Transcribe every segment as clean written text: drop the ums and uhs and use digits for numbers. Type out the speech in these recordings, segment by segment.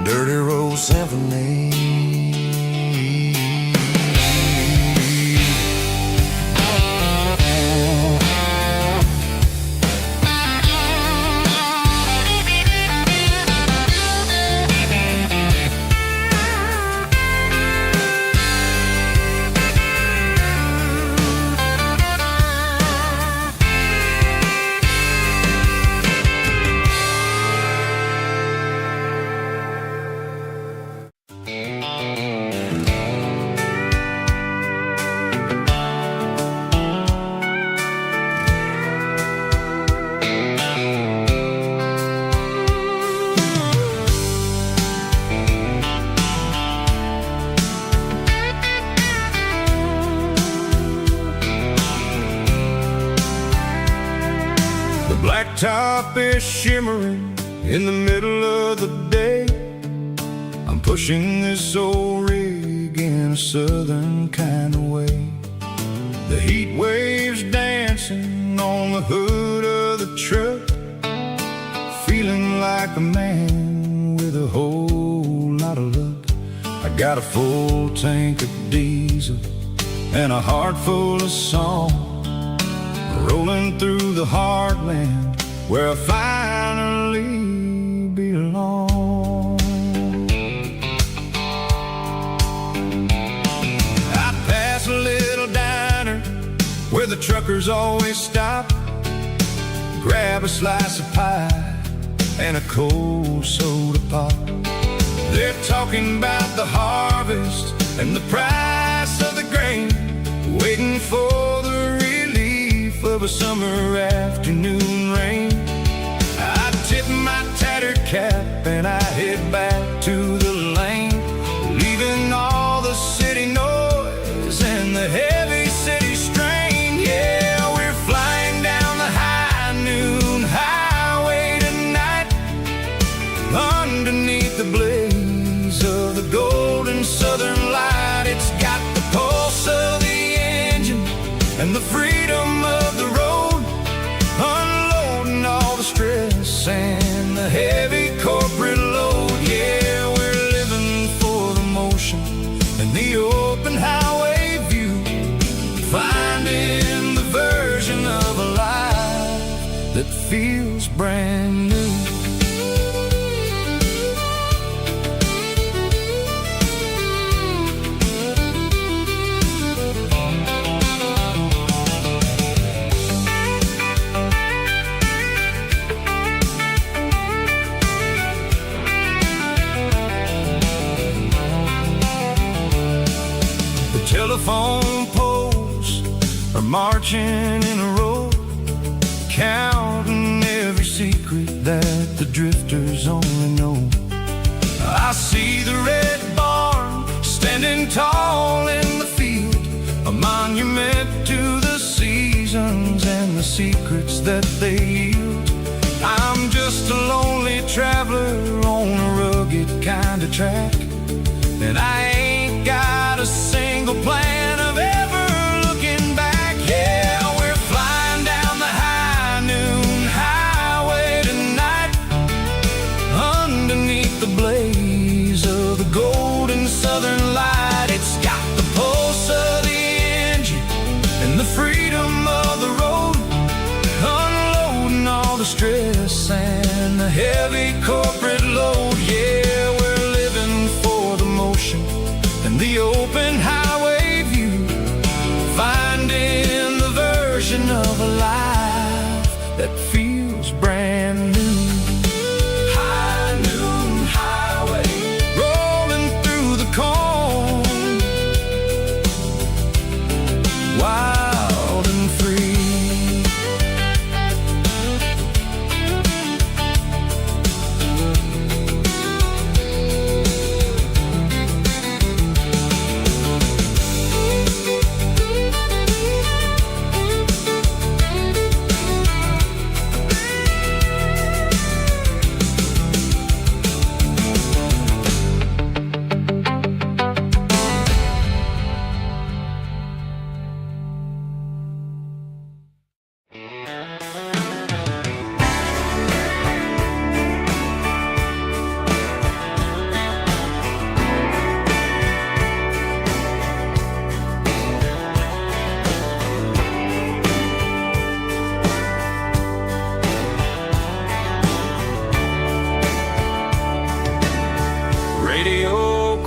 Dirty Road Symphony. Blacktop is shimmering in the middle of the day. I'm pushing this old rig in a southern kind of way. The heat waves dancing on the hood of the truck, feeling like a man with a whole lot of luck. I got a full tank of diesel and a heart full of song, rolling through the heartland where I finally belong. I pass a little diner where the truckers always stop, grab a slice of pie and a cold soda pop. They're talking about the harvest and the price of the grain, waiting for the of a summer afternoon rain. I tip my tattered cap and I head back to the lane, leaving all the city noise and the heavy city strain. Yeah, we're flying down the high noon highway tonight, underneath the blaze of the golden southern light. It's got the pulse of the engine and the freedom of the road, unloading all the stress and the heavy corporate load. Yeah, we're living for the motion and the open highway view, finding the version of a life that feels brand new. Telephone poles are marching in a row, counting every secret that the drifters only know. I see the red barn standing tall in the field, a monument to the seasons and the secrets that they yield. I'm just a lonely traveler on a rugged kind of track, and I ain't got a single plan of ever looking back. Yeah, we're flying down the high noon highway tonight, underneath the blaze of the golden southern light. It's got the pulse of the engine and the freedom of the road, unloading all the stress and the heavy corporate load. Yeah, we're living for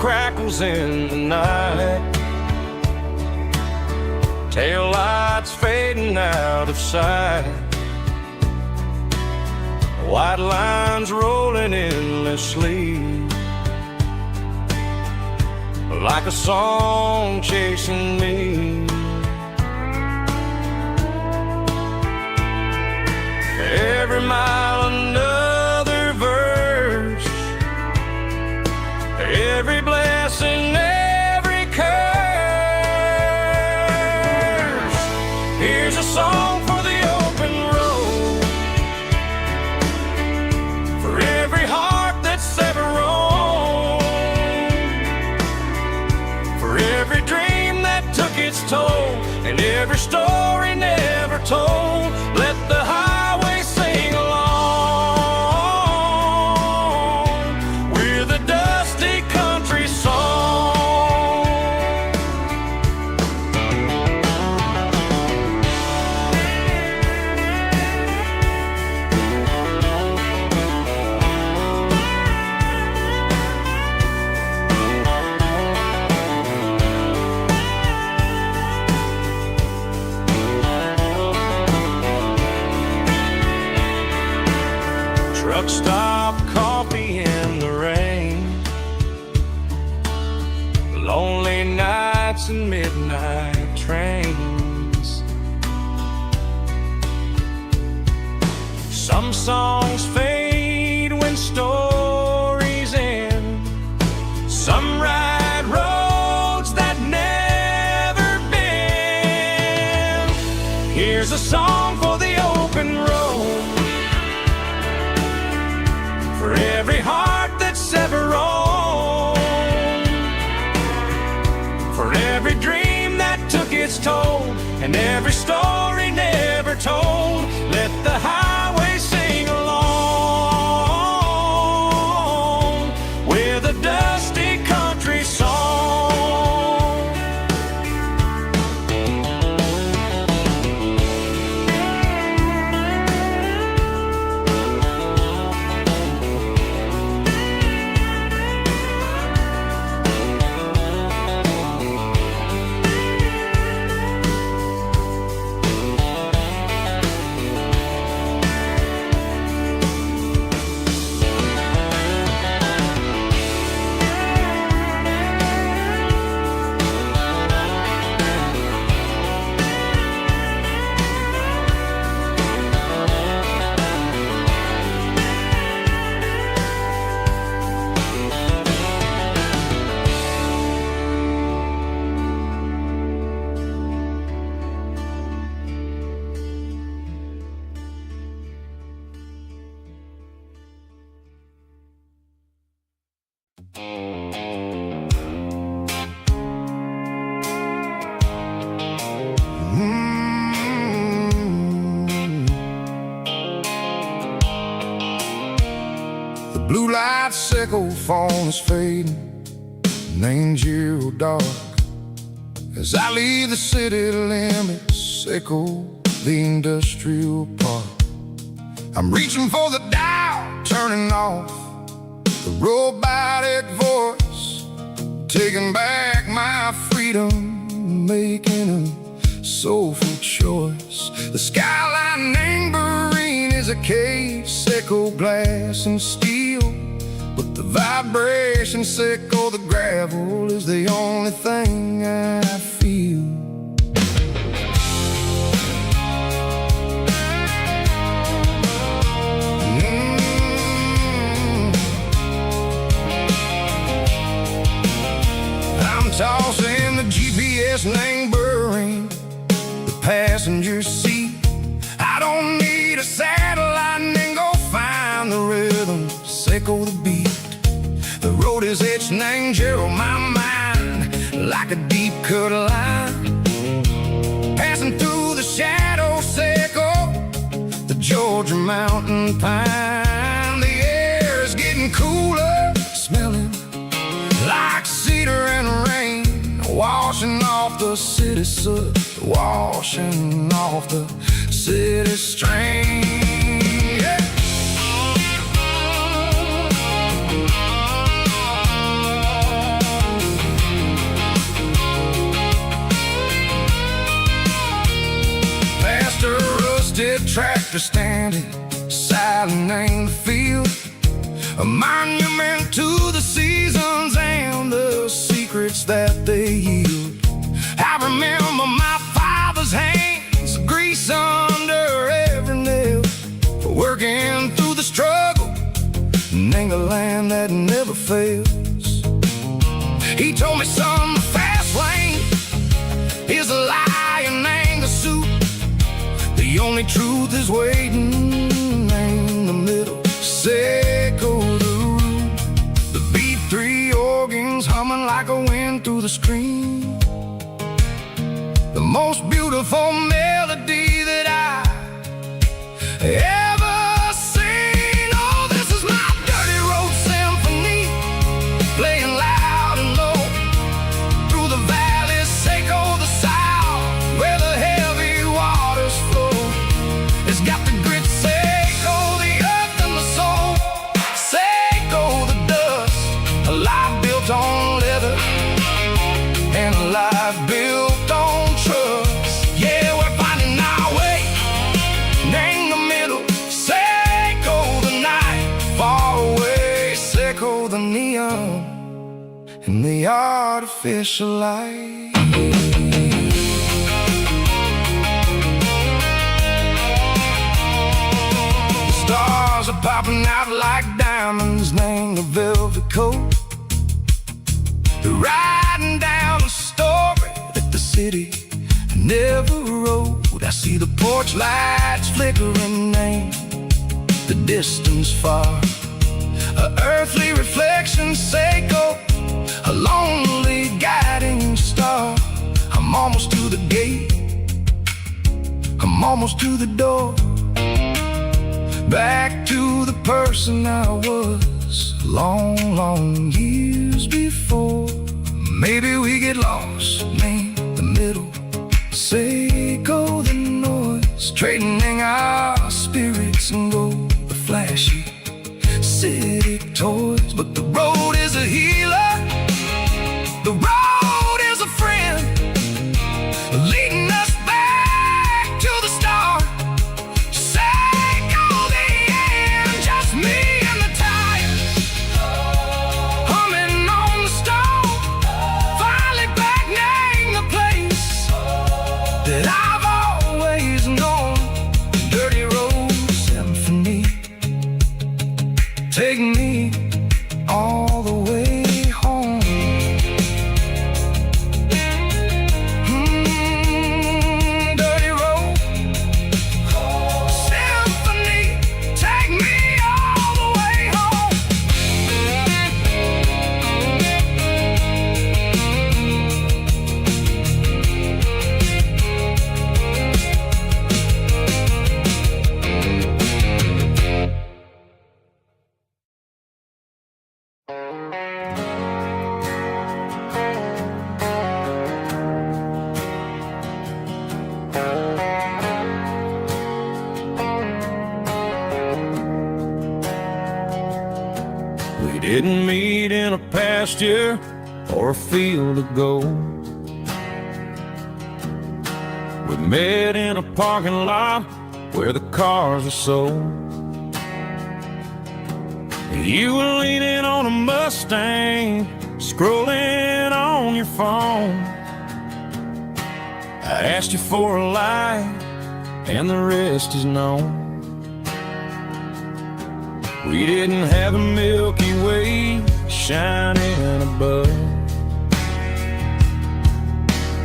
crackles in the night, tail lights fading out of sight, white lines rolling endlessly, like a song chasing me. Every mile another verse, every blessing, every curse. Here's a song for the open road, for every heart that's ever roamed, for every dream that took its toll, and every story never told. Let the highway sing along with a dusty country song. Truck stop, coffee in the rain, lonely nights and midnight trains. Some songs fade when stories end, some ride roads that never bend. Here's a song for the open road, for every heart that's ever roamed, for every dream that took its toll, and every story never told. Let the highway sing along with a dusty country song. The blue light sickle phone is fading, and angel dark. As I leave the city limits, echo the industrial park. I'm reaching for the dial, turning off the robotic voice, taking back my freedom, making a soulful choice. The skyline anchorine is a case, echo glass and steel, but the vibration sickle, the gravel is the only thing I feel. I'm tossing the GPS neighboring the passenger seat. I don't need a satellite and go find the rhythm, sickle the beat. The road is etched and angel on my mind like a deep cut line, passing through the shadow sickle, the Georgia mountain pine. The air is getting cooler, smelling like cedar and rain, washing off the city soot, washing off the city strain. Yeah. tractor standing silent in the field, a monument to the seasons and the secrets that they yield. I remember my father's hands, grease under every nail, for working through the struggle in the land that never fails. He told me, son, the fast lane is a lie and anger soup. The only truth is waiting in the middle. Seco the root, the B3 organs humming like a wind through the screen. The most beautiful melody that I ever seen. Oh, this is my dirty road symphony, playing loud and low through the valleys, Seco the south, where the heavy waters flow. It's got the grit, Seco the earth and the soul, Seco the dust, a life built on leather and a life built on trust. Yeah, we're finding our way in the middle. Seco the night, far away. Seco the neon and the artificial light. The stars are popping out like diamonds, named the velvet coat. They're riding down the story that the city never wrote. I see the porch lights flickering in the distance far, a earthly reflection, Seco, a lonely guiding star. I'm almost to the gate, I'm almost to the door, back to the person I was long, long years before. Maybe we get lost in the middle, Seco the noise, trading our spirits and gold, the flashy city toys. But the road is a healer, the road is a friend, leading us back to the start. Seco the end, just me and the tires, humming on the stove, finally back name the place that I've always known. Dirty road symphony, take me all the way home. Dirty road symphony, take me all the way home. We didn't meet in a pasture or a field of gold. We met in a parking lot where the cars are sold. You were leaning on a Mustang, scrolling on your phone. I asked you for a light, and the rest is known. We didn't have a Milky Way shining above,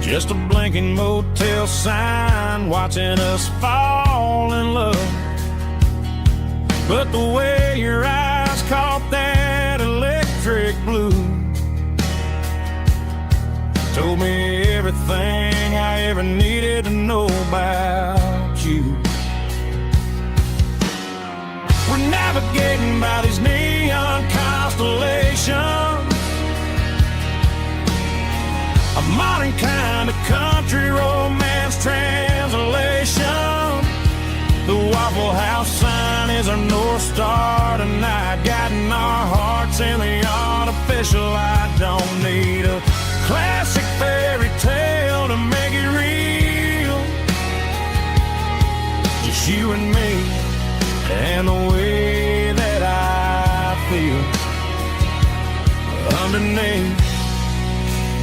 just a blinking motel sign watching us fall in love. But the way your eyes caught that electric blue told me everything I ever needed to know about you. We're navigating by these neon constellations, a modern kind of country romance translation. The Waffle House sign is our North Star tonight, guiding our hearts in the artificial light. Don't need a classic fairy tale to make it real, just you you and me and the way that I feel underneath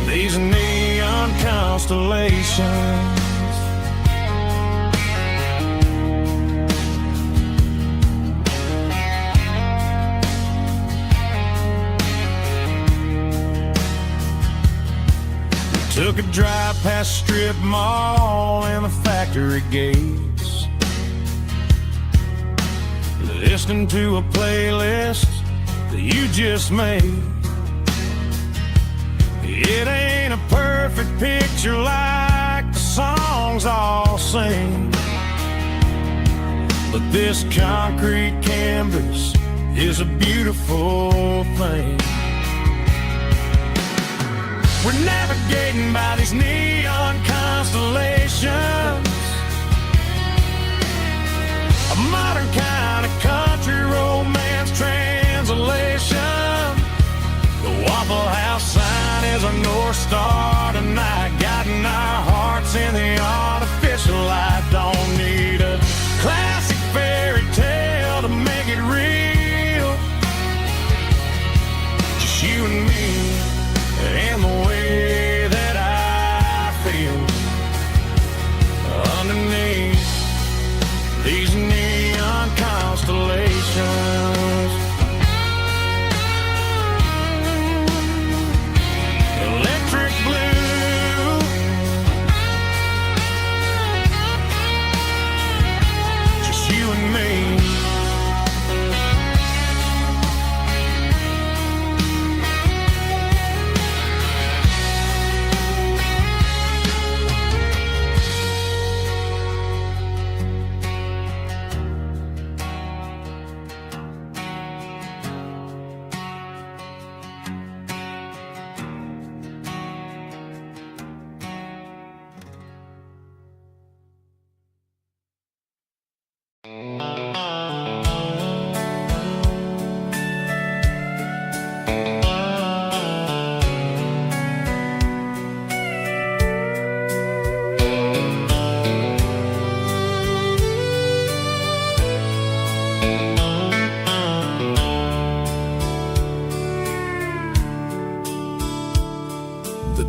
these neon constellations. Took a drive past Strip Mall and the factory gates, listening to a playlist that you just made. It ain't a perfect picture like the songs all sing, but this concrete canvas is a beautiful thing. We're navigating by these neon constellations, a modern kind of country romance translation. The Waffle House sign is a North Star tonight, guiding our hearts in the artificial light. Don't need a classic fairy tale to make it real, just you and me and the way that I feel underneath these neon constellations. Electric blue, just you and me.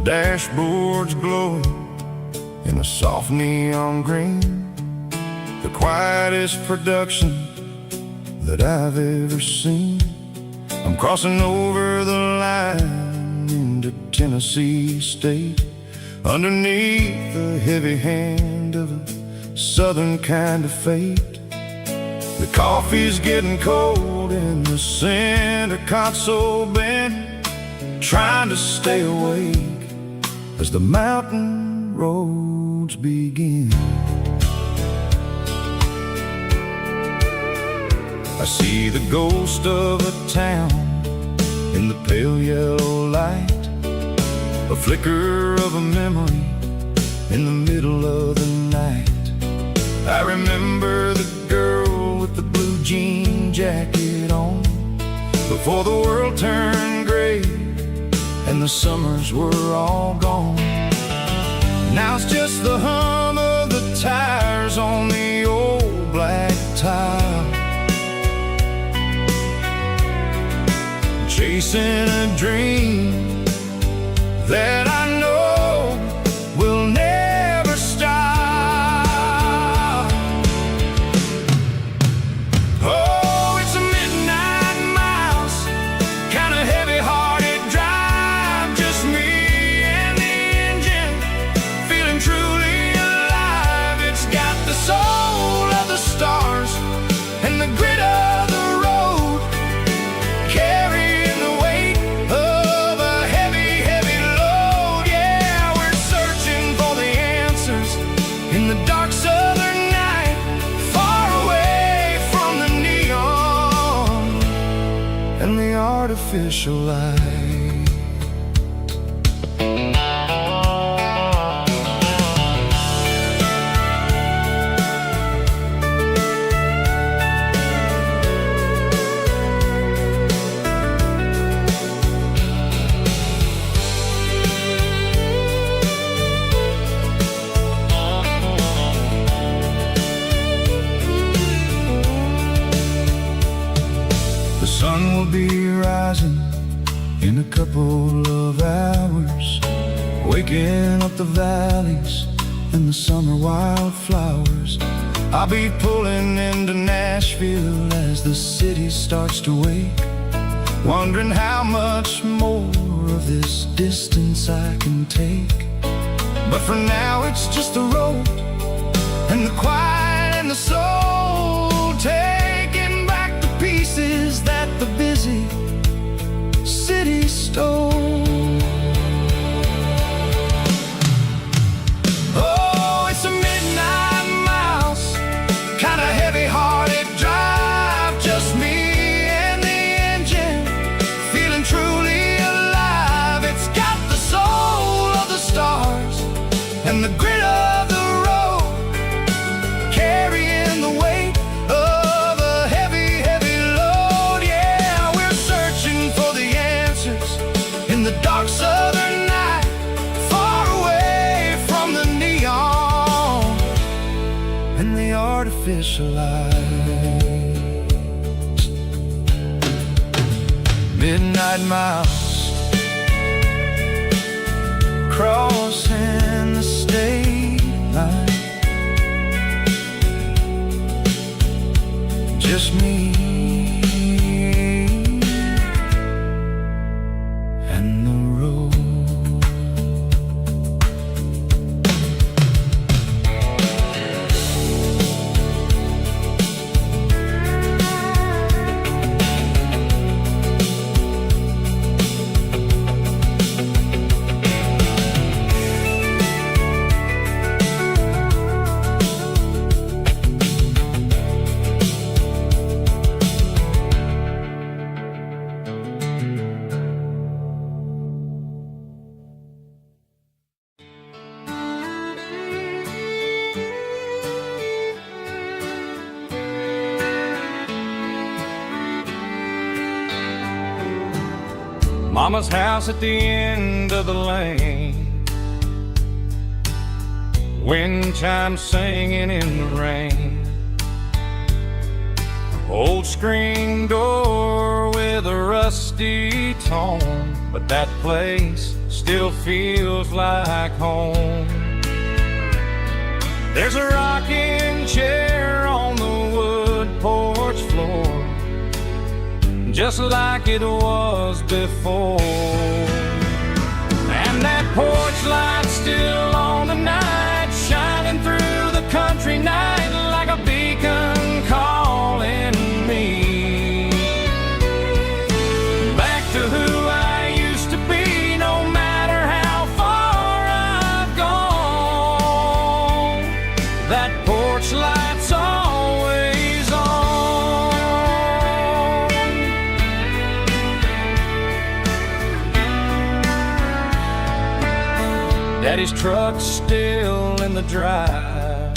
Dashboard's glowing in a soft neon green, the quietest production that I've ever seen. I'm crossing over the line into Tennessee State, underneath the heavy hand of a southern kind of fate. The coffee's getting cold in the center console bin, trying to stay awake as the mountain roads begin. I see the ghost of a town in the pale yellow light, a flicker of a memory in the middle of the night. I remember the girl with the blue jean jacket on, before the world turned gray and the summers were all gone. Now it's just the hum of the tires on the old black tile, chasing a dream that I know will never stop. Oh, it's a midnight miles, kind of heavy-hearted drive, just me and the engine, feeling truly alive. It's got the soul of the stars and the grit of the road, carrying the weight of a heavy, heavy load. Yeah, we're searching for the answers in the dark southern night, far away from the neon and the artificial light. be rising in a couple of hours, waking up the valleys and the summer wildflowers. I'll be pulling into Nashville as the city starts to wake, wondering how much more of this distance I can take. But for now it's just the road and the quiet and the soul, taking back the pieces that the busy city stole. Oh, it's a midnight mouse, kinda heavy-hearted drive, just me and the engine, feeling truly alive. It's got the soul of the stars and the grit of the road, carrying the weight of a heavy, heavy load. Yeah, we're searching for the answers in the dark southern night, far away from the neon and the artificial lights. Midnight mouse, crossing the state line, just me and the road. Mama's house at the end of the lane, wind chimes singing in the rain, old screen door with a rusty tone, but that place still feels like home. There's a rocking chair on the wood porch floor, just like it was before. And that porch light still on tonight, shining through the country night like a beacon calling me back to who I used to be, no matter how far I've gone. That porch light's always on. Daddy's truck's still in the drive,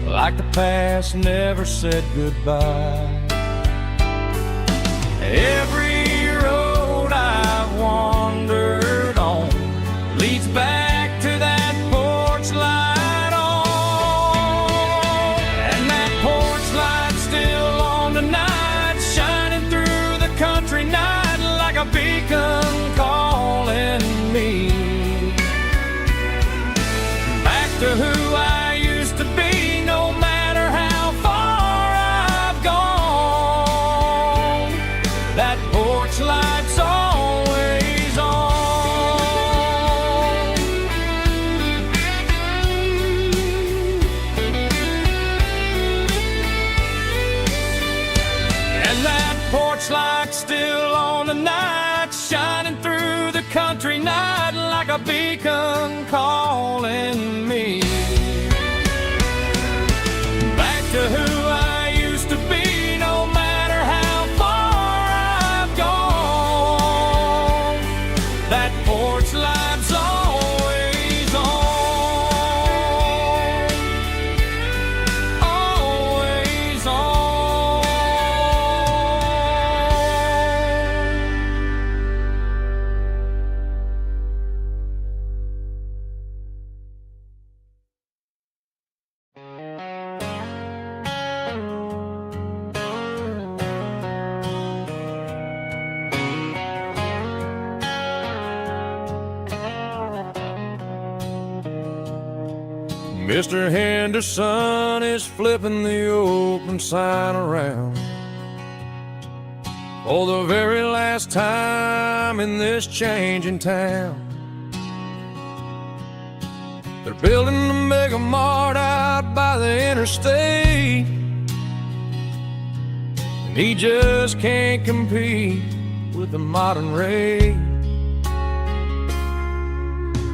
like the past never said goodbye. Every road I've wandered on leads back to that porch light on. And that porch light's still on tonight, shining through the country night like a beacon calling me back to who I used to be, no matter how far I've gone. That porch light's always on. And that porch light's still on tonight, shining through the country night like a beacon calling me back to who I used to be, no matter how far I've gone. That porch light's always on, always on. Mr. Henderson is flipping the open sign around for the very last time in this changing town. They're building the mega mart out by the interstate, and he just can't compete with the modern rate.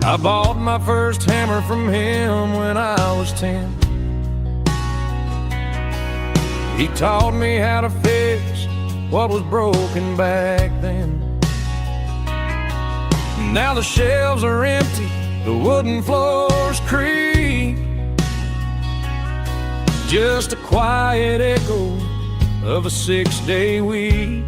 I bought my first hammer from him when I was 10. He taught me how to fix what was broken back then. Now the shelves are empty, the wooden floors creak, just a quiet echo of a 6-day week.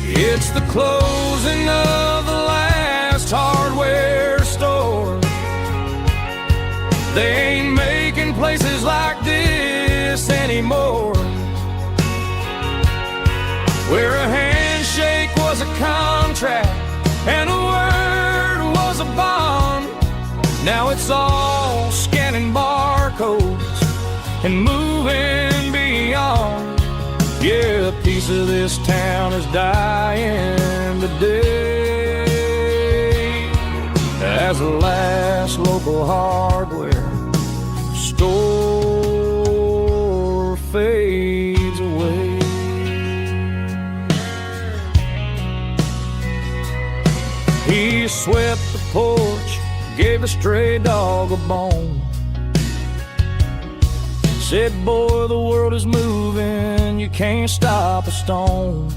It's the closing of the last hardware store. They ain't making places like this anymore, where a handshake was a contract and a word was a bond. Now it's all scanning barcodes and moving beyond. Yeah, a piece of this town is dying today as the last local hardware store fades away. He swept the porch, gave a stray dog a bone, said, boy, the world is moving, you can't stop a stone.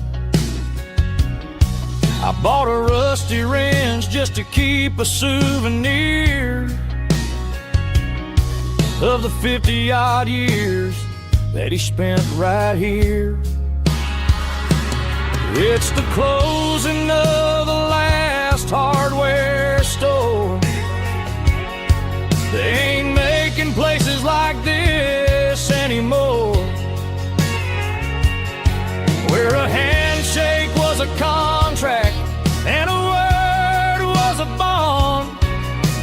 I bought a rusty wrench just to keep a souvenir of the 50-odd years that he spent right here. It's the closing of the last hardware store. They ain't making places like this anymore, where a handshake was a contract and a word was a bond.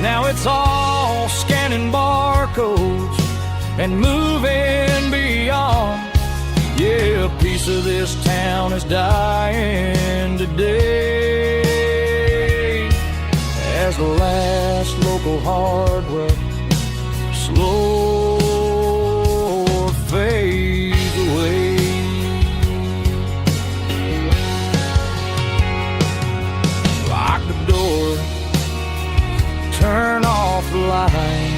Now it's all scanning barcodes and moving beyond. Yeah, a piece of this town is dying today as the last local hardware slow fades away. Lock the door, turn off the light.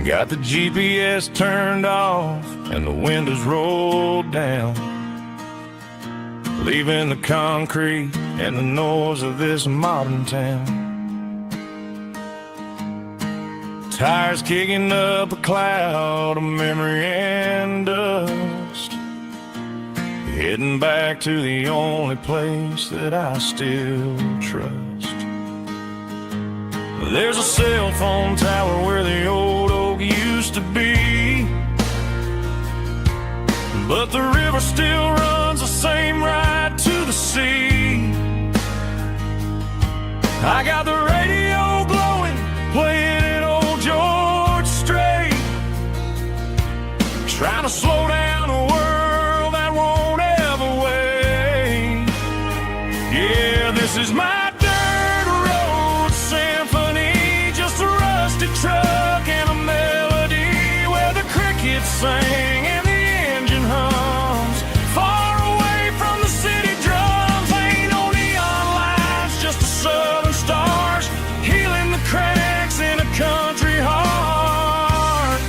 Got the GPS turned off and the windows rolled down, leaving the concrete and the noise of this modern town. Tires kicking up a cloud of memory and dust, heading back to the only place that I still trust. There's a cell phone tower where the old oak used to be, but the river still runs the same right to the sea. I got the radio blowing, playing old George Strait, trying to slow down a world that won't ever wait. Yeah, this is my dirt crickets sing and the engine hums. Far away from the city drums, ain't no neon lights, just the southern stars healing the cracks in a country heart.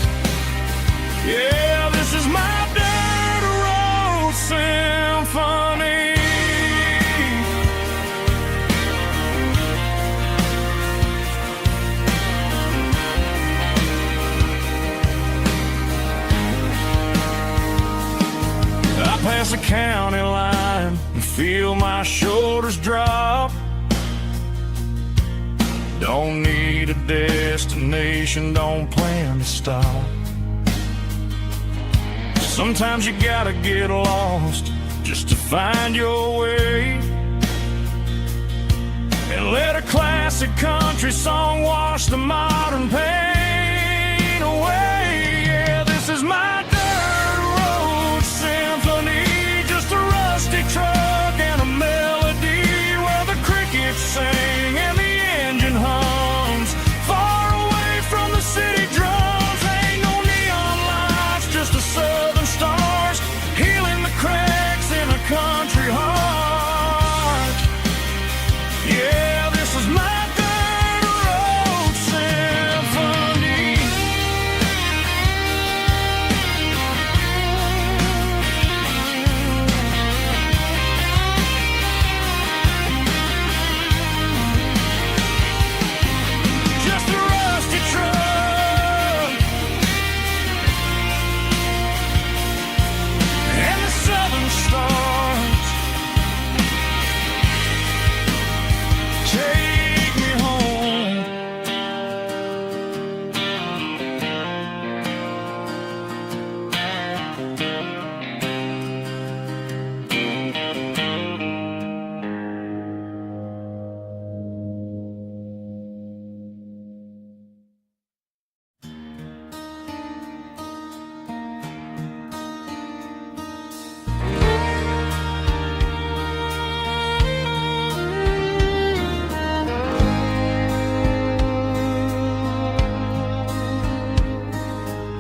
Yeah, this is my dirt road symphony. Past the county line and feel my shoulders drop. Don't need a destination, don't plan to stop. Sometimes you gotta get lost just to find your way, and let a classic country song wash the modern pain away. Yeah, this is my truck and a melody where the crickets sing and the engine hums. Far away from the city drums, ain't no neon lights, just the southern stars healing the cracks in a country heart. Yeah, this is my dirt road symphony.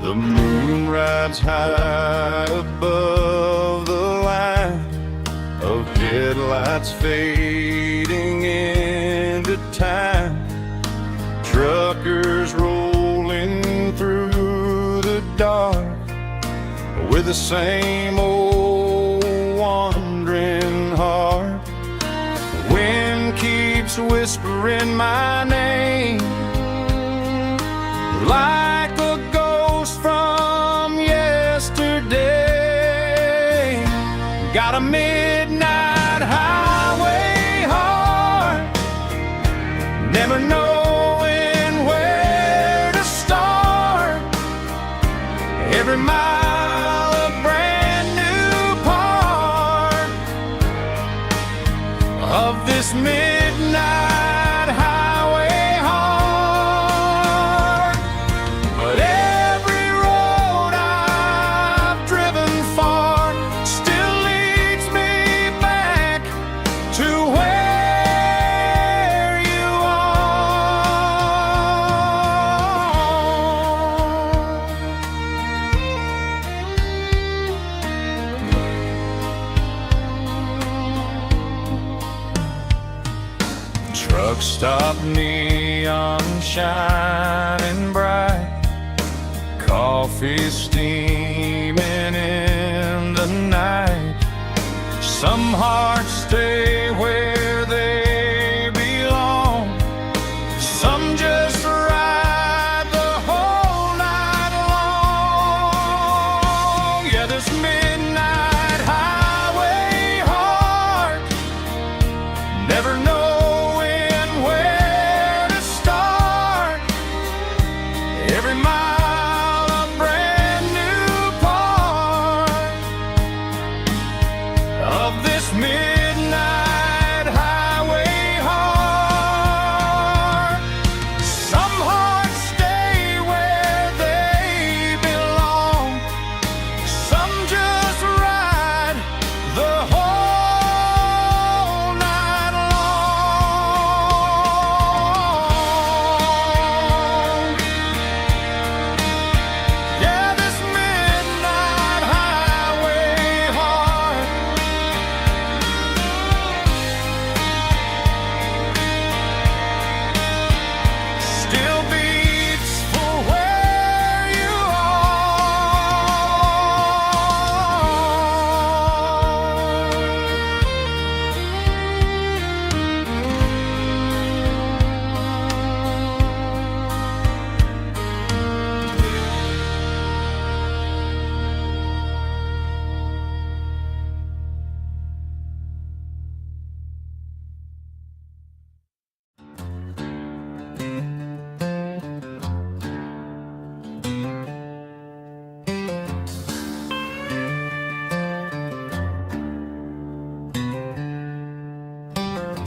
The moon rides high above the line of headlights fading into time. Truckers rolling through the dark with the same old wandering heart. The wind keeps whispering my name like a ghost from yesterday. Got a midnight highway heart, never knowing where to start. Every mile a brand new part of this midnight highway heart. But every road I've driven far still leads me back to where you are. Truck stop, neon shining bright, coffee steaming in the night. Some hearts stay where they belong, some just ride the whole night long. Yeah, this midnight highway heart, never knowing where to start. Every mile a brand new part of this midnight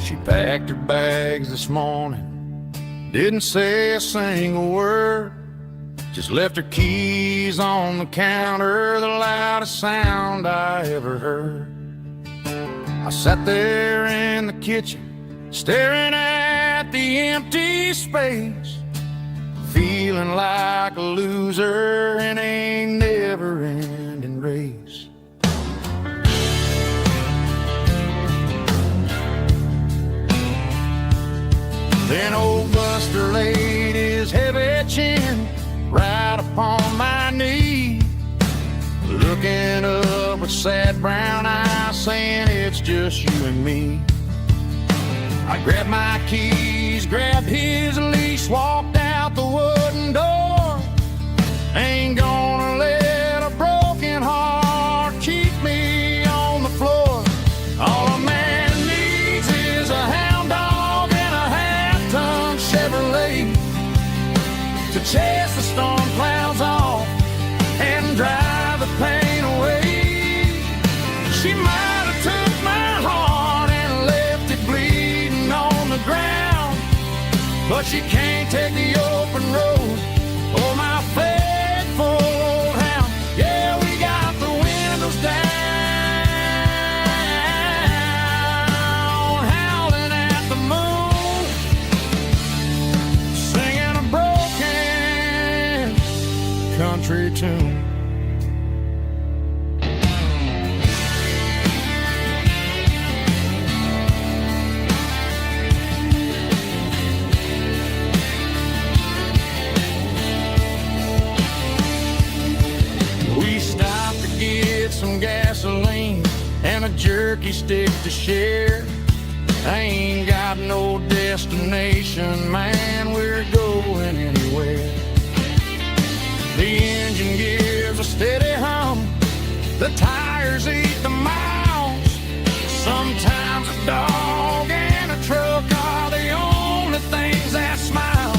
She packed her bags this morning, didn't say a single word, just left her keys on the counter, the loudest sound I ever heard. I sat there in the kitchen, staring at the empty space, feeling like a loser in a never-ending race. Then old Buster laid his heavy chin right upon my knee, looking up with sad brown eyes, saying it's just you and me. I grabbed my keys, grabbed his leash, walked out the wooden door. Ain't gonna let a broken heart keep me on the floor. All a man needs is a hound dog and a half-ton Chevrolet to chase the storm clouds off and drive the pain away. She might have took my heart and left it bleeding on the ground, but she can't take the open road or my faithful old hound. Yeah, we got the windows down, howling at the moon, singing a broken country tune. Some gasoline and a jerky stick to share. I ain't got no destination, man, we're going anywhere. The engine gives a steady hum, the tires eat the miles. Sometimes a dog and a truck are the only things that smile.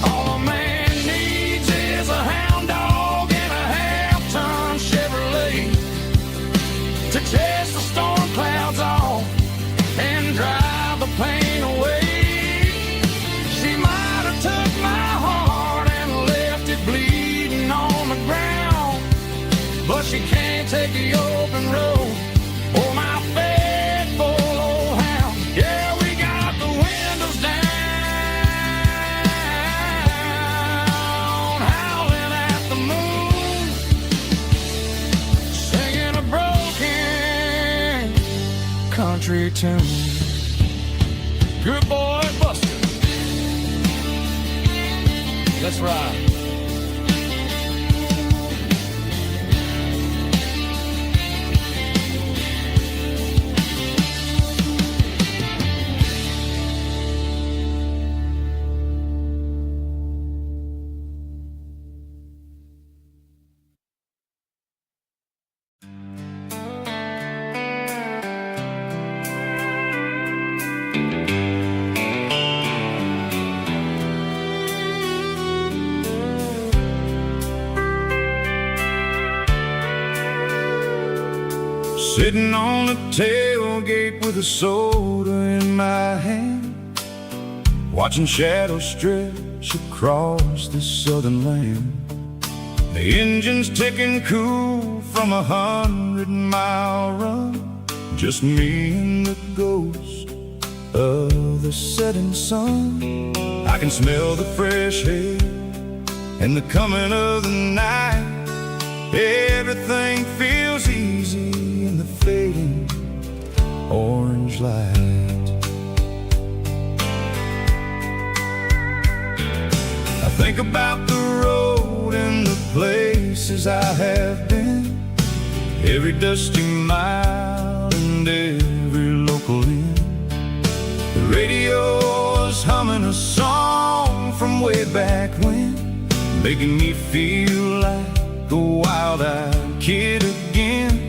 All a man needs is a hound dog and a half-ton Chevrolet to chase the storm clouds off and drive the pain away. She might have took my heart and left it bleeding on the ground, but she can't take the open road or my faithful old hound. Yeah, we got the windows down, howling at the moon, singing a broken country tune. Good boy, Buster. Let's ride. Sitting on the tailgate with a soda in my hand, watching shadows stretch across this southern land. The engine's ticking cool from 100-mile run, just me and the ghost of the setting sun. I can smell the fresh air and the coming of the night. Everything feels easy in the fading orange light. I think about the road and the places I have been, every dusty mile and every local inn. The radio is humming a song from way back when, making me feel like a wild-eyed kid again.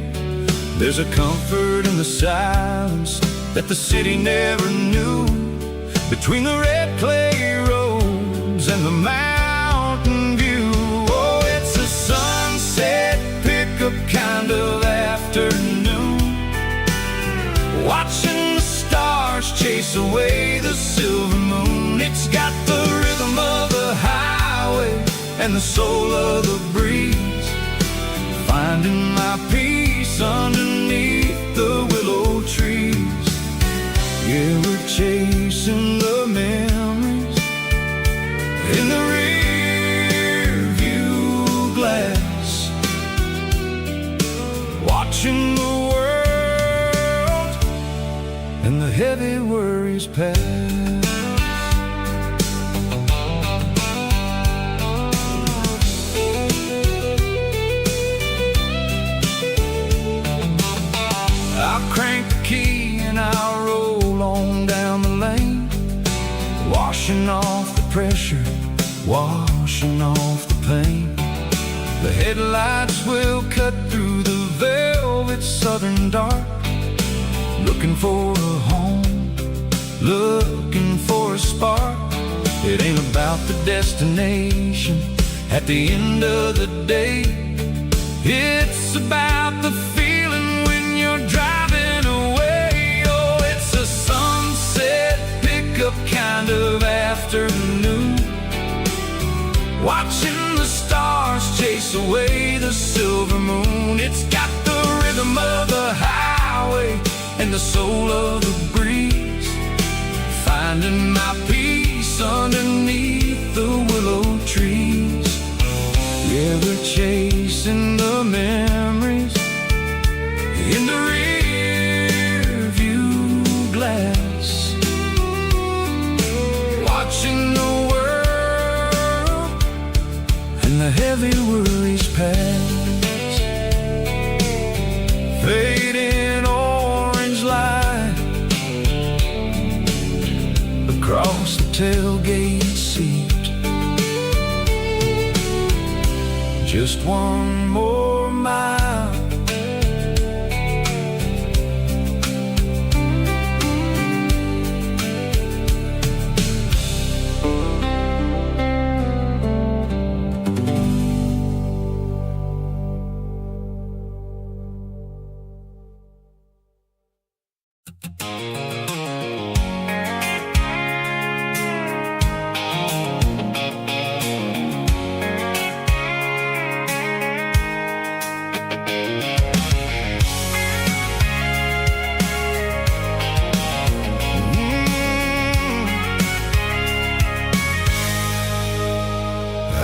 There's a comfort in the silence that the city never knew, between the red clay roads and the mountain view. Oh, it's a sunset pickup kind of afternoon, watching the stars chase chase away the silver moon. It's got the rhythm of the highway and the soul of the breeze, finding my peace underneath the willow trees. Yeah, we're chasing the memories in the rear view glass, watching the world and the heavy worries pass. I'll crank the key and I'll roll on down the lane, washing off the pressure, washing off the pain. The headlights will cut through the velvet southern dark, looking for a home, looking for a spark. It ain't about the destination at the end of the day. It's about the feeling when you're driving away. Oh, it's a sunset pickup kind of afternoon, watching the stars chase away the silver moon. It's got the rhythm of the highway and the soul of the breeze, finding my peace underneath the willow trees. Yeah, we're chasing the memories in the rear view glass, watching the world and the heavy worries pass. Fading orange light across the tailgate seat, just one more mile.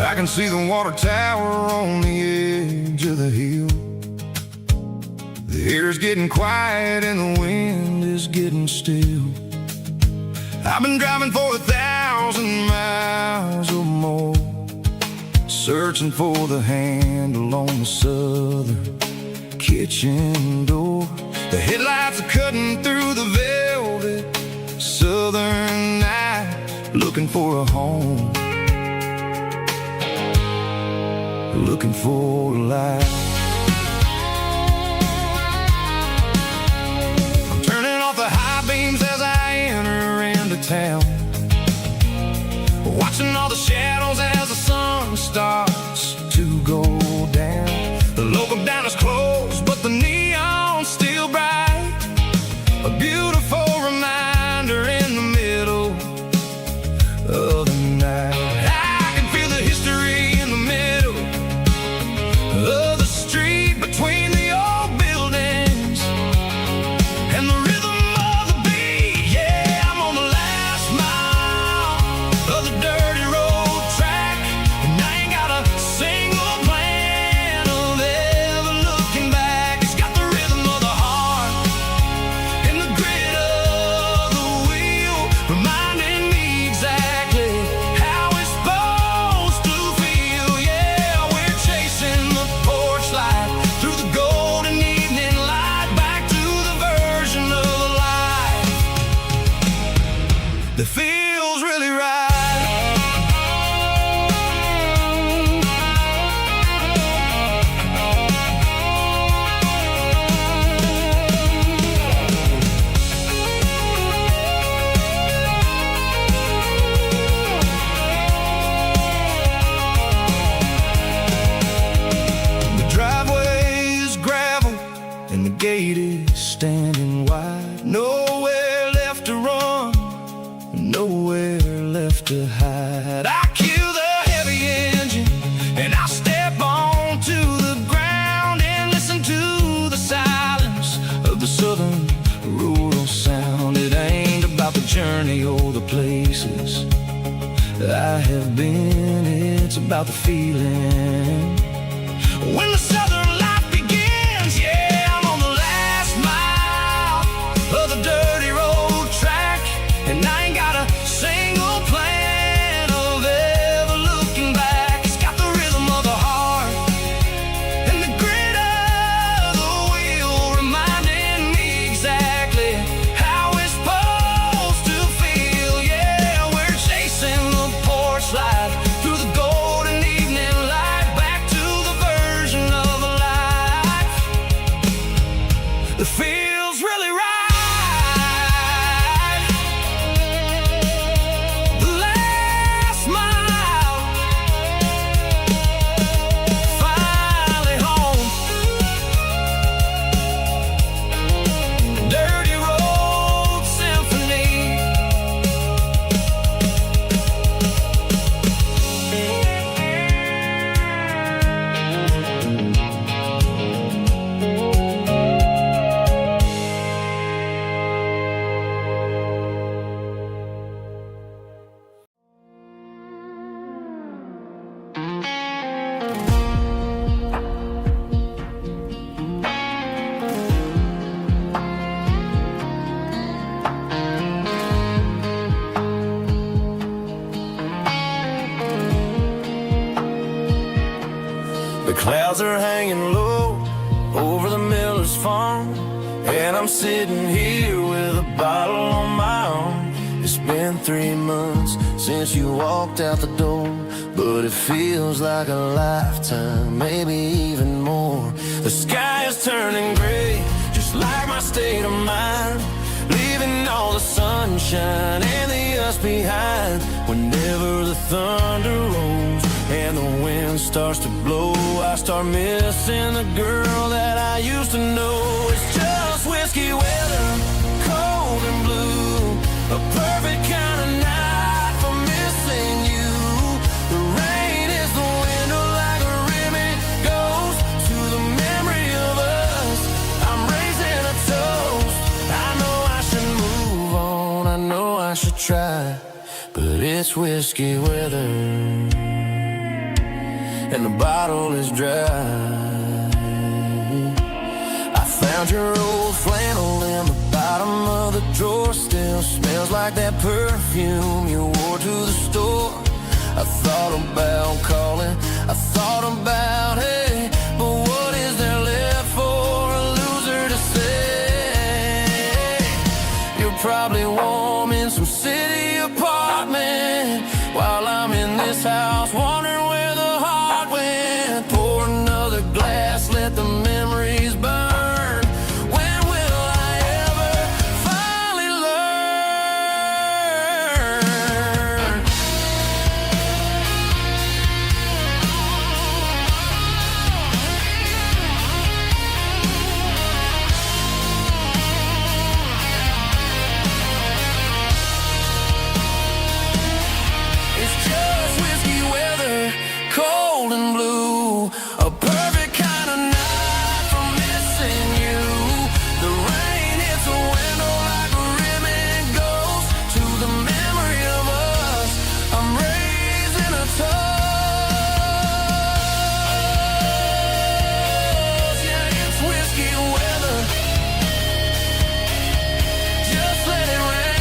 I can see the water tower on the edge of the hill. The air's getting quiet and the wind is getting still. I've been driving for 1,000 miles or more, searching for the handle on the southern kitchen door. The headlights are cutting through the velvet southern night, looking for a home, looking for a light. I'm turning off the high beams as I enter into town, watching all the shadows as the sun starts to go down. The local diner's closed, but the neon's still bright, a beautiful reminder in the middle of the night. I can feel the history in the middle of the street, between the old buildings and the rhythm of the beat. Yeah, I'm on the last mile of the dirty road track, and I ain't got a single plan of ever looking back. It's got the rhythm of the heart and the grit of the wheel, reminding me exactly how it's supposed to feel. Yeah, we're chasing the porch light through the golden evening light, back to the version of life that feels really right. The driveway is gravel and the gate is standing wide. Nowhere left to run, about the feeling when the southern life begins. Yeah, I'm on the last mile of the dirty road track, and I ain't got a single plan of ever looking back. It's got the rhythm of the heart and the grit of the wheel, reminding me exactly how it's supposed to feel. Yeah, we're chasing the porch light through the golden evening light, back to the version of a life that feels really right. The last mile, finally home. Dirty road symphony. The clouds are hanging low over the miller's farm, and I'm sitting here with a bottle on my arm. It's been 3 months since you walked out the door, but it feels like a lifetime, maybe even more. The sky is turning gray, just like my state of mind, leaving all the sunshine and the us behind. Whenever the thunder rolls and the wind starts to blow, I start missing the girl that I used to know. It's just whiskey weather, cold and blue, a perfect kind of night for missing you. The rain is the window like a ribbon goes to the memory of us. I'm raising a toast. I know I should move on, I know I should try, but it's whiskey weather and the bottle is dry. I found your old flannel in the bottom of the drawer, still smells like that perfume you wore to the store. I thought about calling, I thought about, hey, but what is there left for a loser to say? You're probably warm in some city apartment, while I'm in this house wondering where the heart went. Pour another glass, let the memories burn. When will I ever finally learn? It's just whiskey weather, cold and blue, a perfect kind of night for missing you. The rain hits the window like a ribbon goes to the memory of us. I'm raising a toast. Yeah, it's whiskey weather. Just let it rain.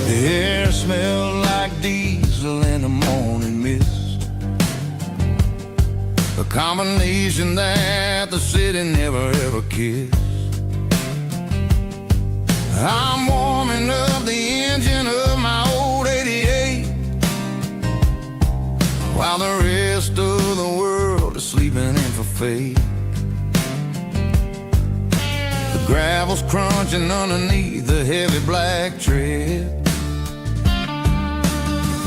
The air smelled like diesel in the morning mist, a combination that the city never ever kissed. I'm warming up the engine of my old 88, while the rest of the world is sleeping in for fate. The gravel's crunching underneath the heavy black tread,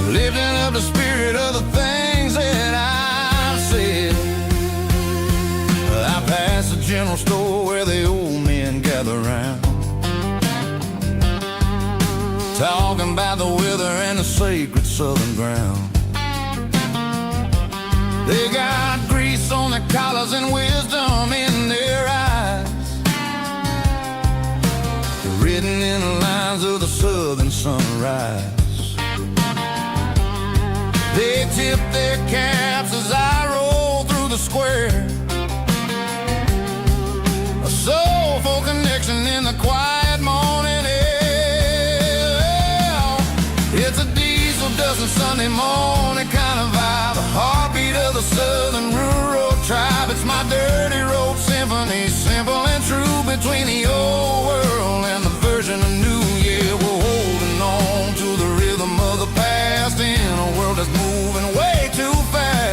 lifting up the spirit of the things that I've said. I pass the general store where the old men gather round, talking about the weather and the sacred southern ground. They got grease on their collars and wisdom in their eyes, written in the lines of the southern sunrise. They tip their caps as I roll through the square, a soulful connection in the quiet morning air. It's a diesel dusting Sunday morning kind of vibe, a heartbeat of the southern rural tribe. It's my dirty road symphony, simple and true, between the old world and the version of new. Yeah, we're holding on to the rhythm of the past in a world that's moving way too fast.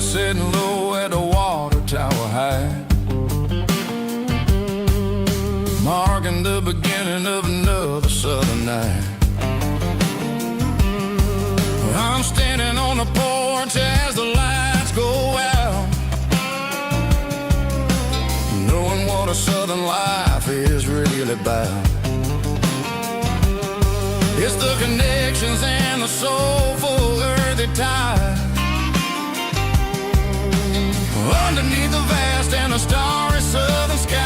Sitting low at the water tower high, marking the beginning of another southern night. I'm standing on the porch as the lights go out, knowing what a southern life is really about. It's the connections and the soulful earthy ties, underneath the vast and the starry southern skies.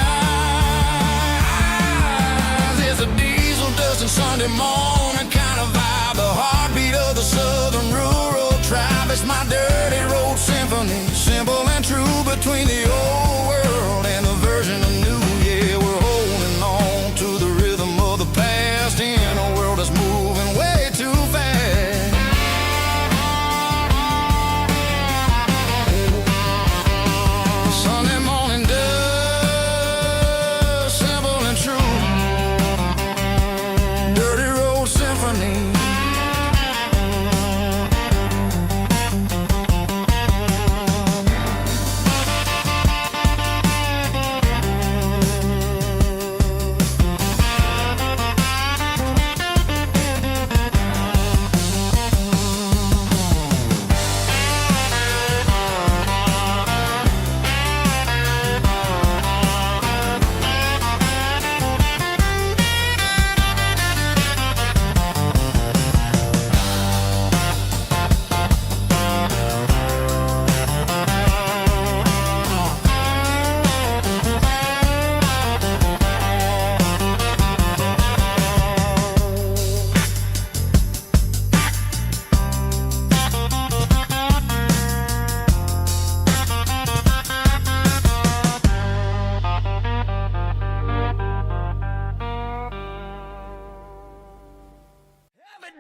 It's a diesel dusting Sunday morning kind of vibe, the heartbeat of the southern rural tribe. It's my dirty road symphony, simple and true, between the old world and the version of new. Yeah, we're holding on to the rhythm of the past in a world that's moving way too fast. Sunday morning dust, simple and true, dirty road symphony.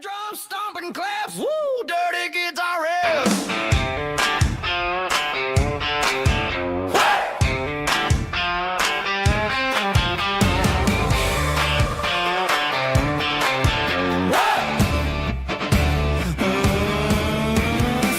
Drum stomping claps, woo, dirty guitar riffs.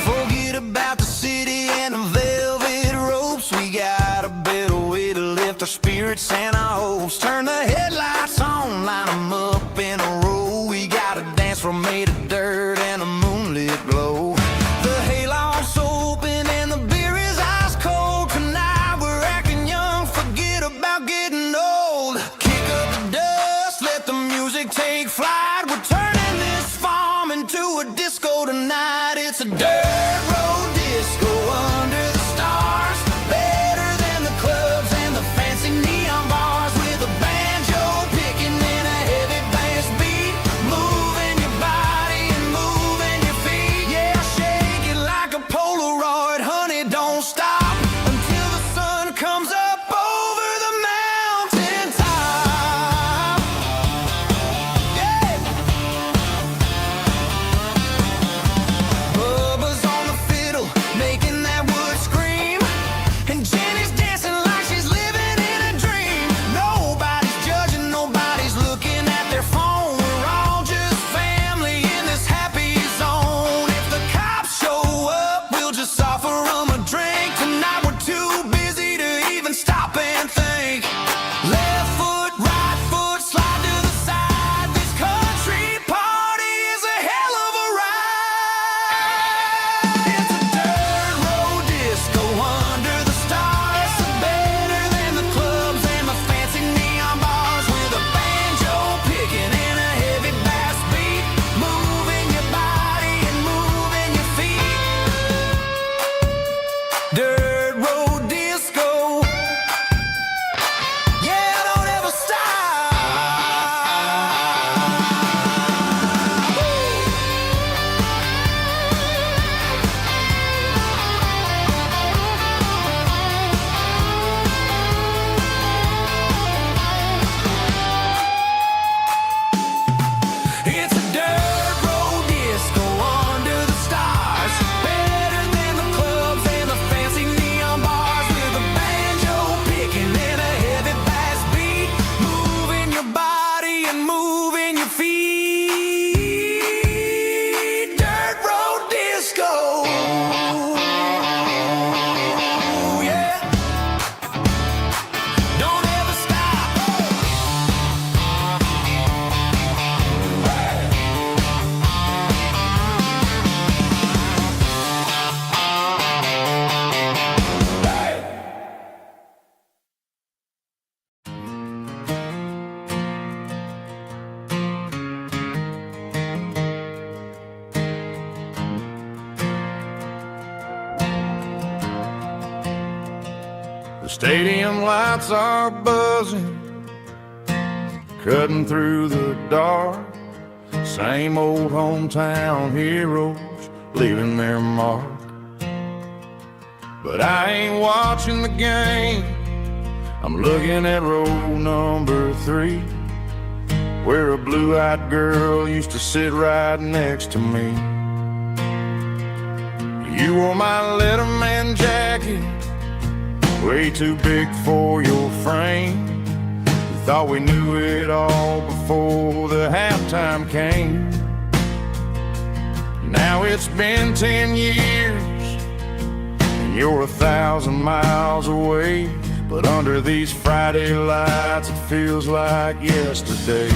Forget about the city and the velvet ropes. We got a better way to lift our spirits and our hopes. Turn the headlights on, line them up in a row. We got a dance floor made of dirt and a moonlit glow. The hayloft's open and the beer is ice cold. Tonight we're acting young, forget about getting old. Kick up the dust, let the music take flight. We're turning this farm into a disco tonight. It's a dirt road disco under the stars, better than the clubs and the fancy neon bars, with a banjo picking in a heavy bass beat, moving your body and moving your feet. Yeah, shake it like a Polaroid, honey, don't stop until the sun comes up over the mountain Stadium lights are buzzing, cutting through the dark. Same old hometown heroes leaving their mark. But I ain't watching the game, I'm looking at row number 3, where a blue-eyed girl used to sit right next to me. You wore my Letterman jacket, way too big for your frame. We thought we knew it all before the halftime came. Now it's been 10 years, and you're 1,000 miles away. But under these Friday lights, it feels like yesterday.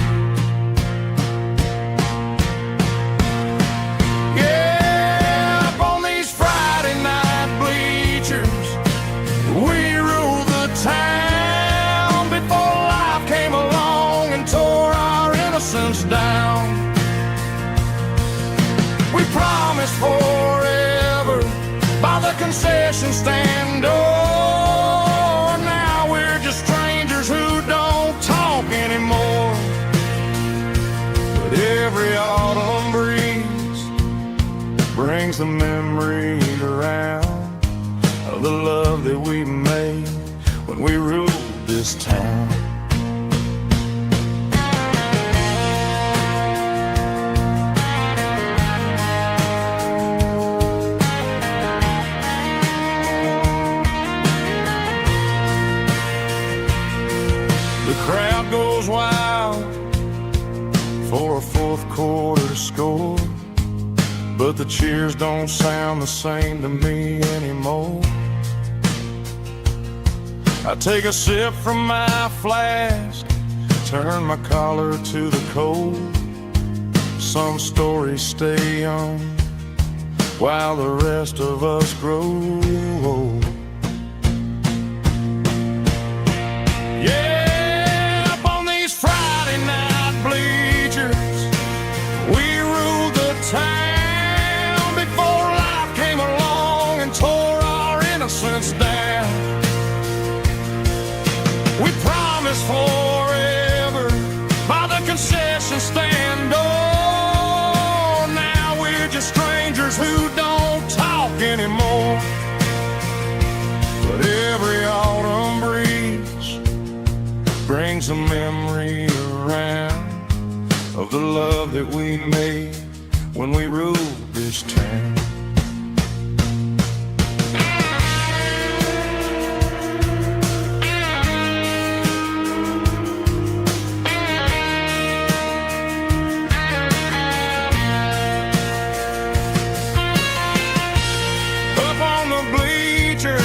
Yeah, up on these Friday night bleachers, we ruled the town before life came along and tore our innocence down. We promised forever by the concession stand door. Who don't talk anymore. But every autumn breeze brings the memory around of the love that we made when we ruled this town. Goes wild for a fourth quarter score, but the cheers don't sound the same to me anymore. I take a sip from my flask, turn my collar to the cold. Some stories stay young while the rest of us grow old. Town before life came along and tore our innocence down. We promised forever by the concession stand door. Now we're just strangers who don't talk anymore. But every autumn breeze brings a memory around of the love that we made when we ruled this town. Up on the bleachers,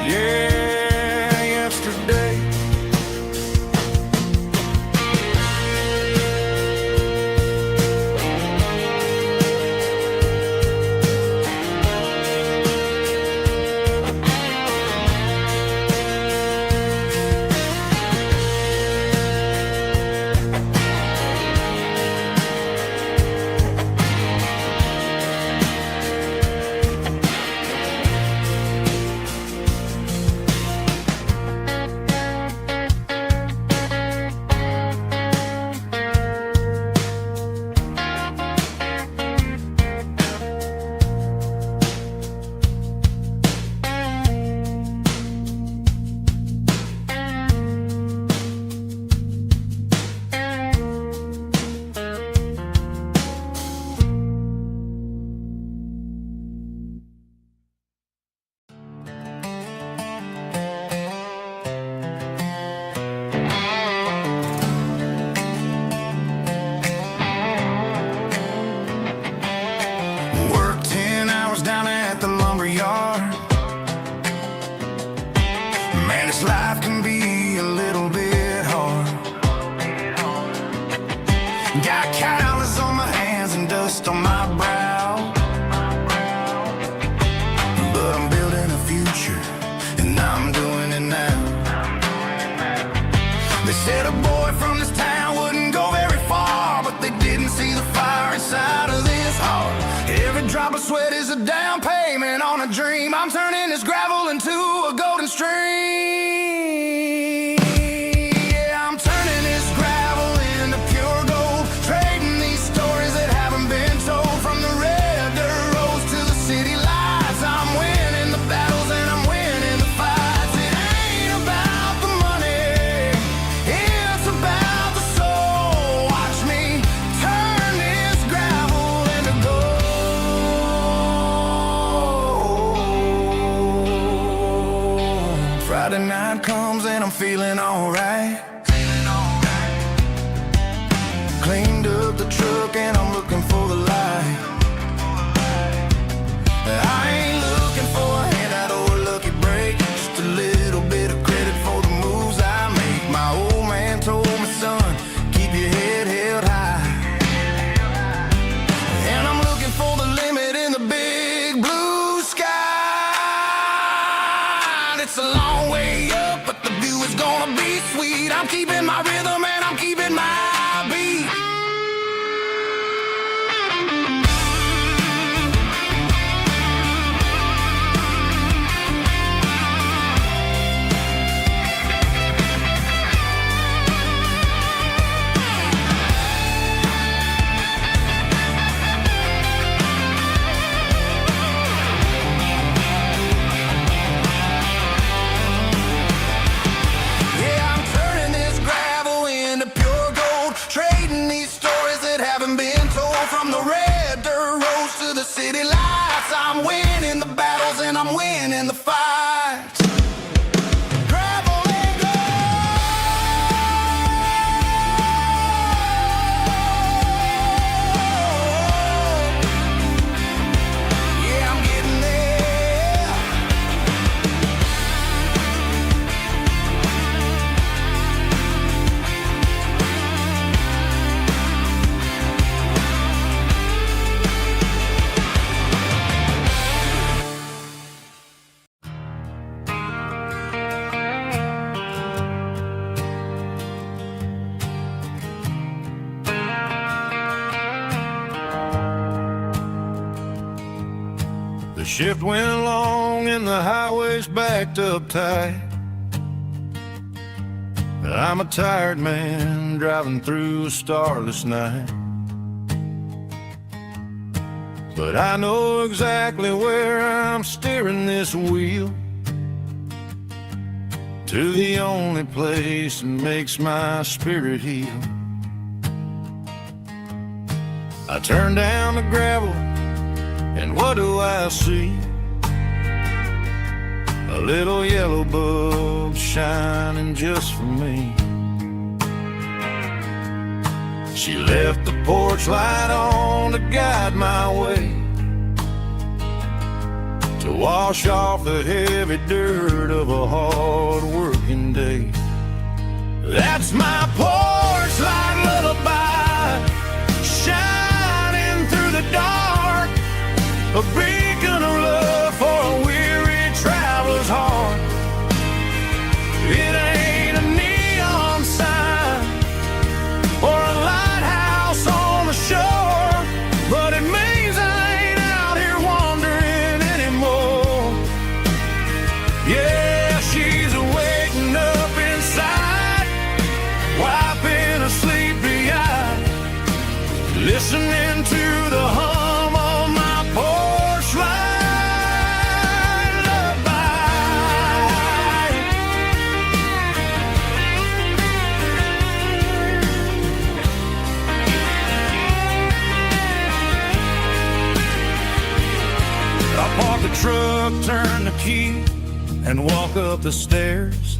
yeah, yesterday. Life can be a little bit hard. Got calluses on my hands and dust on my brow, but I'm building a future and I'm doing it now. They said a boy from this town wouldn't go very far, but they didn't see the fire inside of this heart. Every drop of sweat is a down comes and I'm feeling alright. Cleaned up the truck and I'm looking for the light. I ain't looking for a handout or a lucky break, just a little bit of credit for the moves I make. My old man told me, son, keep your head held high. And I'm looking for the limit in the big blue sky. It's a long way up, but the view is gonna be sweet. I'm keeping my rhythm and I'm keeping my beat. From the red dirt roads to the city lights, I'm winning the battles and I'm winning the fights. Gravel and gold. Yeah, I'm getting there. The shift went long and the highway's backed up tight. I'm a tired man driving through a starless night. But I know exactly where I'm steering this wheel, to the only place that makes my spirit heal. I turn down the gravel and what do I see? A little yellow bulb shining just for me. She left the porch light on to guide my way, to wash off the heavy dirt of a hard working day. That's my porch light lullaby, shining through the dark, a beacon of love for a weary traveler's heart. It ain't a neon sign or a lighthouse on the shore, but it means I ain't out here wandering anymore. Yeah, she's waking up inside, wiping a sleepy eye, listening to the hum of my porch light lullaby. I park the truck, turn the key, and walk up the stairs.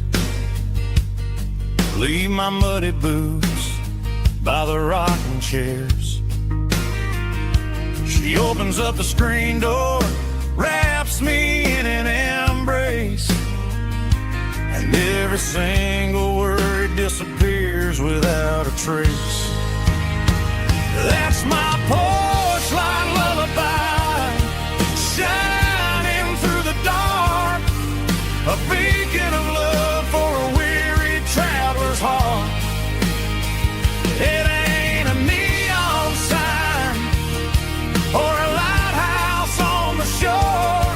Leave my muddy boots by the rocking chairs. She opens up the screen door, wraps me in an embrace, and every single word disappears without a trace. That's my porch light lullaby, shining through the dark, a beacon of love for a weary traveler's heart. It ain't a neon sign or a lighthouse on the shore,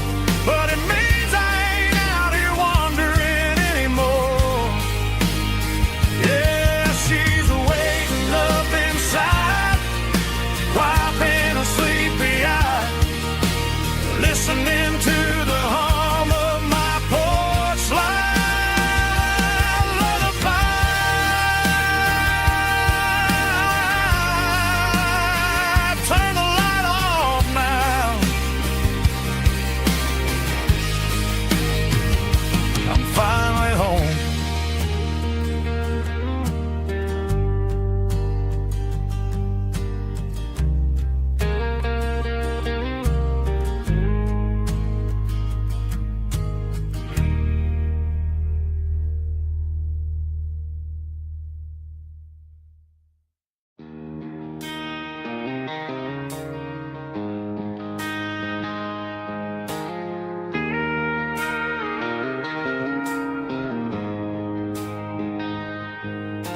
but it means I ain't out here wandering anymore. Yeah, she's waking up inside,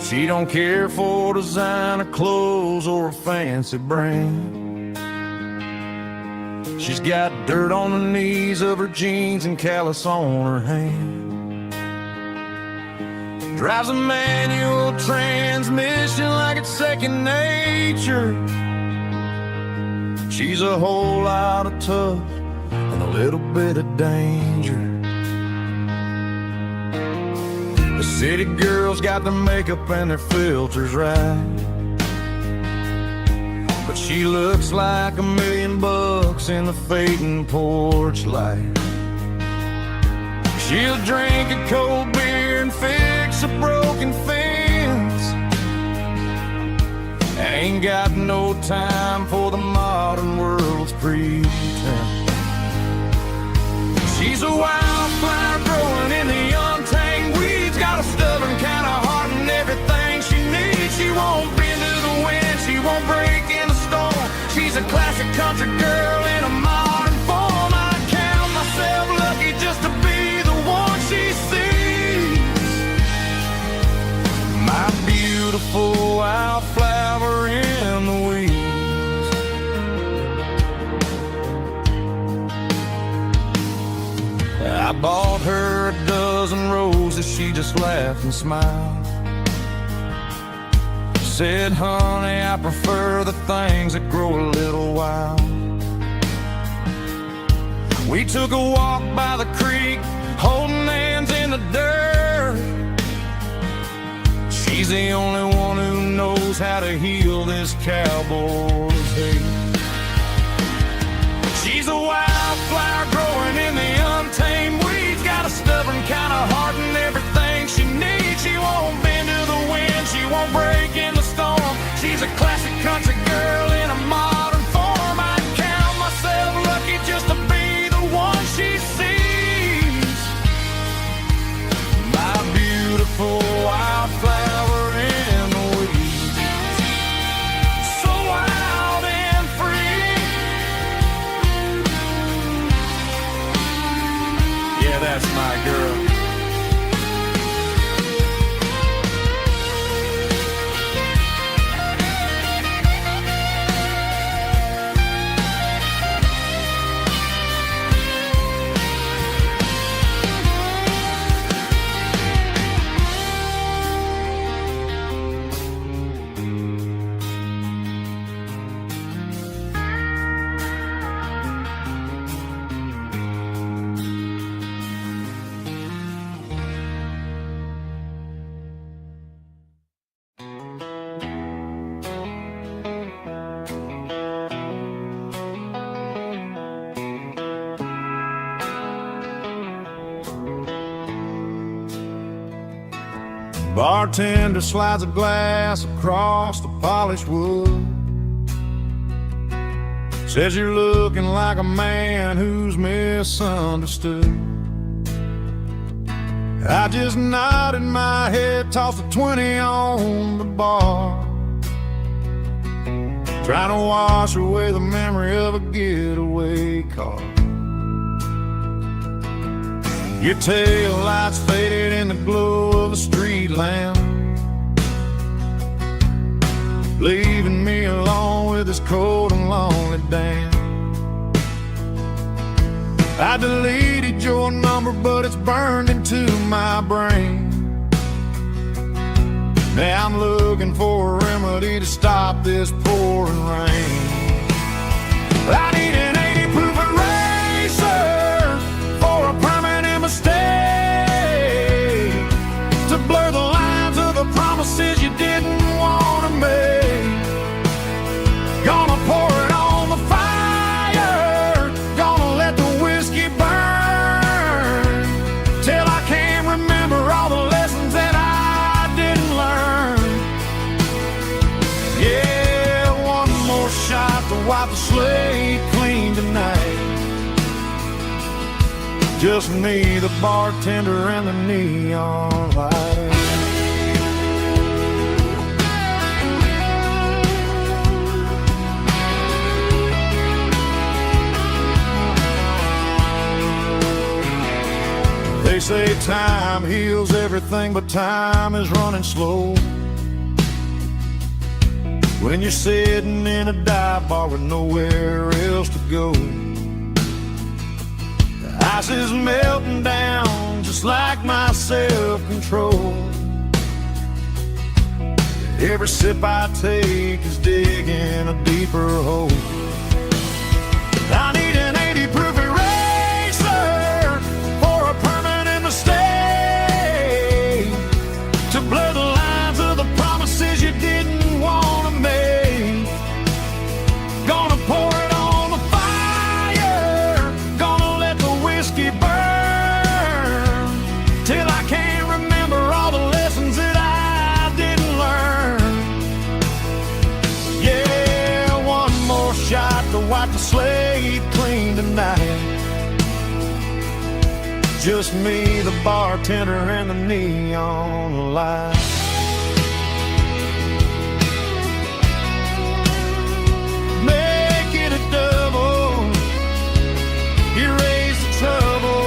She don't care for designer clothes or a fancy brand. She's got dirt on the knees of her jeans and callus on her hand. Drives a manual transmission like it's second nature. She's a whole lot of tough and a little bit of danger. The city girls got their makeup and their filters right, but she looks like $1,000,000 in the fading porch light. She'll drink a cold beer and fix a broken fence. Ain't got no time for the modern world's pretense. She's a wildflower growing in the untamed weeds. Got a stubborn kind of heart and everything she needs. She won't bend to the wind, she won't break in the storm. She's a classic country girl in a modern form. I count myself lucky just to be the one she sees. My beautiful wildflower in the weeds. I bought her a dozen roses, she just laughed and smiled. Said, honey, I prefer the things that grow a little wild. We took a walk by the creek, holding hands in the dirt. She's the only one who knows how to heal this cowboy's hate. She's a wildflower growing in the untamed weeds. Got a stubborn kind of heart and everything she needs. She won't bend to the wind, she won't break in the storm. She's a classic country girl in a modern form. I count myself lucky just to be the one she sees. My beautiful wildflower in the weeds. So wild and free. Yeah, that's my girl. Bartender slides a glass across the polished wood. Says you're looking like a man who's misunderstood. I just nodded my head, tossed a 20 on the bar, trying to wash away the memory of a getaway car. Your tail lights faded in the glow of a street lamp, leaving me alone with this cold and lonely damn. I deleted your number, but it's burned into my brain. Now I'm looking for a remedy to stop this pouring rain. I need an 80-proof eraser for a permanent mistake, to blur the lines of the promises you didn't want to make. Gonna pour it on the fire, gonna let the whiskey burn, till I can't remember all the lessons that I didn't learn. Yeah, one more shot to wipe the slate clean tonight. Just me, the bartender, and the neon light. They say time heals everything, but time is running slow. when you're sitting in a dive bar with nowhere else to go. The ice is melting down just like my self-control. Every sip I take is digging a deeper hole. I need an 80 proof eraser for a permanent mistake, to blur the lines of the promises you didn't want to make. Gonna pour it on the fire, gonna let the whiskey burn, till I can't remember all the lessons that I didn't learn. Yeah, one more shot to wipe the slate clean tonight. Just me, the bartender, and the neon light. Make it a double, erase the trouble.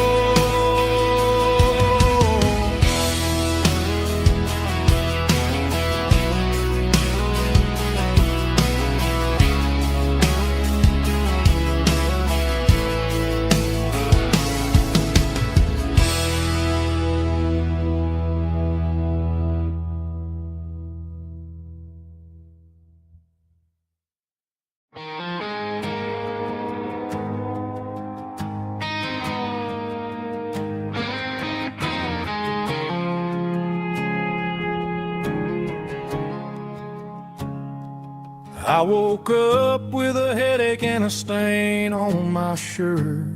I woke up with a headache and a stain on my shirt.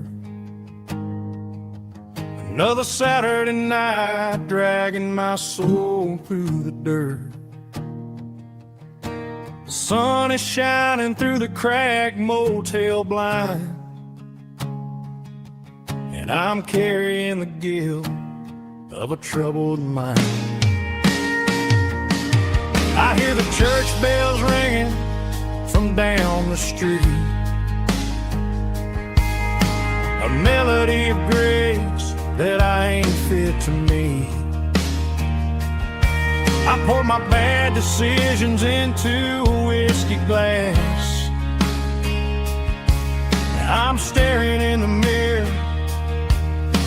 Another Saturday night dragging my soul through the dirt. The sun is shining through the cracked motel blind, and I'm carrying the guilt of a troubled mind. I hear the church bells ringing from down the street, a melody of grace that I ain't fit to meet. I pour my bad decisions into a whiskey glass. I'm staring in the mirror,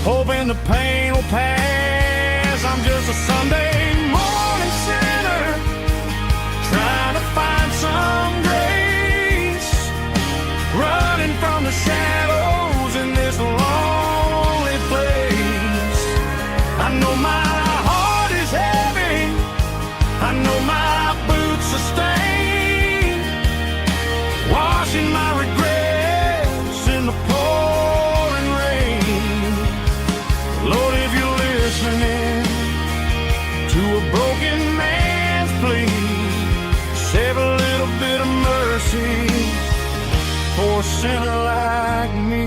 hoping the pain will pass. I'm just a Sunday morning sinner, trying to find some grace, running from the shadows in this lonely place. I know my heart is heavy, I know my boots are stained, washing my regrets in the pouring rain. Lord, if you're listening to a broken man's plea, save a little bit of mercy for a sinner like me.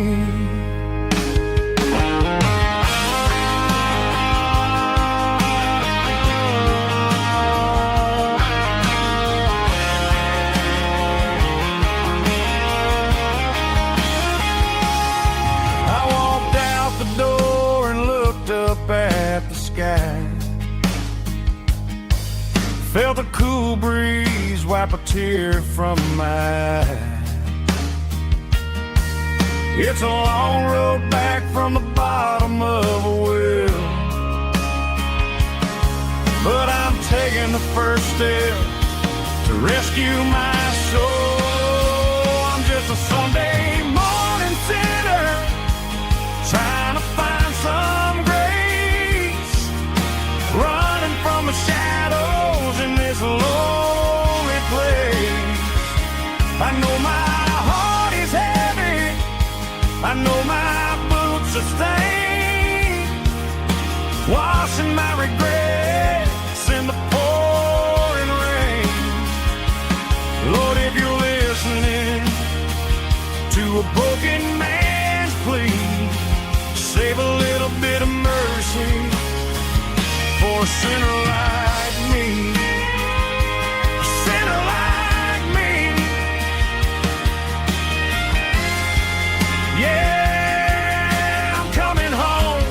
I walked out the door and looked up at the sky, felt a cool breeze wipe a tear from my eye. It's a long road back from the bottom of a well, but I'm taking the first step to rescue my soul. I'm just a Sunday morning sinner, trying to find some grace, running from the shadows in this lonely place. I know my heart is heavy, I know my boots are stained, washing my regrets in the pouring rain. Lord, if you're listening to a broken man's plea, save a little bit of mercy for a sinner like me. A sinner like me. Yeah, I'm coming home.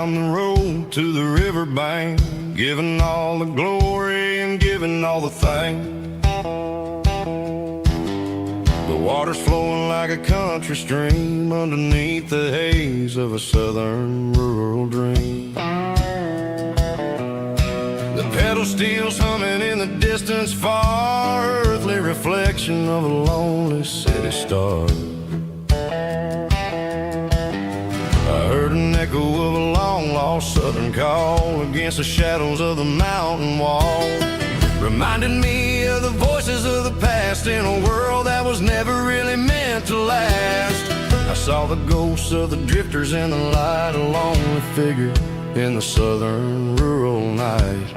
down the road to the riverbank, giving all the glory and giving all the thanks. The water's flowing like a country stream underneath the haze of a southern rural dream. The pedal steel's humming in the distance far, earthly reflection of a lonely city star. I heard an echo of a long-lost southern call against the shadows of the mountain wall, reminded me of the voices of the past in a world that was never really meant to last. I saw the ghosts of the drifters in the light, a lonely figure in the southern rural night.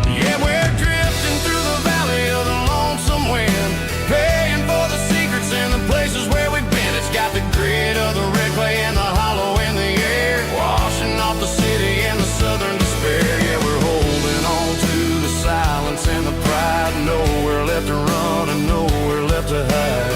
Yeah, we're drifting through the valley of the lonesome wind, paying for the secrets and the places where we've been. It's got the grit of the red clay and the hollow in the air, washing off the city and the southern despair. Yeah, we're holding on to the silence and the pride, nowhere left to run and nowhere left to hide.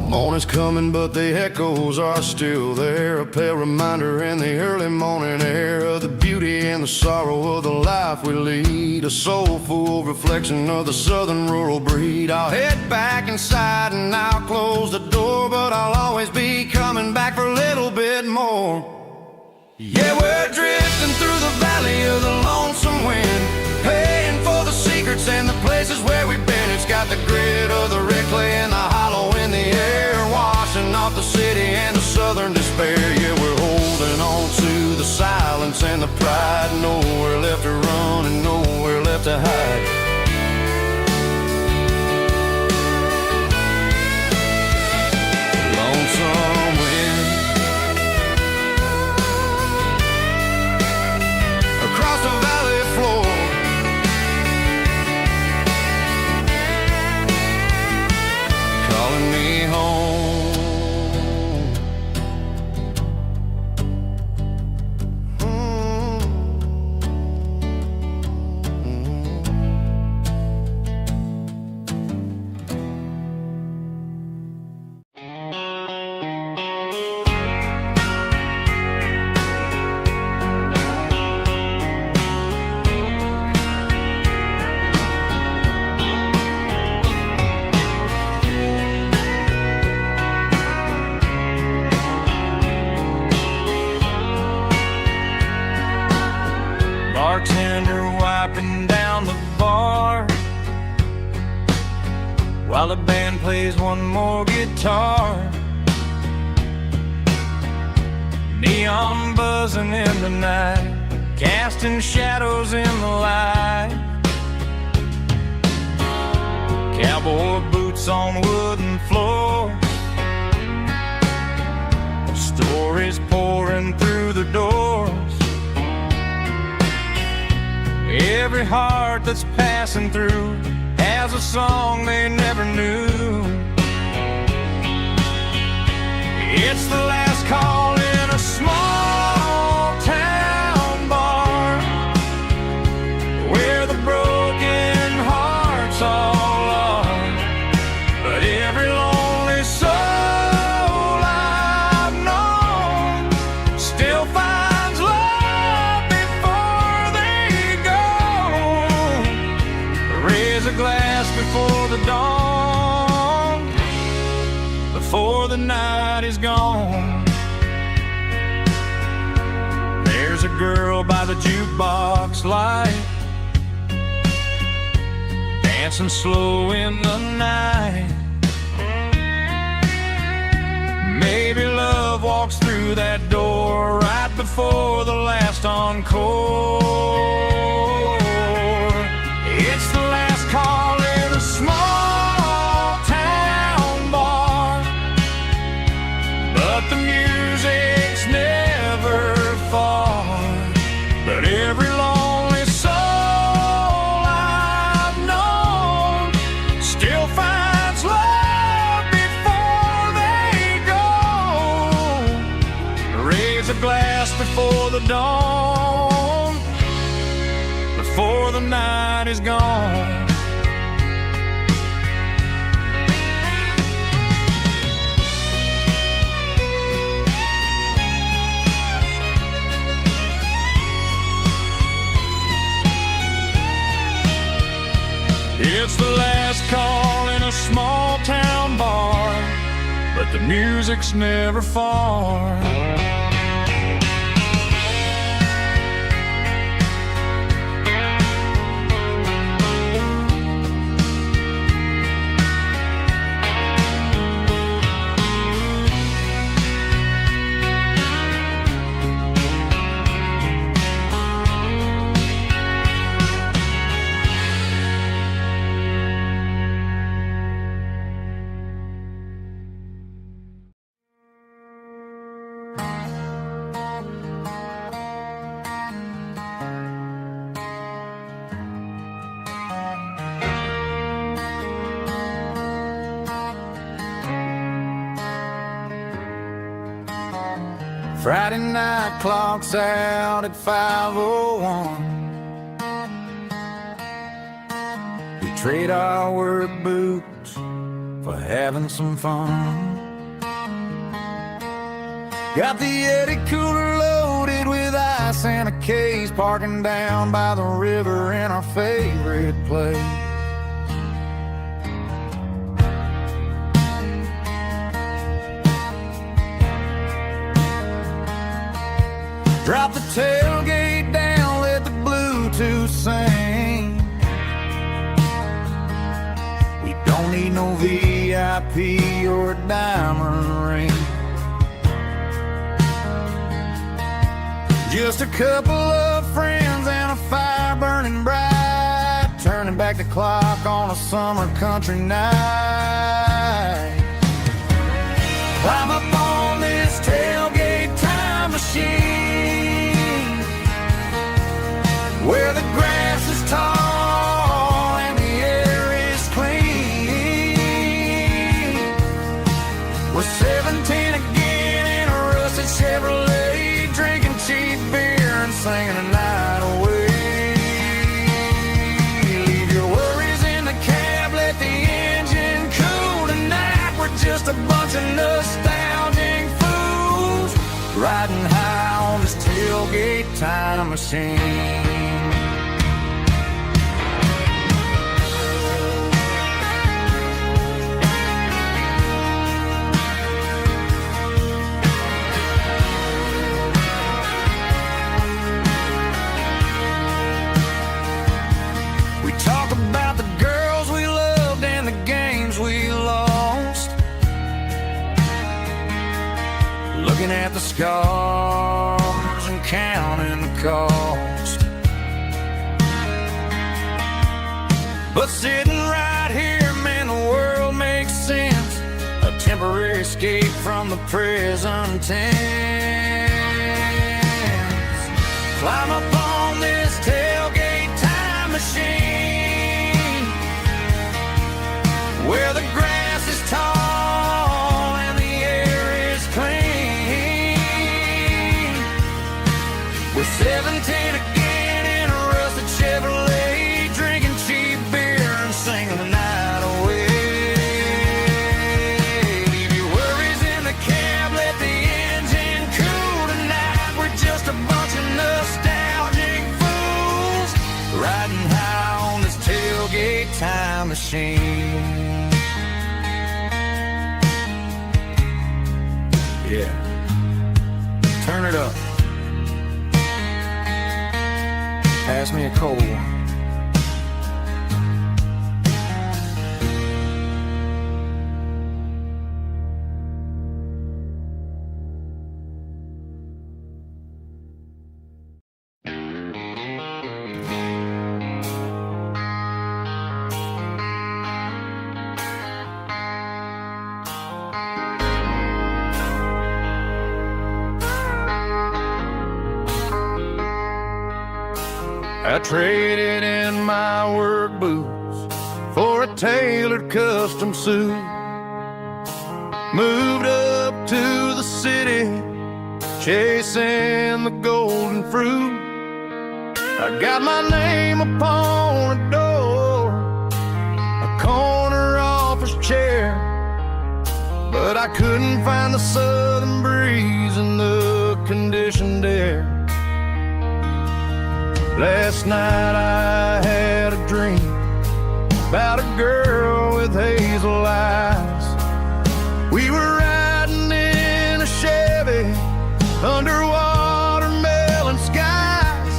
Morning's coming, but the echoes are still there, a pale reminder in the early morning air of the beauty and the sorrow of the life we lead, a soulful reflection of the southern rural breed. I'll head back inside and I'll close the door, but I'll always be coming back for a little bit more. Yeah, we're drifting through the valley of the lonesome wind, paying for the secrets and the places where we've been. It's got the grit of the red clay and the hollow in the air, washing off the city and the southern despair. Yeah, we're holding on to the silence and the pride, nowhere left to run and nowhere left to hide. Lonesome wind across the valley floor, calling me home. Bartender wiping down the bar while the band plays one more guitar. Neon buzzing in the night, casting shadows in the light. Cowboy boots on wooden floors, stories pouring through the doors. Every heart that's passing through has a song they never knew. It's the last call in a small town bar where the broken hearts all are. But every lonely soul I've known still finds love before they go. Raise a glass before the dawn, before the night is gone. There's a girl by the jukebox light, dancing slow in the night. Maybe love walks through that door right before the last encore. It's the last call in a small town bar, but the music's never far. But every lonely soul I've known before the dawn, before the night is gone. It's the last call in a small town bar, but the music's never far. Friday night clock's out at 5:01. We trade our work boots for having some fun. Got the Yeti cooler loaded with ice and a case, parking down by the river in our favorite place. Drop the tailgate down, let the Bluetooth sing. We don't need no VIP or a diamond ring. Just a couple of friends and a fire burning bright, turning back the clock on a summer country night. Climb up on this tailgate time machine, where the grass is tall and the air is clean. We're 17 again in a rusted Chevrolet, drinking cheap beer and singing the night away. Leave your worries in the cab, let the engine cool tonight. We're just a bunch of nostalgic fools, riding high on this tailgate time machine. We talk about the girls we loved and the games we lost, looking at the scars and counting the cost. But sitting right here, man, the world makes sense. A temporary escape from the present tense. Climb up on this tailgate time machine, where the grass is tall and the air is clean. We're 17 again in a rusted Chevrolet, drinking cheap beer and singing the night away. Leave your worries in the cab, let the engine cool tonight. We're just a bunch of nostalgic fools, riding high on this tailgate time machine. Yeah, turn it up. Pass me a cold one. I traded in my work boots for a tailored custom suit. Moved up to the city chasing the golden fruit. I got my name upon a door, a corner office chair, but I couldn't find the southern breeze in the conditioned air. Last night I had a dream about a girl with hazel eyes. We were riding in a Chevy under watermelon skies.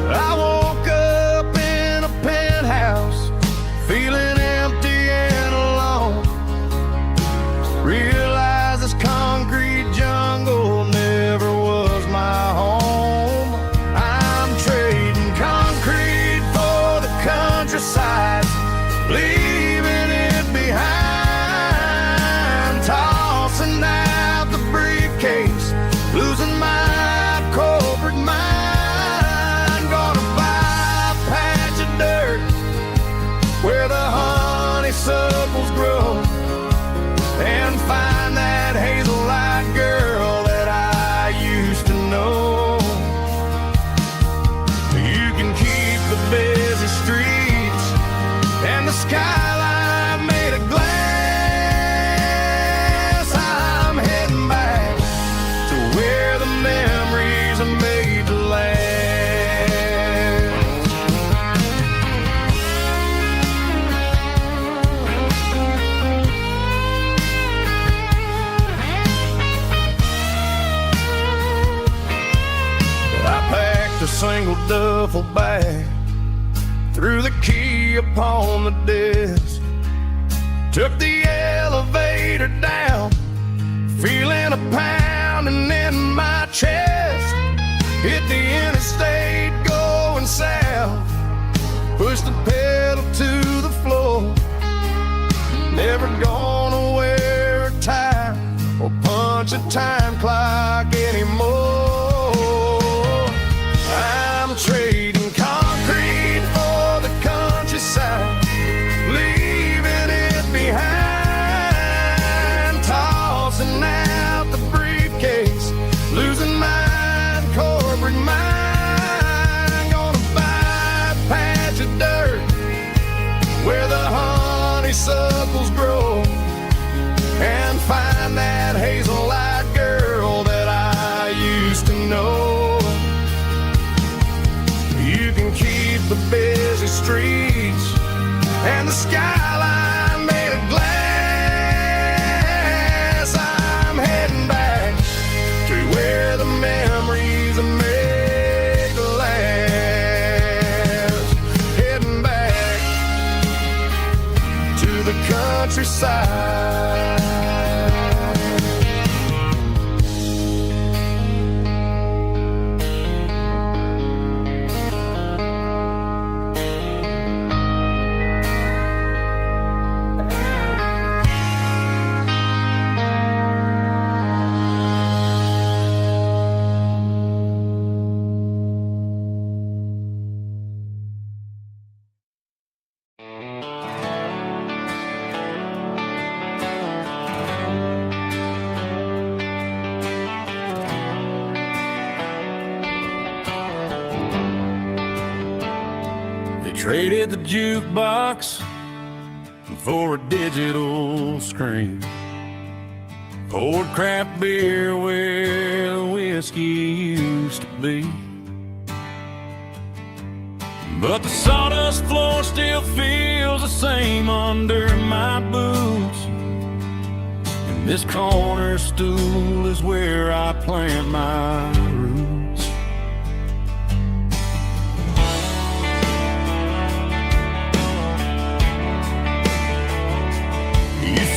I woke up in a penthouse feeling empty and alone. Realized this concrete jungle never was my home. I'm trading concrete for the countryside, leaving it behind, tossing out the briefcase, losing my corporate mind. Gonna buy a patch of dirt where the honeysuckles grow and find that hazel-eyed girl that I used to know. You can keep the busy streets and the skyline made of glass. I'm heading back to where the memories are made to last. I packed a single duffel bag, threw the key upon the desk, took the elevator down, feeling a pounding in my chest. Hit the interstate going south, pushed the pedal to the floor. Never gonna wear a tie or punch a time clock anymore. I'm trading concrete for the countryside, leaving it behind, tossing out the briefcase, losing my corporate mind. Gonna buy a patch of dirt where the honeysuckles grow and find that hazel-eyed girl that I used to know. You can keep the busy streets and the skyline made of glass. I'm heading back to where the memories are made to last. Heading back to the countryside. Traded the jukebox for a digital screen, poured craft beer where the whiskey used to be. But the sawdust floor still feels the same under my boots, and this corner stool is where I plant my roots.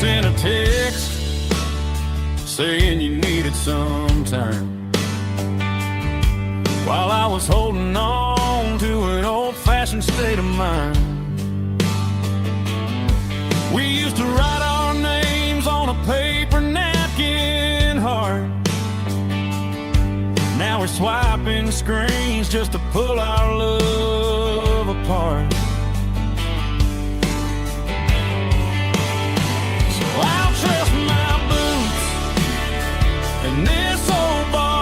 Sent a text saying you needed some time, while I was holding on to an old-fashioned state of mind. We used to write our names on a paper napkin hard. Now we're swiping screens just to pull our love apart. I'll trust my boots and this old bar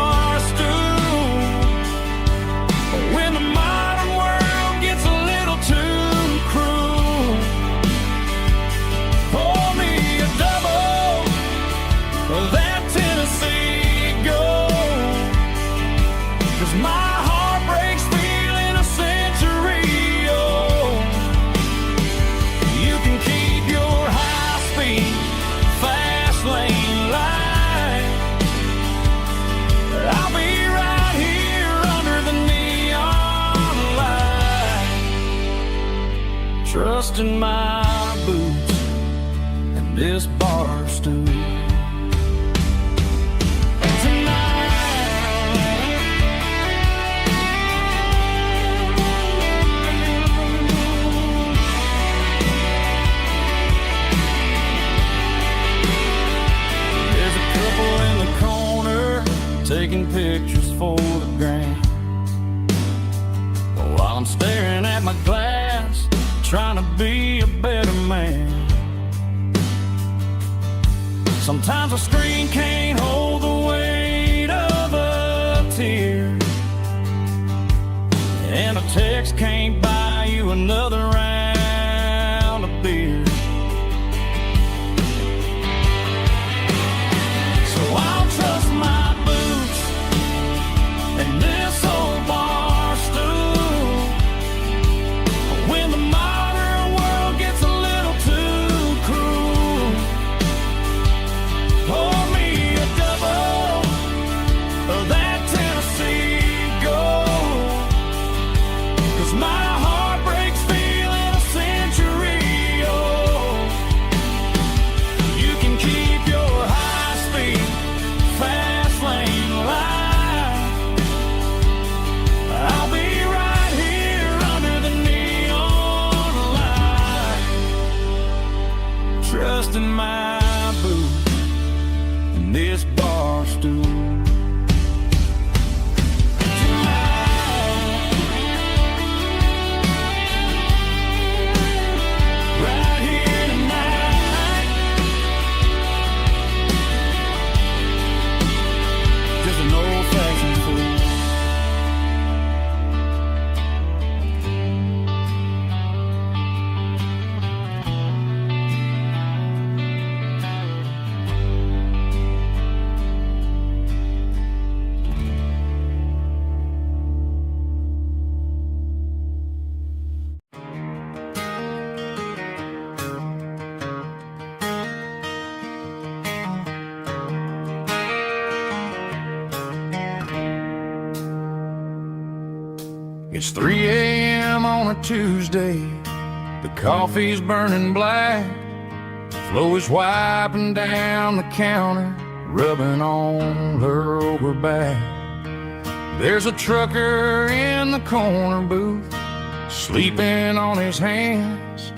trusting my boots and this bar stool. Taking pictures for the gram, while I'm staring at my glass, trying to be a better man. Sometimes a screen can't hold the weight of a tear, and a text can't buy you another round of beer. So I'll trust my and this old bar stool when the modern world gets a little too cruel. Pour me a double of that Tennessee Gold, 'cause my heart breaks feeling a century old. You can keep your high-speed fast lane life. I'll be right here under the neon light, trusting my boots and this bar stool. Right here tonight, just an old-fashioned fool. It's 3 a.m. on a Tuesday. The coffee's burning black. Flo is wiping down the counter, rubbing on her over back. There's a trucker in the corner booth, sleeping on his hands.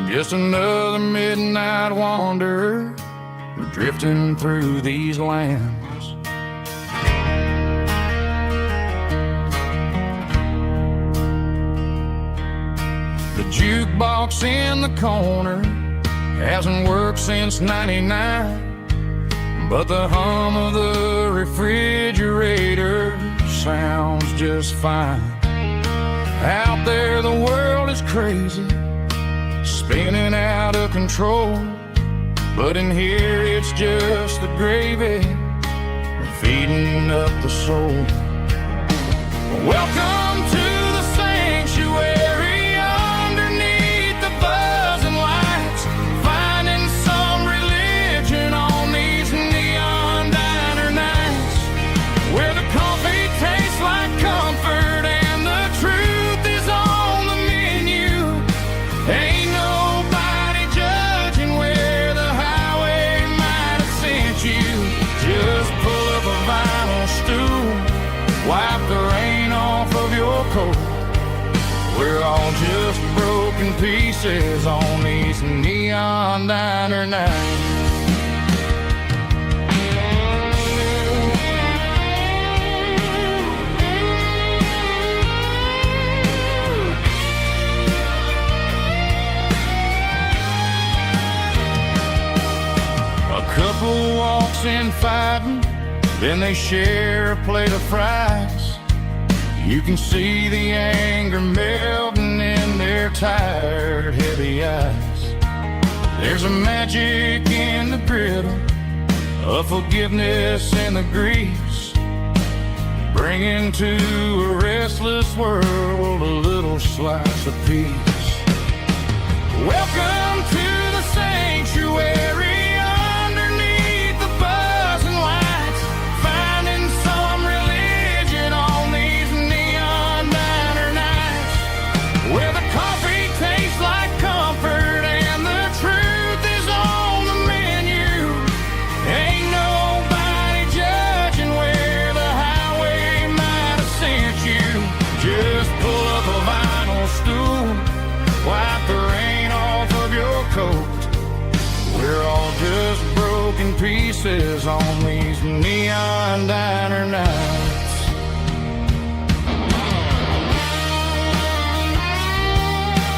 Just another midnight wanderer, drifting through these lands. The jukebox in the corner hasn't worked since '99, but the hum of the refrigerator sounds just fine. Out there the world is crazy, spinning out of control, but in here it's just the gravy feeding up the soul. Welcome to the sanctuary underneath the buzzing lights, finding some religion on these neon diner nights, where the coffee tastes like comfort and the truth is on the menu. Ain't nobody judging where the highway might have sent you. Just pull up a vinyl stool, wipe the rain off of your coat. We're all just broken pieces on these neon diner nights. A couple walks in fighting, then they share a plate of fries. You can see the anger melting in their tired, heavy eyes. There's a magic in the griddle, a forgiveness in the grease, bringing to a restless world a little slice of peace. Welcome to the sanctuary. Where the coffee tastes like faces on these neon diner nights.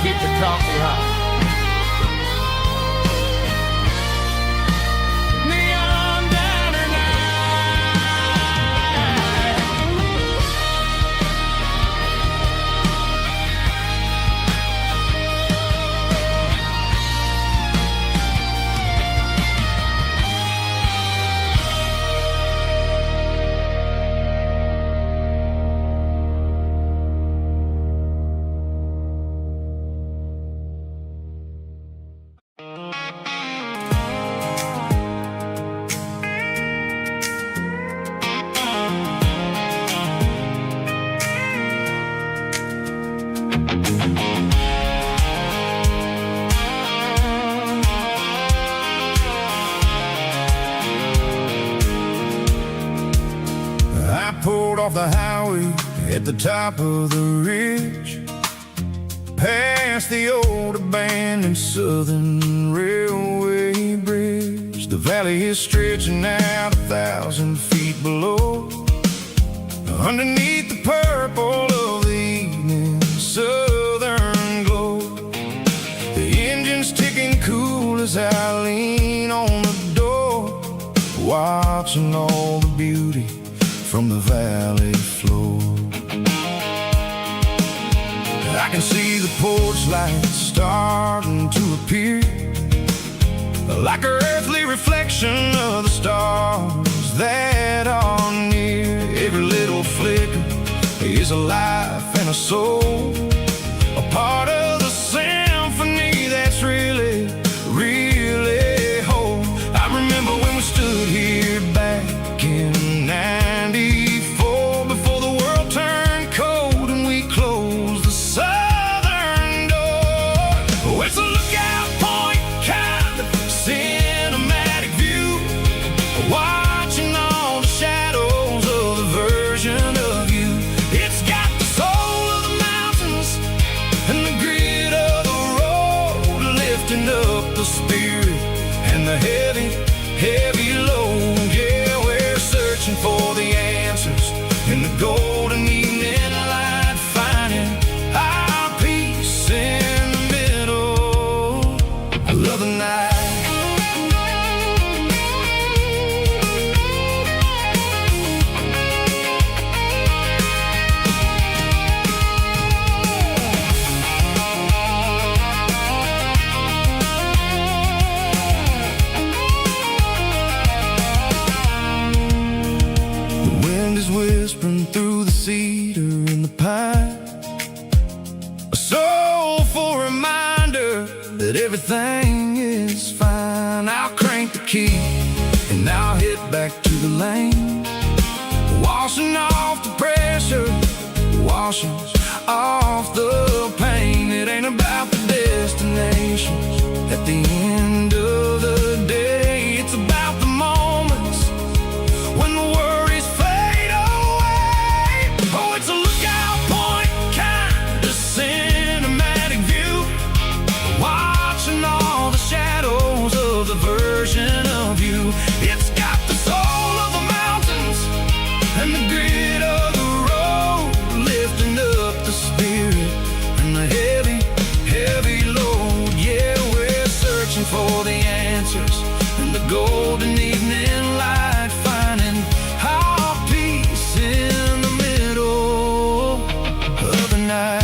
Keep the coffee hot. Off the highway at the top of the ridge, past the old abandoned Southern Railway bridge. The valley is stretching out 1,000 feet below, underneath the purple of the evening southern glow. The engine's ticking cool as I lean on the door, watching all the beauty from the valley floor. I can see the porch lights starting to appear, like an earthly reflection of the stars that are near. Every little flicker is a life and a soul, a part of the symphony that's really, really whole. I remember when we stood here back in '94, before the world turned cold and we closed the southern door. Oh, it's a lookout point, kind of cinematic view, watching all the shadows of the version of you. It's got the soul of the mountains and the grit of the road, lifting up the spirit and the heavy, heavy load. Yeah, we're searching for the answers in the golden evening light, finding our peace in the middle of the night. Whispering through the cedar and the pine, a soulful reminder that everything is fine. I'll crank the key and I'll hit back to the lane, washing off the pressure, washing off the pain. It ain't about the destination at the end of the day, it's about the moments when the worries fade away. Oh, it's a lookout point, kind of cinematic view, watching all the shadows of the version of you. It's got the soul of the mountains and the grit of the road, lifting up the spirit and the heavy, heavy load. Yeah, we're searching for the answers in the golden evening light, finding our peace in the middle of the night.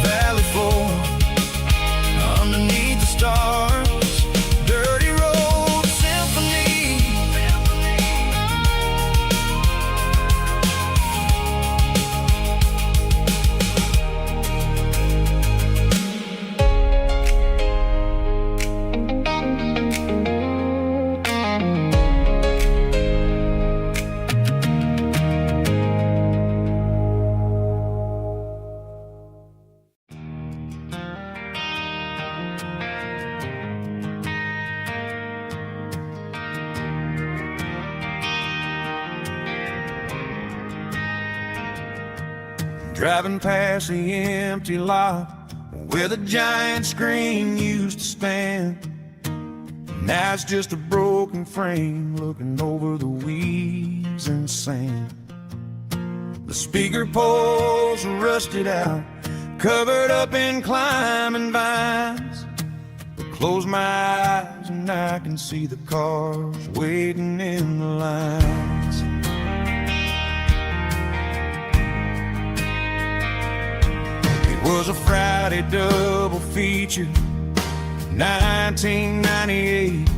Valley floor, underneath the stars, dirty road symphony. Driving past the empty lot, where the giant screen used to stand. Now it's just a broken frame looking over the weeds and sand. The speaker poles are rusted out, covered up in climbing vines. But close my eyes and I can see the cars waiting in the lines. It was a Friday double feature, 1998.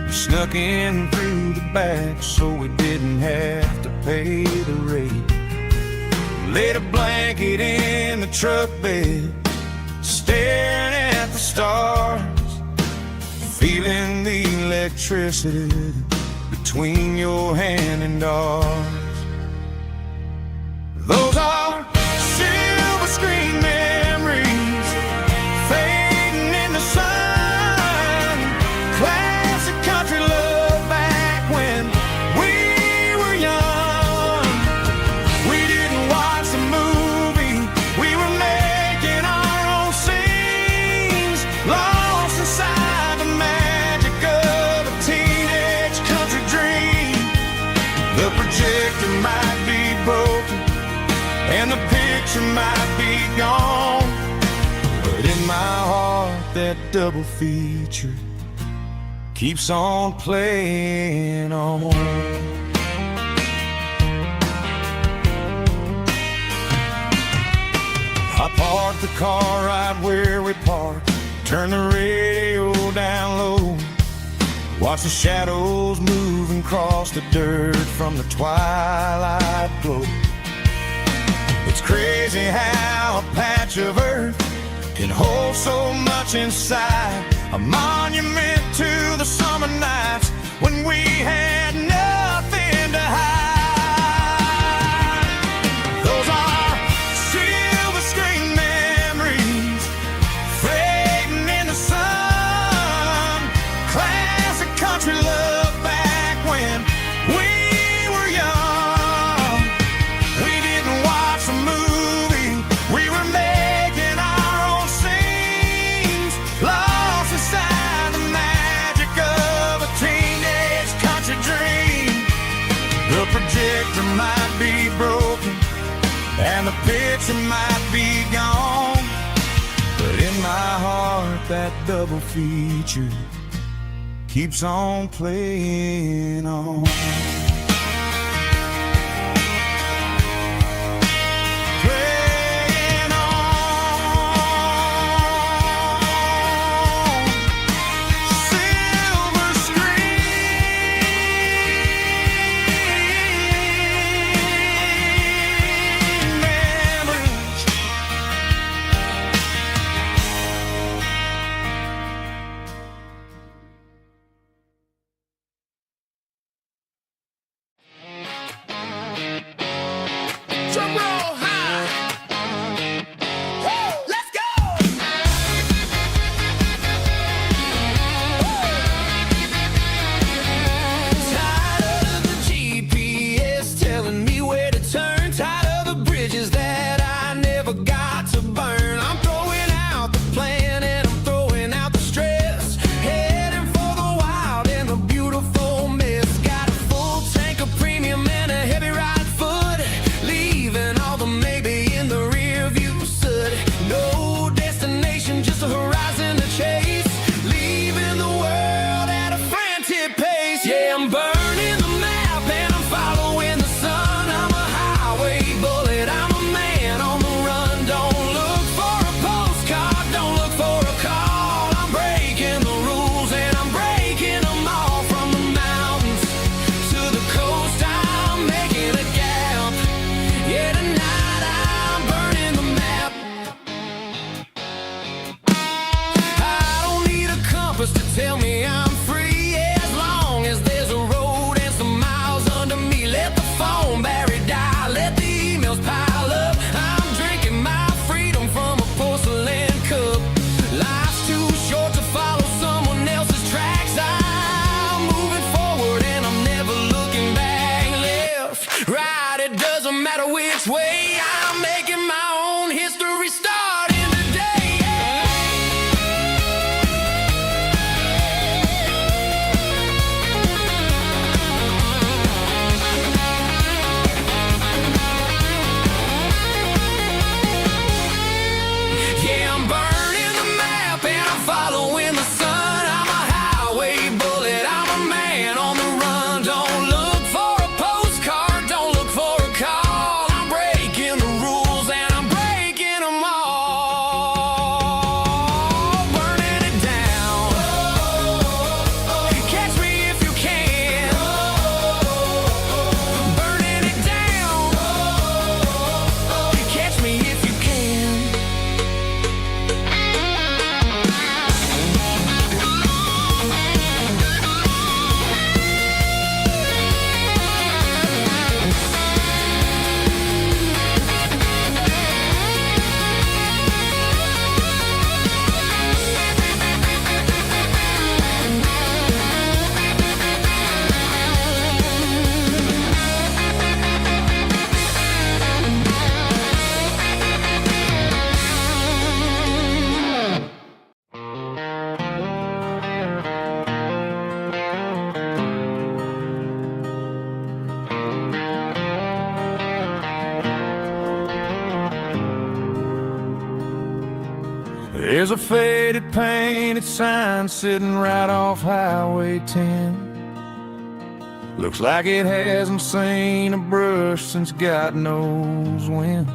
We snuck in through the back so we didn't have to pay the rate. Laid a blanket in the truck bed, staring at the stars, feeling the electricity between your hand and ours. Those are silver screen memories fading in the sun. Classic country love back when we were young. We didn't watch the movie, we were making our own scenes, lost inside the magic of a teenage country dream. The projector might be broken and the picture might be gone, but in my heart that double feature keeps on playing on. I parked the car right where we parked, turned the radio down low, watched the shadows moving across the dirt from the twilight glow. It's crazy how a patch of earth can hold so much inside, a monument to the summer nights when we had nothing to hide. Those are silver screen memories fading in the sun. Classic country love back when we were young. We didn't watch the movie, we were making our own scenes, lost inside the magic of a teenage country dream. The projector might be broken and the picture might be gone, but in my heart that double feature keeps on playing on. Playing on. Silver screen memories. Drum roll high. Woo, let's go. Tired of the GPS telling me where to turn, tired of the bridges that I never got to burn. I'm throwing out the plan and I'm throwing out the stress, heading for the wild and the beautiful mess. Got a full tank of premium and a heavy right foot, leaving all the maybe in the rear view soot. No destination, just a horizon to chase, leaving the world at a frantic pace. Yeah, I'm burning the map and I'm following the sun. I'm a highway bullet, I'm a man on the run. Don't look for a postcard, don't look for a call. I'm breaking the rules and I'm breaking them all. From the mountains to the coast, I'm making a gap. Yeah, tonight I'm burning the map. I don't need a compass to tell me I'm free, as long as there's a road and some miles under me. Let the phone battery die, let the emails pile up. I'm drinking my freedom from a porcelain cup. Life's too short to follow someone else's tracks. I'm moving forward and I'm never looking back. Left, right, it doesn't matter which way. I'm making my own history starting today. There's a faded painted sign sitting right off Highway 10. Looks like it hasn't seen a brush since God knows when.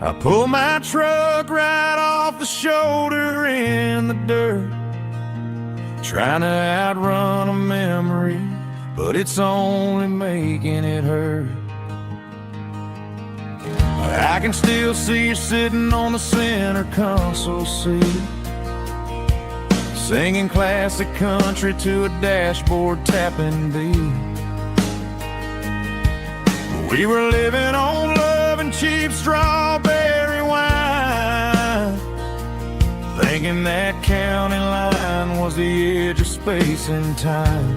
I pull my truck right off the shoulder in the dirt, trying to outrun a memory, but it's only making it hurt. I can still see you sitting on the center console seat, singing classic country to a dashboard tapping beat. We were living on love and cheap strawberry wine, thinking that county line was the edge of space and time.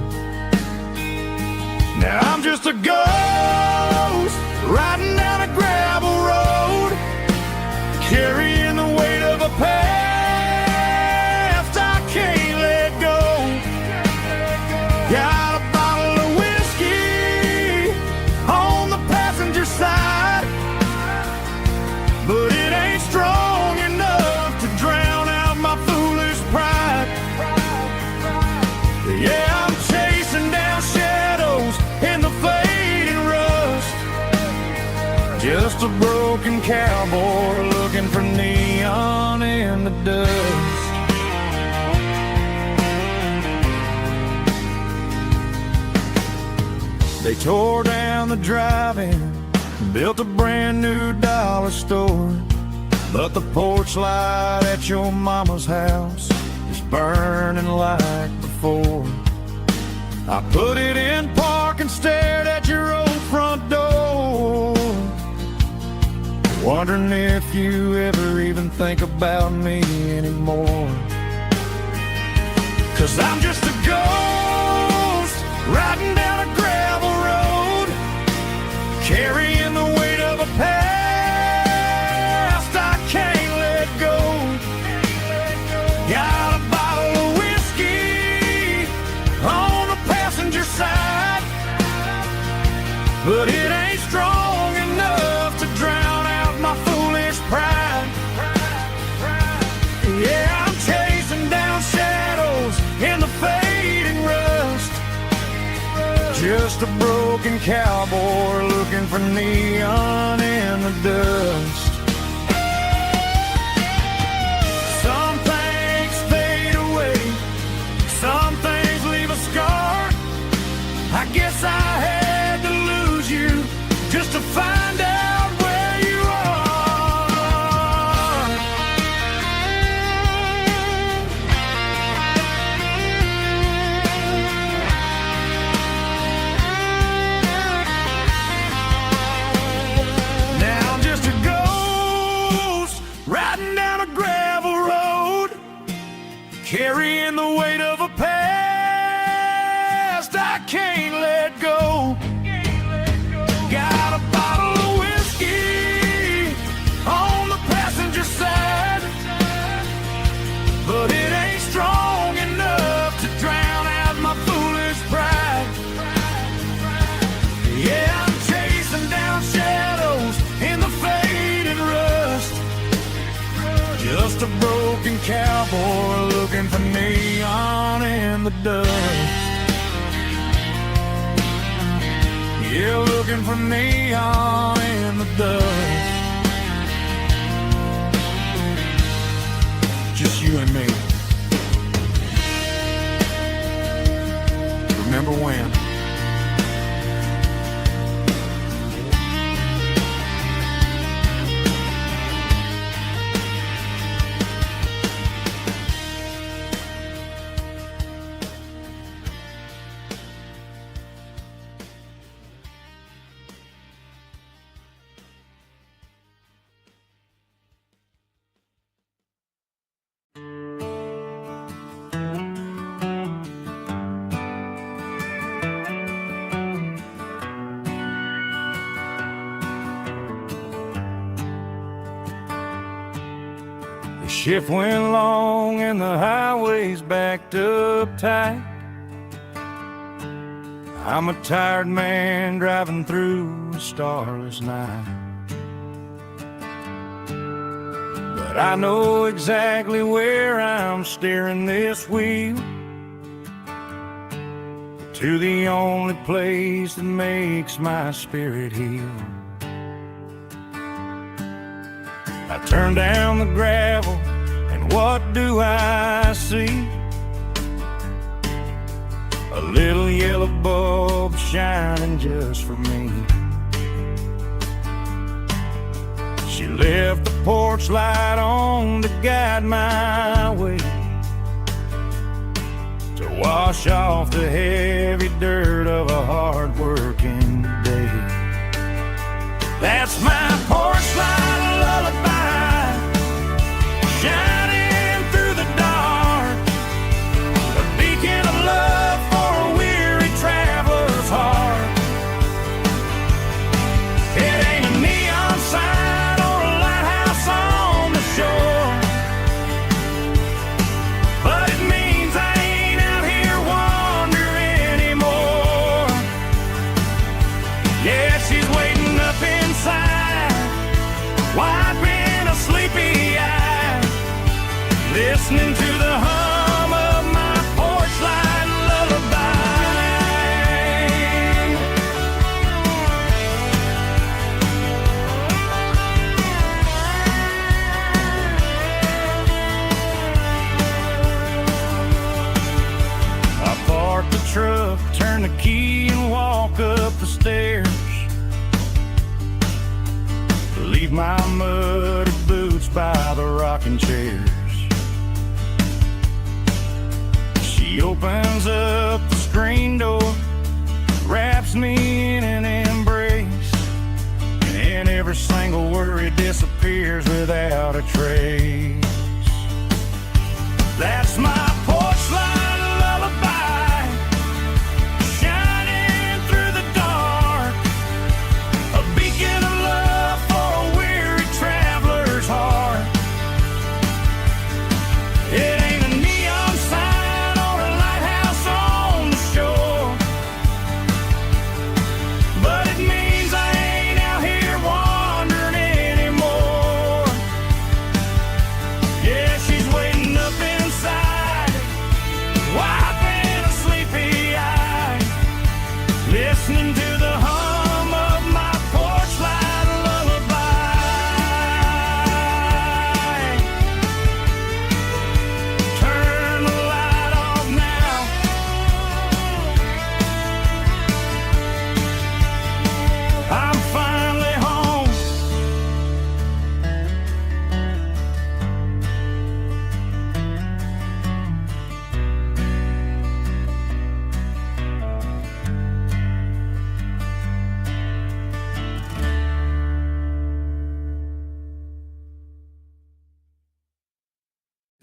Now I'm just a ghost riding down a gravel road, carrying the weight of a past I can't let go. Got a bottle of whiskey on the passenger side, but it ain't strong enough to drown out my foolish pride. Yeah, I'm chasing down shadows in the fading rust, just a broken cowboy looking for neon in the dust. They tore down the drive-in, built a brand new dollar store, but the porch light at your mama's house is burning like before. I put it in park and stared at your old front door, wondering if you ever even think about me anymore. 'Cause I'm just a ghost riding down a gravel road, carrying the weight of a past I can't let go. Got a bottle of whiskey on the passenger side, but it ain't strong enough to drown out my foolish pride. Yeah, I'm chasing down shadows in the fading rust, just a broken cowboy looking for neon in the dust. Some things fade away, some things leave a scar. I guess I had to lose you just to find out where you are. Now I'm just a ghost riding down a gravel road, carrying the weight of a past I can't let go. Got a bottle of whiskey on the passenger side, but it ain't strong enough to drown out my foolish pride. Yeah, I'm chasing down shadows in the faded rust, just a broken cowboy looking for neon in the dust. Yeah, looking for neon in the dust. Just you and me. Remember when? Shift went long and the highway's backed up tight. I'm a tired man driving through a starless night, but but I know exactly where I'm steering this wheel, to the only place that makes my spirit heal. I turn down the gravel, and what do I see? A little yellow bulb shining just for me. She left the porch light on to guide my way, to wash off the heavy dirt of a hard-working day. That's my porch light lullaby, shining through the dark, a beacon of love for a weary traveler's heart. It ain't a neon sign or a lighthouse on the shore, but it means I ain't out here wandering anymore. Yeah, she's waiting up inside, wiping a sleepy eye, listening to the hum of my porch light lullaby. I park the truck, turn the key and walk up the stairs, leave my muddy boots by the rocking chairs. She opens up the screen door, wraps me in an embrace, and every single worry disappears without a trace. That's my porch light lullaby, shining through the dark, a beacon of love for a weary traveler's heart. It ain't a neon sign or a lighthouse on the shore, but it means I ain't out here wandering anymore. Yeah, she's waiting up inside, wiping a sleepy eye, listening to the hum of my porch light lullaby. Turn the light off now, I'm finally home.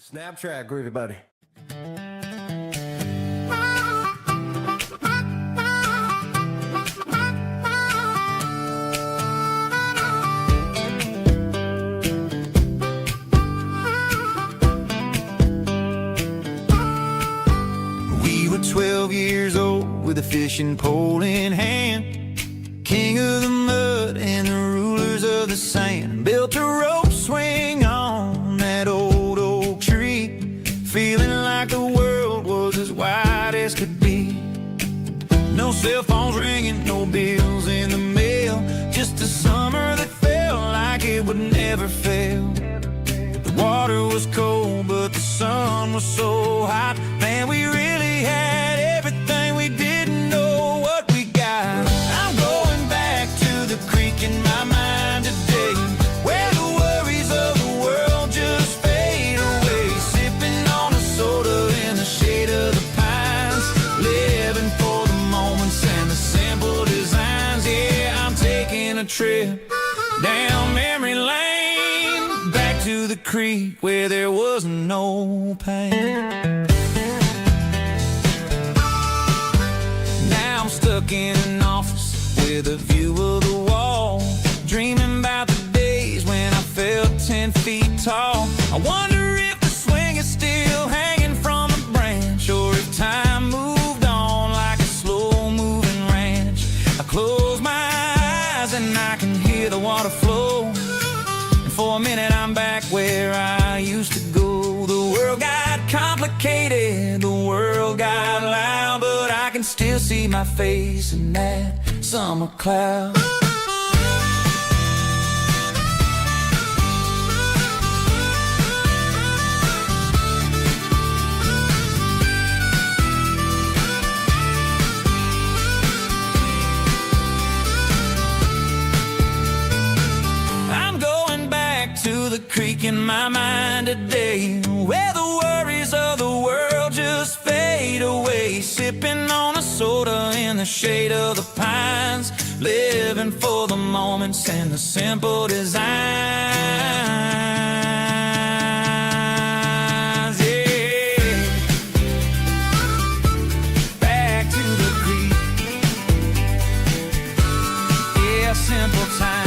Snap track, groovy buddy. We were 12 years old with a fishing pole in hand, king of the mud and the rulers of the sand. Built a rope swing on that old oak tree, feeling like the world was as wide as could be. No cell phones ringing, no bills in the mail, just a summer that felt like it would never fail. The water was cold, but the sun was so hot. Man, we really had everything, we didn't know what we got. I'm going back to the creek in my mind today, where the worries of the world just fade away. Sipping on a soda in the shade of the pines, living for the moments and the simple designs. Yeah, I'm taking a trip down memory lane, back to the creek where there was no pain. Now I'm stuck in an office with a view of the wall, dreaming about the days when I felt 10 feet tall. I wonder if the swing is still hanging from a branch, or if time moved on like a slow-moving ranch. I close my eyes and I can hear the water flow, and for a minute, I'm back where I used to go. The world got complicated, the world got loud, but I can still see my face in that summer cloud. To the creek in my mind today, where the worries of the world just fade away, sipping on a soda in the shade of the pines, living for the moments and the simple designs. Yeah, back to the creek. Yeah, simple times.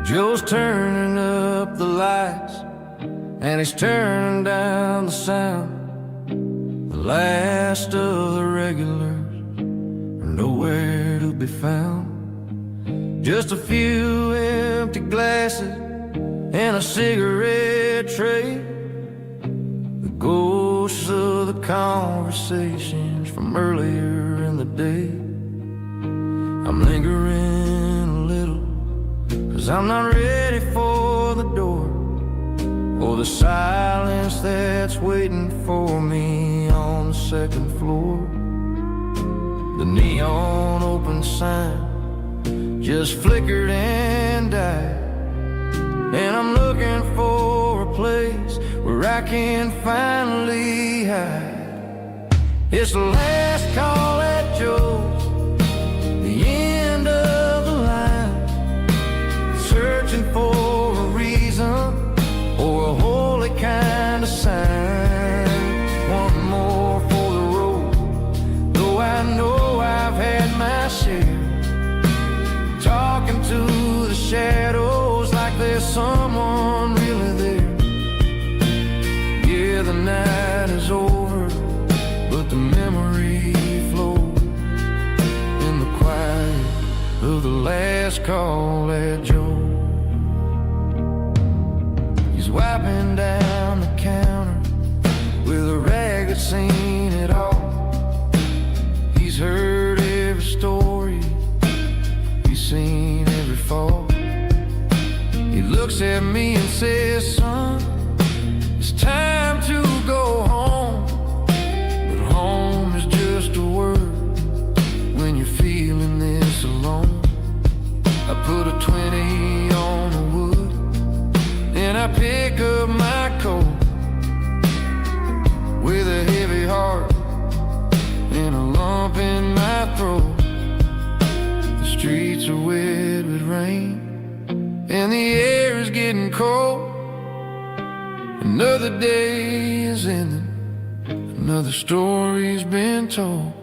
Joe's turning up the lights, and he's turning down the sound. The last of the regulars are nowhere to be found. Just a few empty glasses and a cigarette tray, the ghosts of the conversations from earlier in the day. I'm lingering a little, 'cause I'm not ready for the door, or the silence that's waiting for me on the second floor. The neon open sign just flickered and died, and I'm looking for a place where I can finally hide. It's the last call at Joe's, the end of the line, searching for a reason or a holy kind of sign. One more for the road, though I know I've had my share, talking to the shadows like there's someone really there. Yeah, the night is over, but the memory flows in the quiet of the last call at Joe. He's wiping down the counter with a rag that's seen it all. He's heard every story, he's seen every fall. He looks at me and says, son, it's time to go home. But home is just a word when you're feeling this alone. I put a 20 on the wood, and I pick up my coat with a heavy heart and a lump in my throat. The streets are wet with rain, and the air is getting cold. Another day is ending, another story's been told.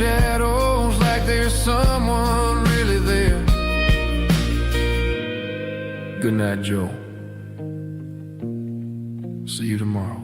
Shadows like there's someone really there. Good night, Joe. See you tomorrow.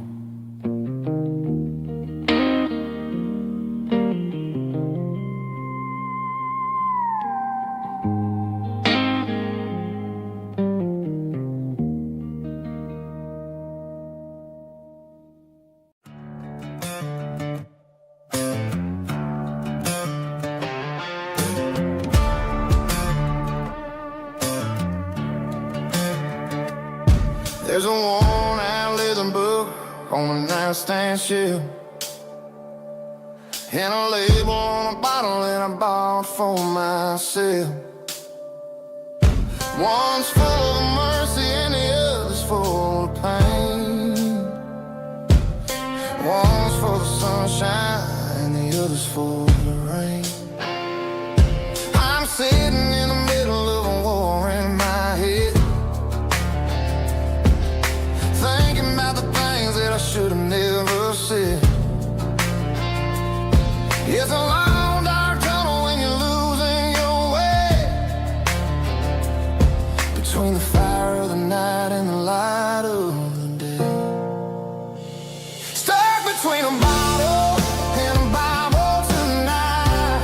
There's a worn-out leather book on a nightstand shelf, and a label on a bottle that I bought for myself. One's full of mercy and the other's full of pain. One's for the sunshine and the other's for the rain. I'm sitting in the middle of a war in my head, thinking about the things that I should have never said. It's a long dark tunnel when you're losing your way, between the fire of the night and the light of the day. Stuck between a bottle and a Bible tonight,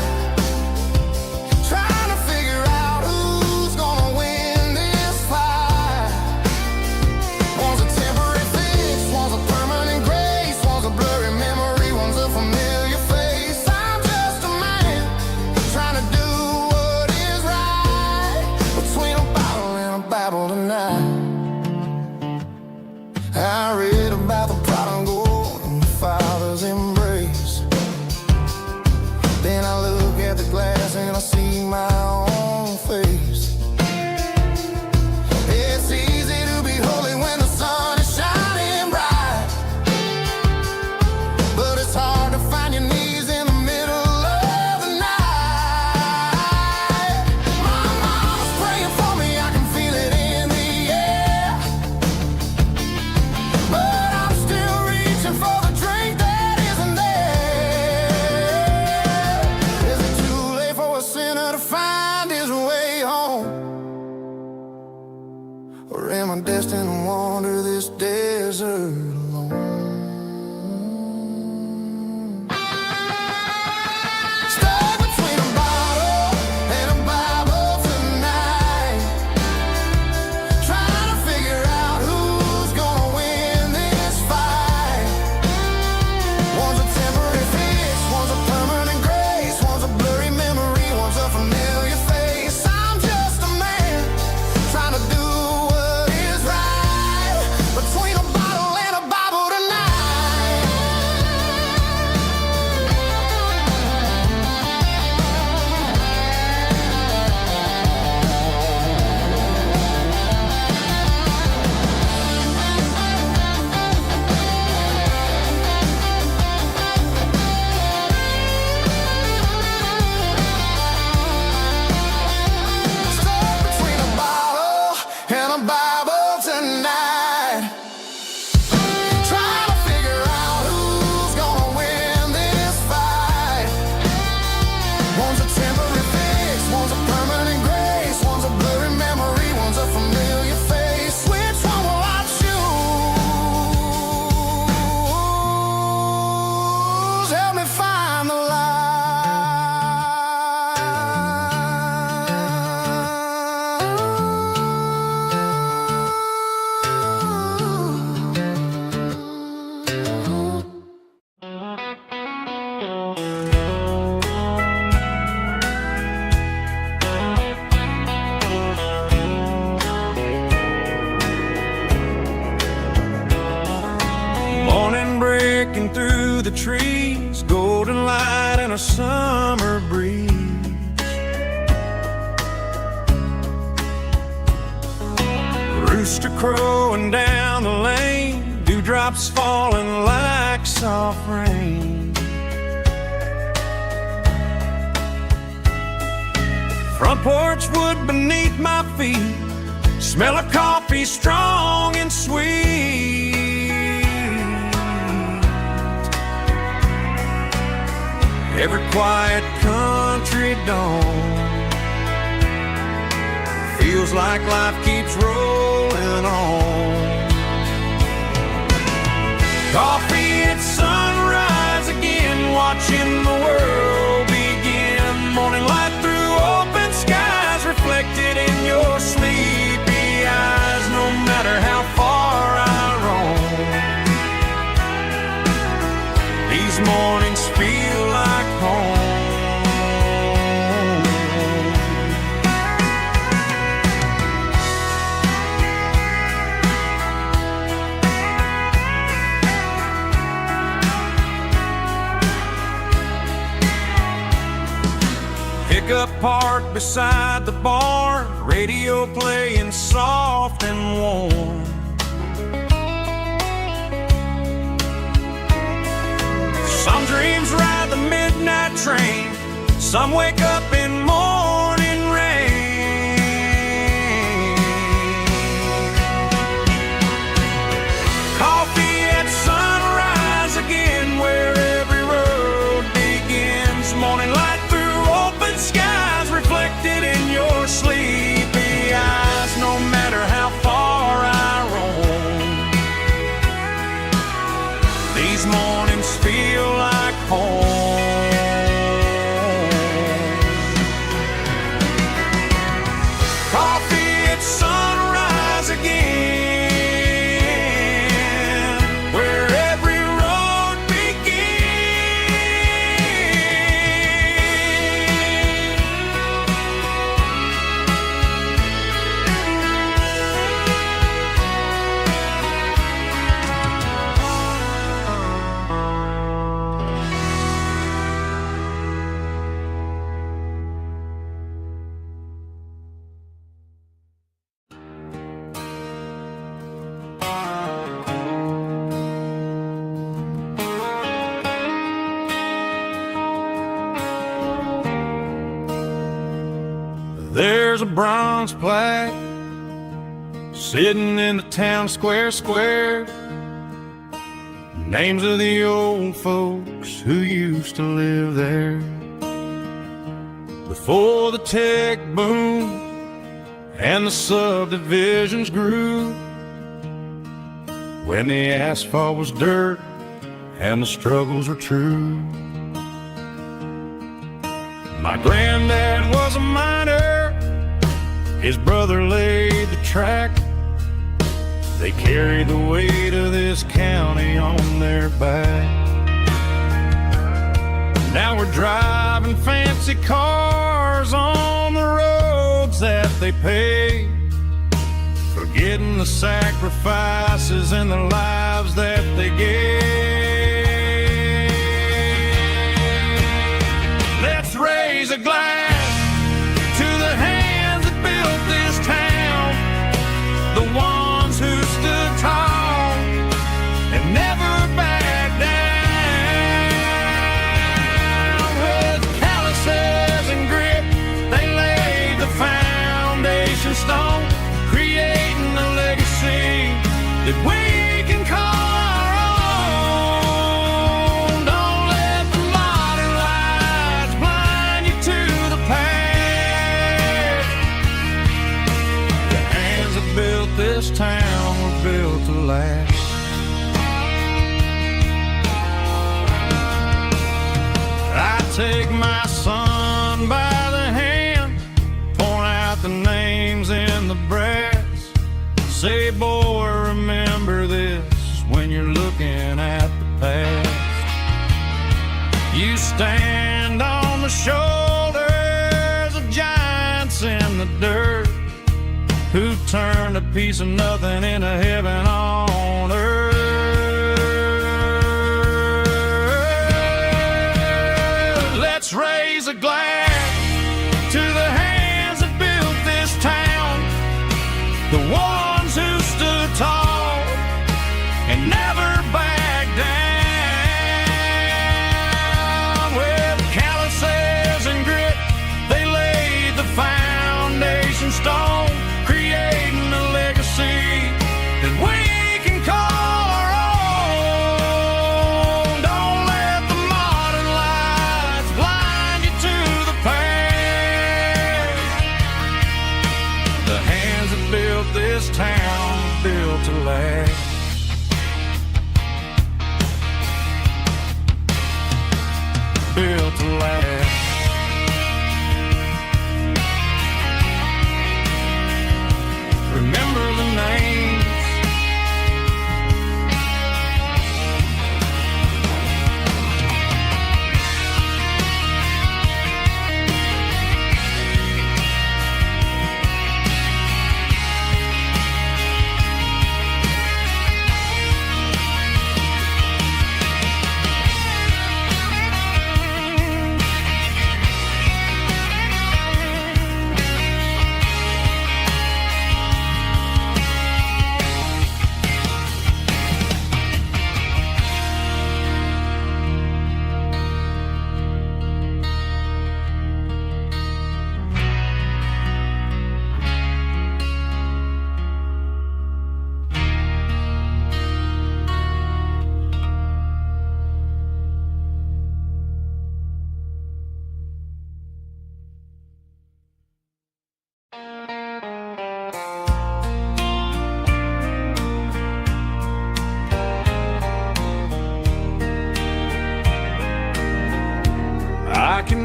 trying to figure out who's gonna win this fight. One's a temporary fix, one's a permanent grace, one's a blurry memory, one's a familiar face. I'm just a man trying to do what is right, between a bottle and a Bible tonight. I read about the prodigal and the father's embrace. Then I look at the glass and I see my own face. It's easy to be holy when the sun is shining bright, but it's hard to find your knees in the middle of the night. My mama's praying for me, I can feel it in the air, but I'm still reaching for the drink that isn't there. Is it too late for a sinner to find his way home? Or am I destined to wander this desert alone? Stuck between a bottle and a Bible tonight, trying to figure out who's gonna win this fight. One's a temporary fix, one's a permanent grace, one's a blurry memory, one's a familiar face. I'm just a man trying to do what is right, between a bottle and a Bible tonight. Stuck between a bottle and a Bible tonight, trying to figure out who's gonna win this fight. One's a temporary fix, one's a permanent grace, one's a blurry memory, one's a familiar face. Which one will I choose? Help me find the light. Morning breaking through the trees, golden light and a summer breeze. Rooster crowing down the lane, dewdrops falling like soft rain. Front porch wood beneath my feet, smell of coffee strong and sweet. Every quiet country dawn feels like life keeps rolling on. Coffee at sunrise again, watching the world begin. Morning light through open skies, reflected in your sleepy eyes. No matter how far I roam, these mornings feel like home. pickup parked beside the barn, radio playing soft and warm. Some dreams ride the midnight train, some wake up in morning rain. Coffee at sunrise again, where every road begins. Morning light through open skies, reflected in your sleepy eyes. No matter how far I roam, these mornings feel like home. Coffee at sunrise again, where every road There's a bronze plaque sitting in the town square. Names of the old folks who used to live there. Before the tech boom and the subdivisions grew, when the asphalt was dirt and the struggles were true. My granddad was a miner, his brother laid the track. They carried the weight of this county on their back. Now we're driving fancy cars on the roads that they paved, forgetting the sacrifices and the lives that they gave. Let's raise a glass to the hands that built this town, the ones who stood tall and never backed down. With calluses and grit, they laid the foundation stone, creating a legacy that we can call our own. Don't let the modern lights blind you to the past. The hands that built this town were built to last. I take my son by the hand, point out the names in the brass. Say, boy, remember this when you're looking at the past. You stand on the shoulders of giants in the dirt, who turned a piece of nothing into heaven on earth. Let's raise a glass to the hands that built this town, the ones who stood tall and never backed down. With calluses and grit, they laid the foundation stone, creating a legacy that we can call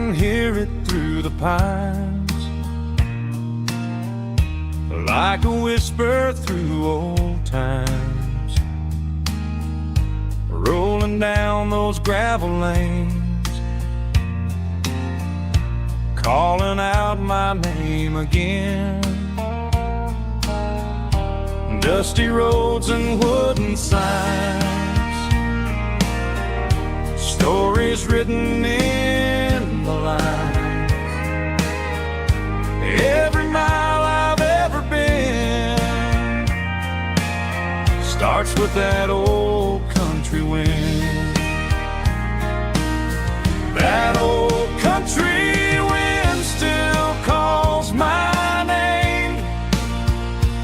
can hear it through the pines, like a whisper through old times, rolling down those gravel lanes, calling out my name again. Dusty roads and wooden signs, stories written in the lines. Every mile I've ever been starts with that old country wind. That old country wind still calls my name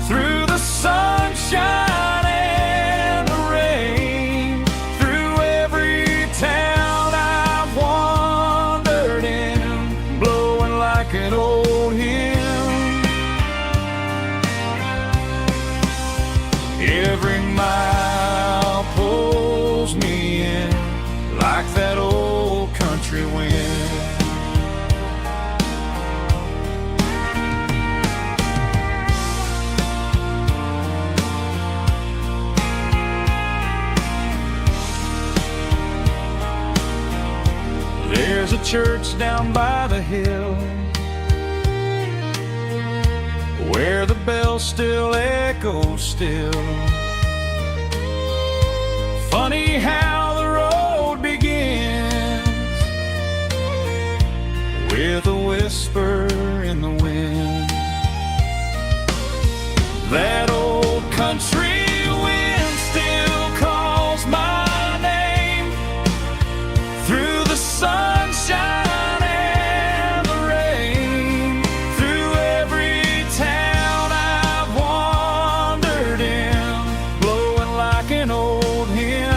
through the sunshine and the rain, through every town I've wandered in, blowing like an old hymn. Every mile pulls me in like that old country wind. There's a church down by the hill where the bells still echo still. Funny how the road begins with a whisper in the wind. That old country wind still calls my name through the sunshine and the rain, through every town I've wandered in, blowing like an old hymn.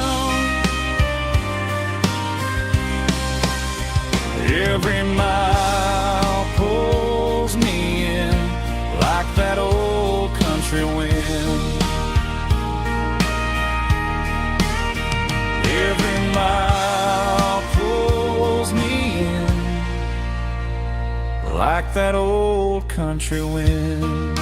Every mile pulls me in like that old country wind. Every mile pulls me in like that old country wind.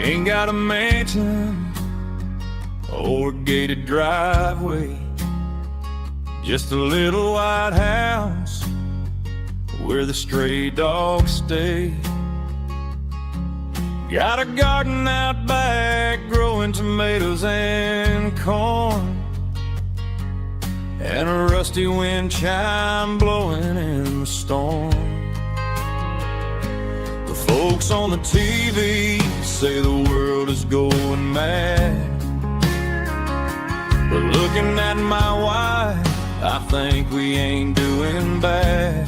Ain't got a mansion or a gated driveway, just a little white house where the stray dogs stay. Got a garden out back growing tomatoes and corn, and a rusty wind chime blowing in the storm. Folks on the TV say the world is going mad, but looking at my wife, I think we ain't doing bad.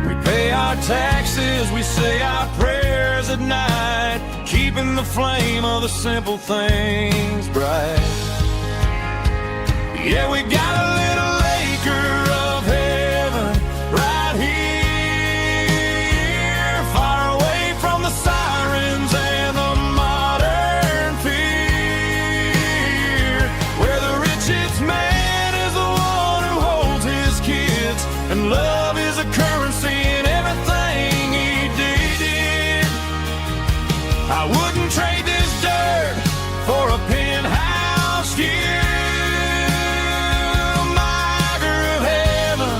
We pay our taxes, we say our prayers at night, keeping the flame of the simple things bright. Yeah, we got a little acre of heaven right here, sirens and the modern fear, where the richest man is the one who holds his kids, and love is a currency in everything he did. I wouldn't trade this dirt for a penthouse view. My acre of heaven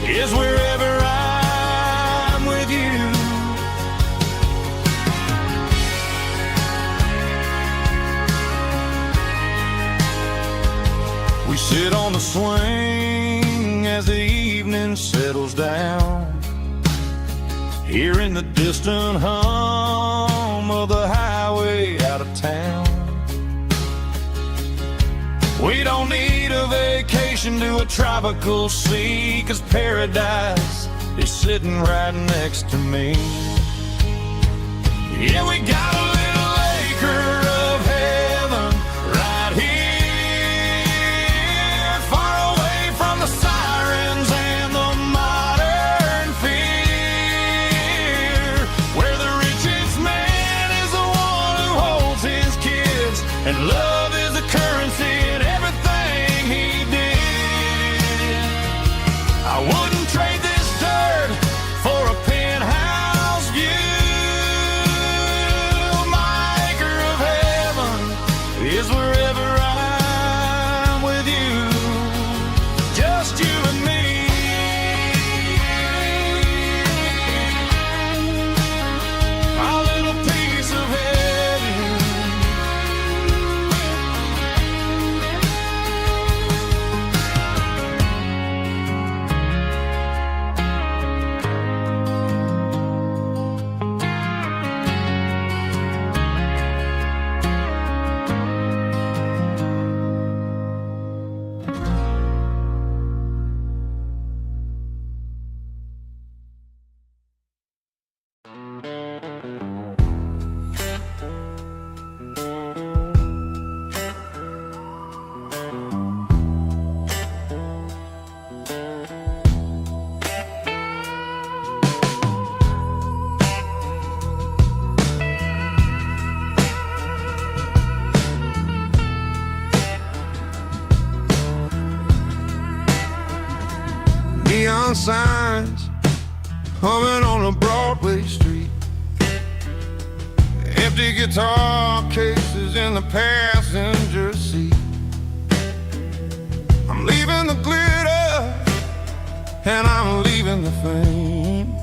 is wherever I'm with you. We sit on the swing as the evening settles down, hearing the distant hum of the highway out of town. We don't need a vacation to a tropical sea, 'cause paradise is sitting right next to me. Yeah, we got a little acre of heaven right here, far away from the sirens and the modern fear, where the richest man is the one who holds his kids, and love is the currency in everything he did. I wouldn't trade this dirt for a penthouse view. My acre of heaven is wherever I'm with you, just you and me. My little piece of heaven. Neon signs humming on a Broadway street, empty guitar cases in the passenger seat. I'm leaving the glitter and I'm leaving the fame,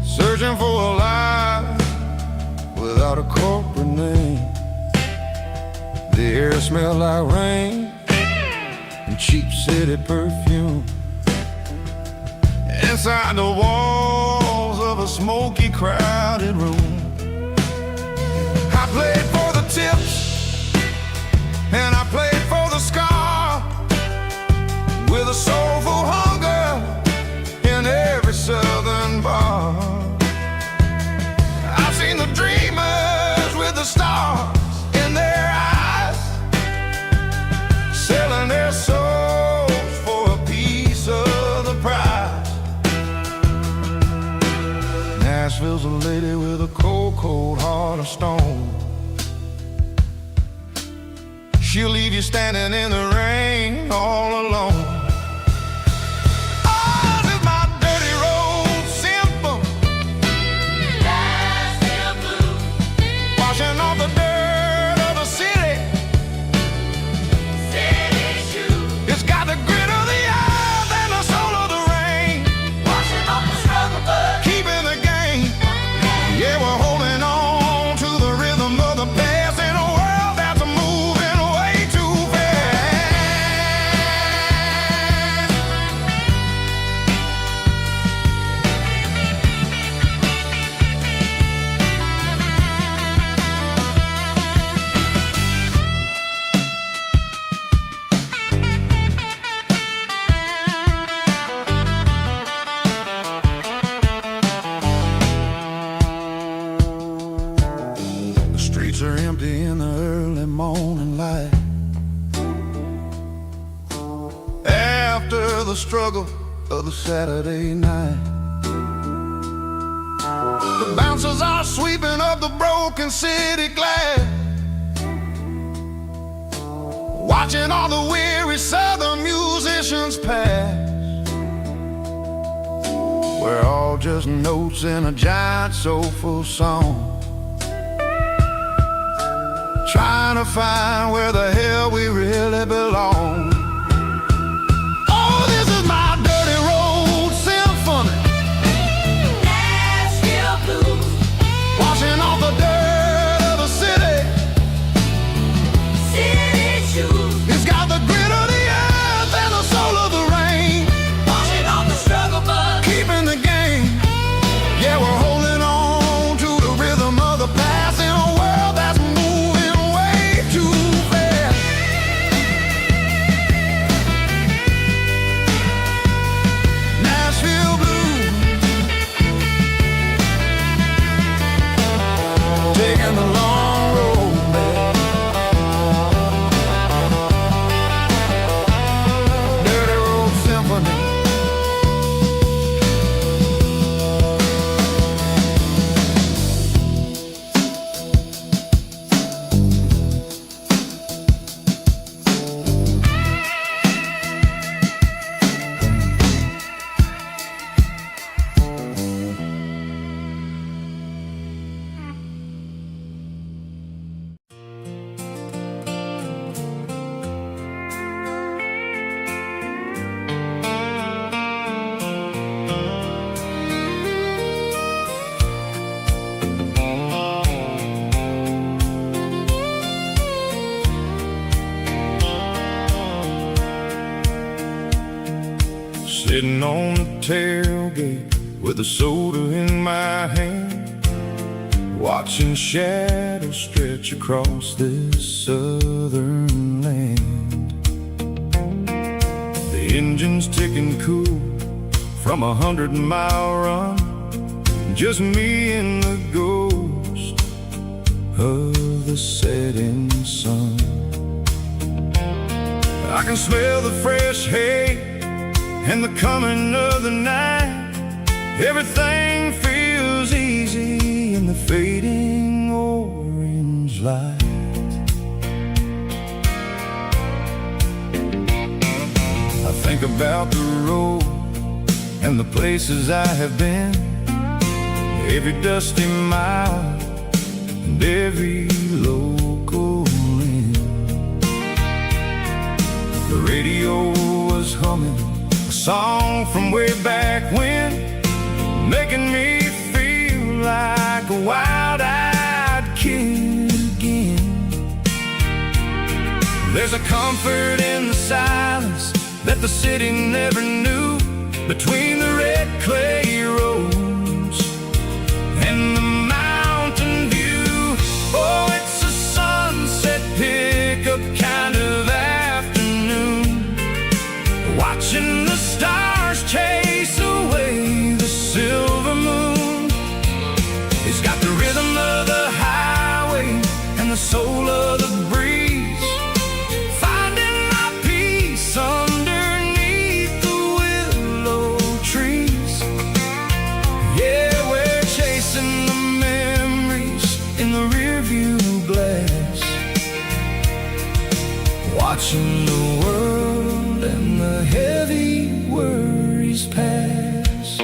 searching for a life without a corporate name. The air smells like rain and cheap city perfume. Inside the walls of a smoky, crowded room, I played for the tips and I played for the scar, with a soulful hunger in every southern bar. I've seen the dreamers with the stars in their eyes, selling their souls for a piece of the prize. Nashville's a lady with a cold, cold heart of stone. She'll leave you standing in the rain all alone. Oh, this is my dirty road symphony, Nashville blues, washing off the dirt of the city, city shoes. It's got the grit of the earth and the soul of the rain, washing off the struggle, but keeping the game. Yeah, we're holding on to the rhythm of the past in a world that's moving way too fast. The streets are empty in the early morning light, after the struggle of the Saturday night. The bouncers are sweeping up the broken city glass, watching all the weary southern musicians pass. We're all just notes in a giant soulful song, trying to find where the hell we really belong. Oh, this is my dirty road symphony, Nashville blues, washing off the dirt of the city, city shoes. It's got the grit of the earth and the soul of the rain, washing off the struggle, but keeping the game. Yeah, we're holding on to the rhythm of the past in a world that's moving way too fast. Sitting on the tailgate with a soda in my hand, watching shadows stretch across this southern land. The engine's ticking cool from 100-mile run, just me and the ghost of the setting sun. I can smell the fresh hay and the coming of the night. Everything feels easy in the fading orange light. I think about the road and the places I have been, every dusty mile and every local inn. The radio was humming a song from way back when, making me feel like a wild-eyed kid again. There's a comfort in the silence that the city never knew, between the red clay roads and the mountain view. Oh, it's a sunset pickup kind of afternoon, watching the stars chase away the silver moon. It's got the rhythm of the highway and the soul of the breeze, finding my peace underneath the willow trees. Yeah, we're chasing the memories in the rearview glass, watching the world and the heavy worries pass.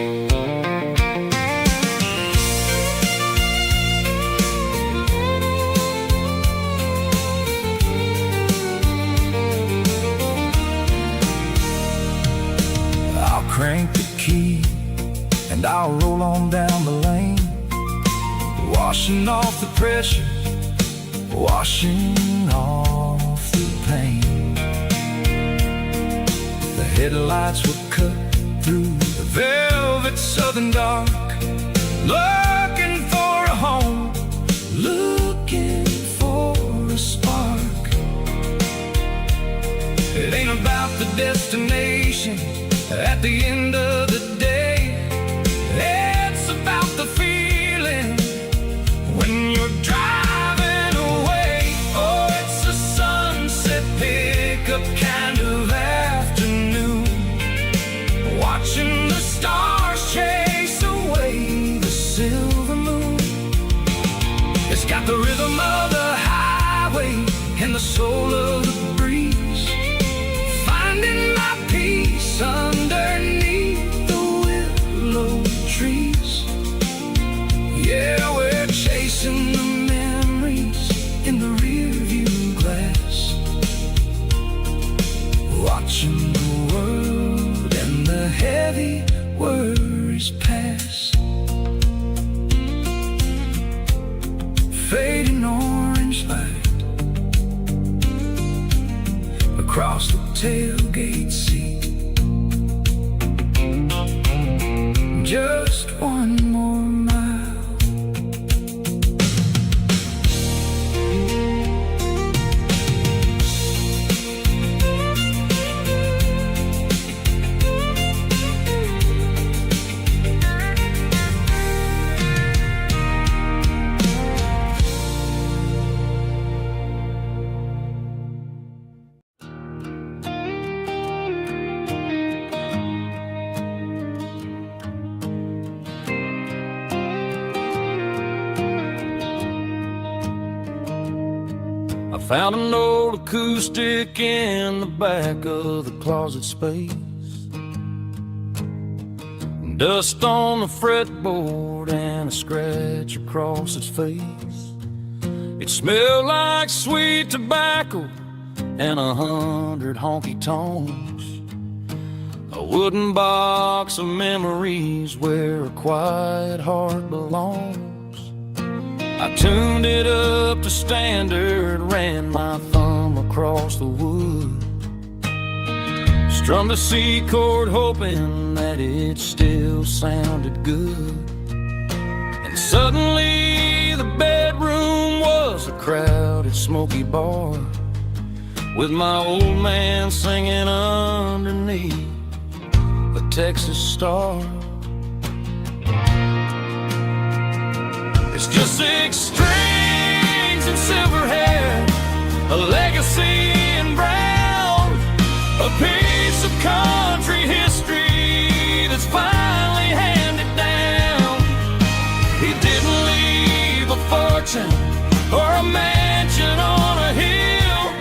I'll crank the key and I'll roll on down the lane, washing off the pressure, washing off the pain. The headlights will cut through the velvet southern dark, looking for a home, looking for a spark. It ain't about the destination at the end of the day, it's about the feeling when you're driving away. Oh, it's a sunset pickup kind of afternoon, watching the stars chase away the silver moon. It's got the rhythm of the highway and the soul of the breeze, finding my peace underneath the willow trees. Yeah, we're chasing the memories in the rearview glass, watching the world and the heavy worries pass. Fading orange light across the tailgate seat, just one more mile. Found an old acoustic in the back of the closet space, dust on the fretboard and a scratch across its face. It smelled like sweet tobacco and 100 honky-tonks, a wooden box of memories where a quiet heart belongs. I tuned it up to standard, ran my thumb across the wood, Strummed a C chord hoping that it still sounded good. And suddenly the bedroom was a crowded, smoky bar, with my old man singing underneath the Texas star. It's just 6 strings and silver hair, a legacy in brown, a piece of country history that's finally handed down. He didn't leave a fortune or a mansion on a hill,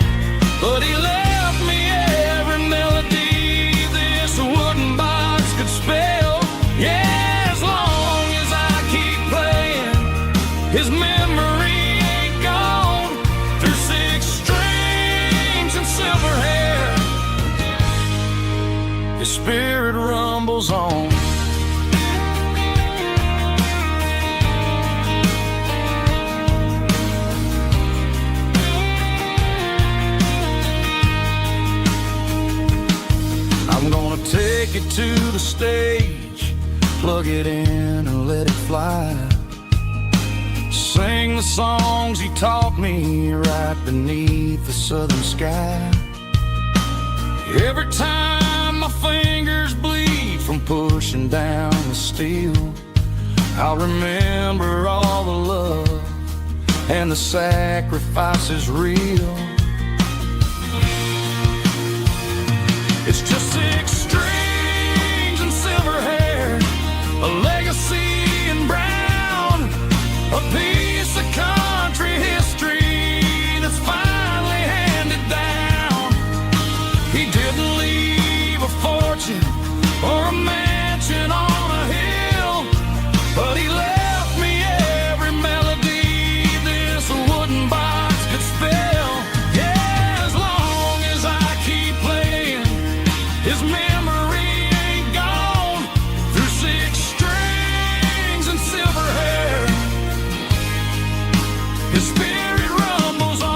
but he left me every melody this wooden box could spell. Yeah, as long as I keep playing, his memory ain't gone. Through 6 strings and silver hair, his spirit rumbles on. I'm gonna take it to the stage, plug it in and let it fly. Sing the songs he taught me right beneath the southern sky. Every time my fingers bleed from pushing down the steel, I'll remember all the love and the sacrifices real. It's just 6 strings and silver hair, a legacy in brown, a piece of country history that's finally handed down. He didn't leave a fortune or a mansion on a hill, but he left me every melody this wooden box could spell. Yeah, as long as I keep playing, his memory ain't gone. Through 6 strings and silver hair, his spirit rumbles on.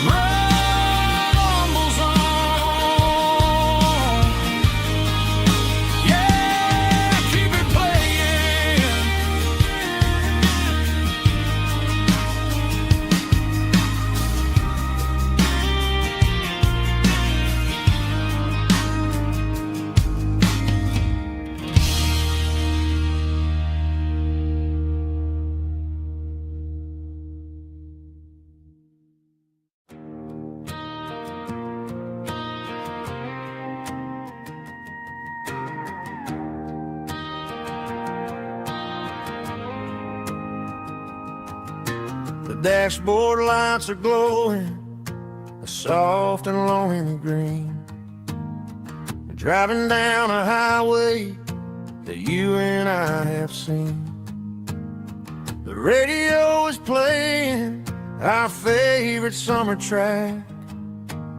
Rumbles on. Yeah, keep it playing. The dashboard lights are glowing a soft and lonely green. Driving down a highway that you and I have seen. The radio is playing our favorite summer track,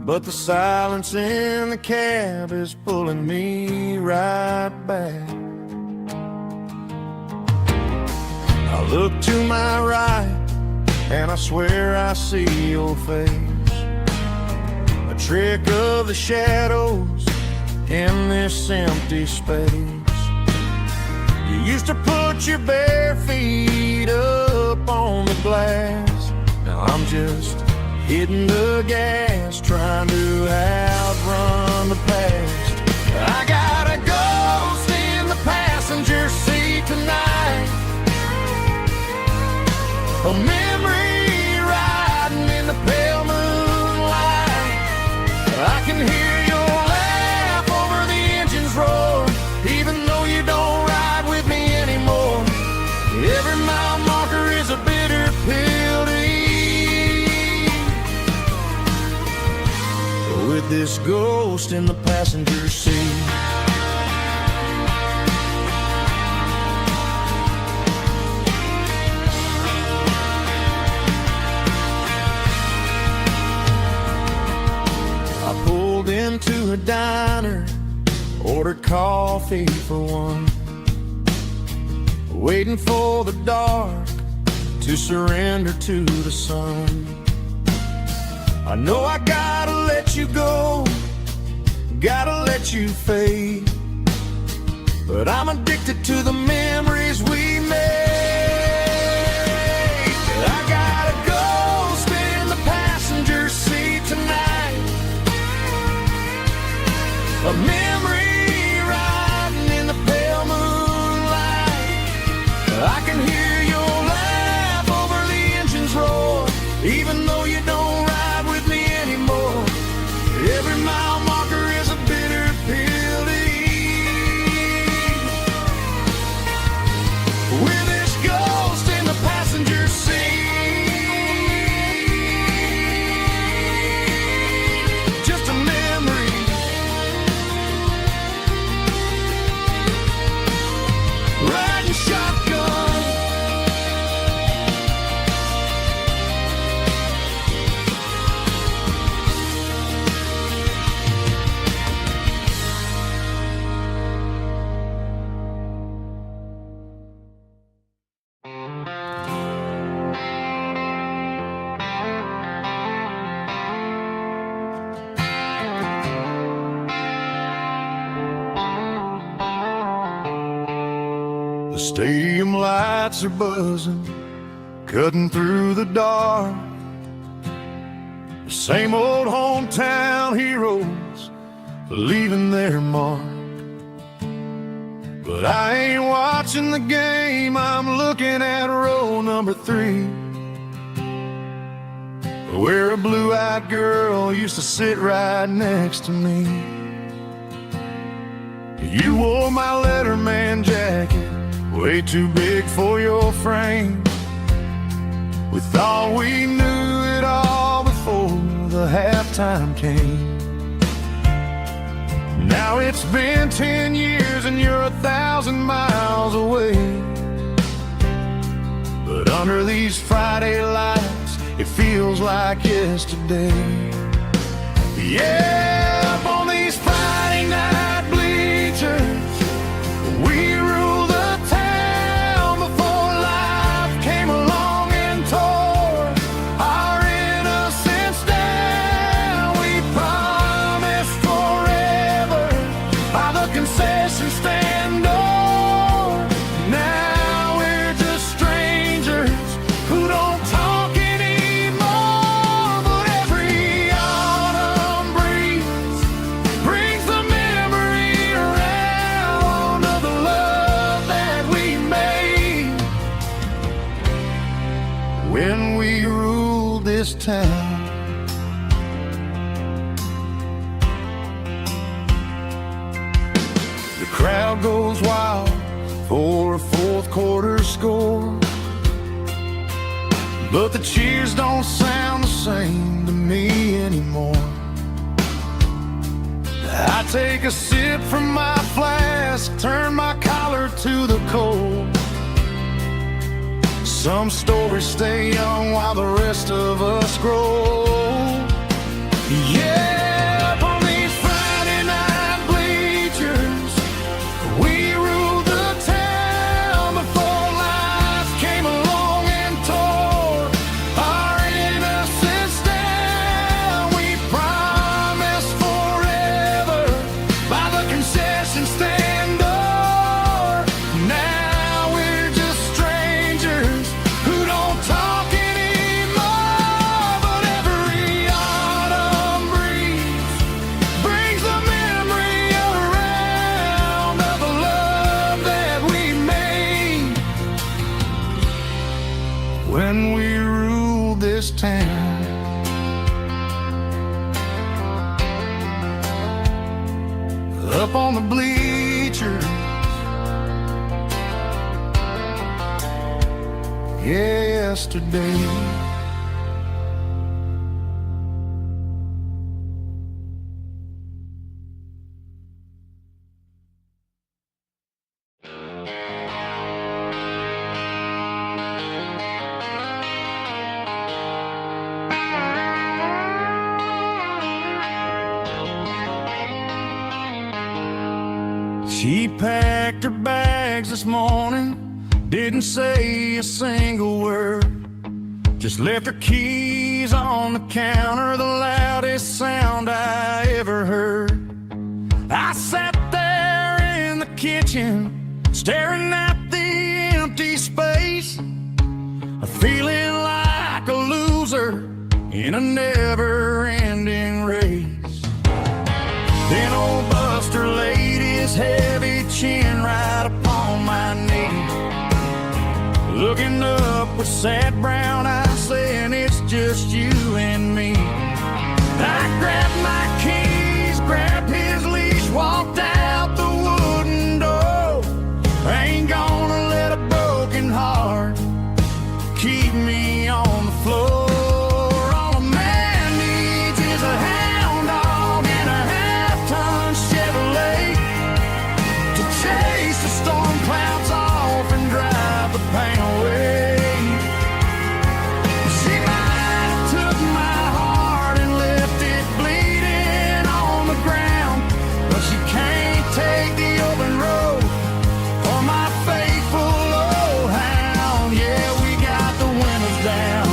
but the silence in the cab is pulling me right back. I look to my right and I swear I see your face, a trick of the shadows in this empty space. You used to put your bare feet up on the glass. Now I'm just hitting the gas, trying to outrun the past. I got a ghost in the passenger seat tonight, a memory riding in the pale moonlight. I can hear your laugh over the engine's roar, even though you don't ride with me anymore. Every mile marker is a bitter pill to eat, with this ghost in the passenger seat. Into a diner, ordered coffee for one, waiting for the dark to surrender to the sun. I know I gotta let you go, gotta let you fade, but I'm addicted to the memories we made. I gotta go sit in the passenger seat tonight, a memory riding in the pale moonlight. I can hear your laugh over the engine's roar, even though you don't ride with me anymore. Every mile marker is a bitter pill to eat. With this ghost in the passenger seat, just a memory. Riding shotgun, the stadium lights are buzzing, cutting through the dark. The same old hometown heroes leaving their mark. But I ain't watching the game, I'm looking at row number 3, where a blue-eyed girl used to sit right next to me. You wore my Letterman jacket, way too big for your frame. We thought we knew it all before the halftime came. Now it's been 10 years and you're 1,000 miles away, but under these Friday lights it feels like yesterday. Yeah, up on these Friday night bleachers, we rule the town before life came along and tore our innocence down. We promised forever by the concession stand door. Now we're just strangers who don't talk anymore. But every autumn breeze brings the memory around of the love that we made when we ruled this town. The crowd goes wild for a fourth quarter score, but the cheers don't sound the same to me anymore. I take a sip from my flask, turn my collar to the cold. Some stories stay young while the rest of us grow. Yeah, up on these Friday night bleachers, we ruled the town before life came along and tore our innocence down. We promised forever by the concession stand door. Now we're just strangers who don't talk anymore. But every autumn breeze brings the memory around of the love that we made when we ruled this town. Up on the bleachers, yesterday. She packed her bags this morning, didn't say a single word. Just left her keys on the counter, the loudest sound I ever heard. I sat there in the kitchen, staring at the empty space, feeling like a loser in a never-ending race. Then old Buster laid his heavy chin right upon my knee, looking up with sad brown eyes, saying it's just you and me. I grabbed my keys, grabbed his leash, walked out the wooden door. I ain't gonna let a broken heart keep me on the floor. All a man needs is a hound dog and a half-ton Chevrolet to chase the storm clouds off and drive the pain away. She might have took my heart and left it bleeding on the ground, but she can't take the open road or my faithful old hound. Yeah, we got the windows down,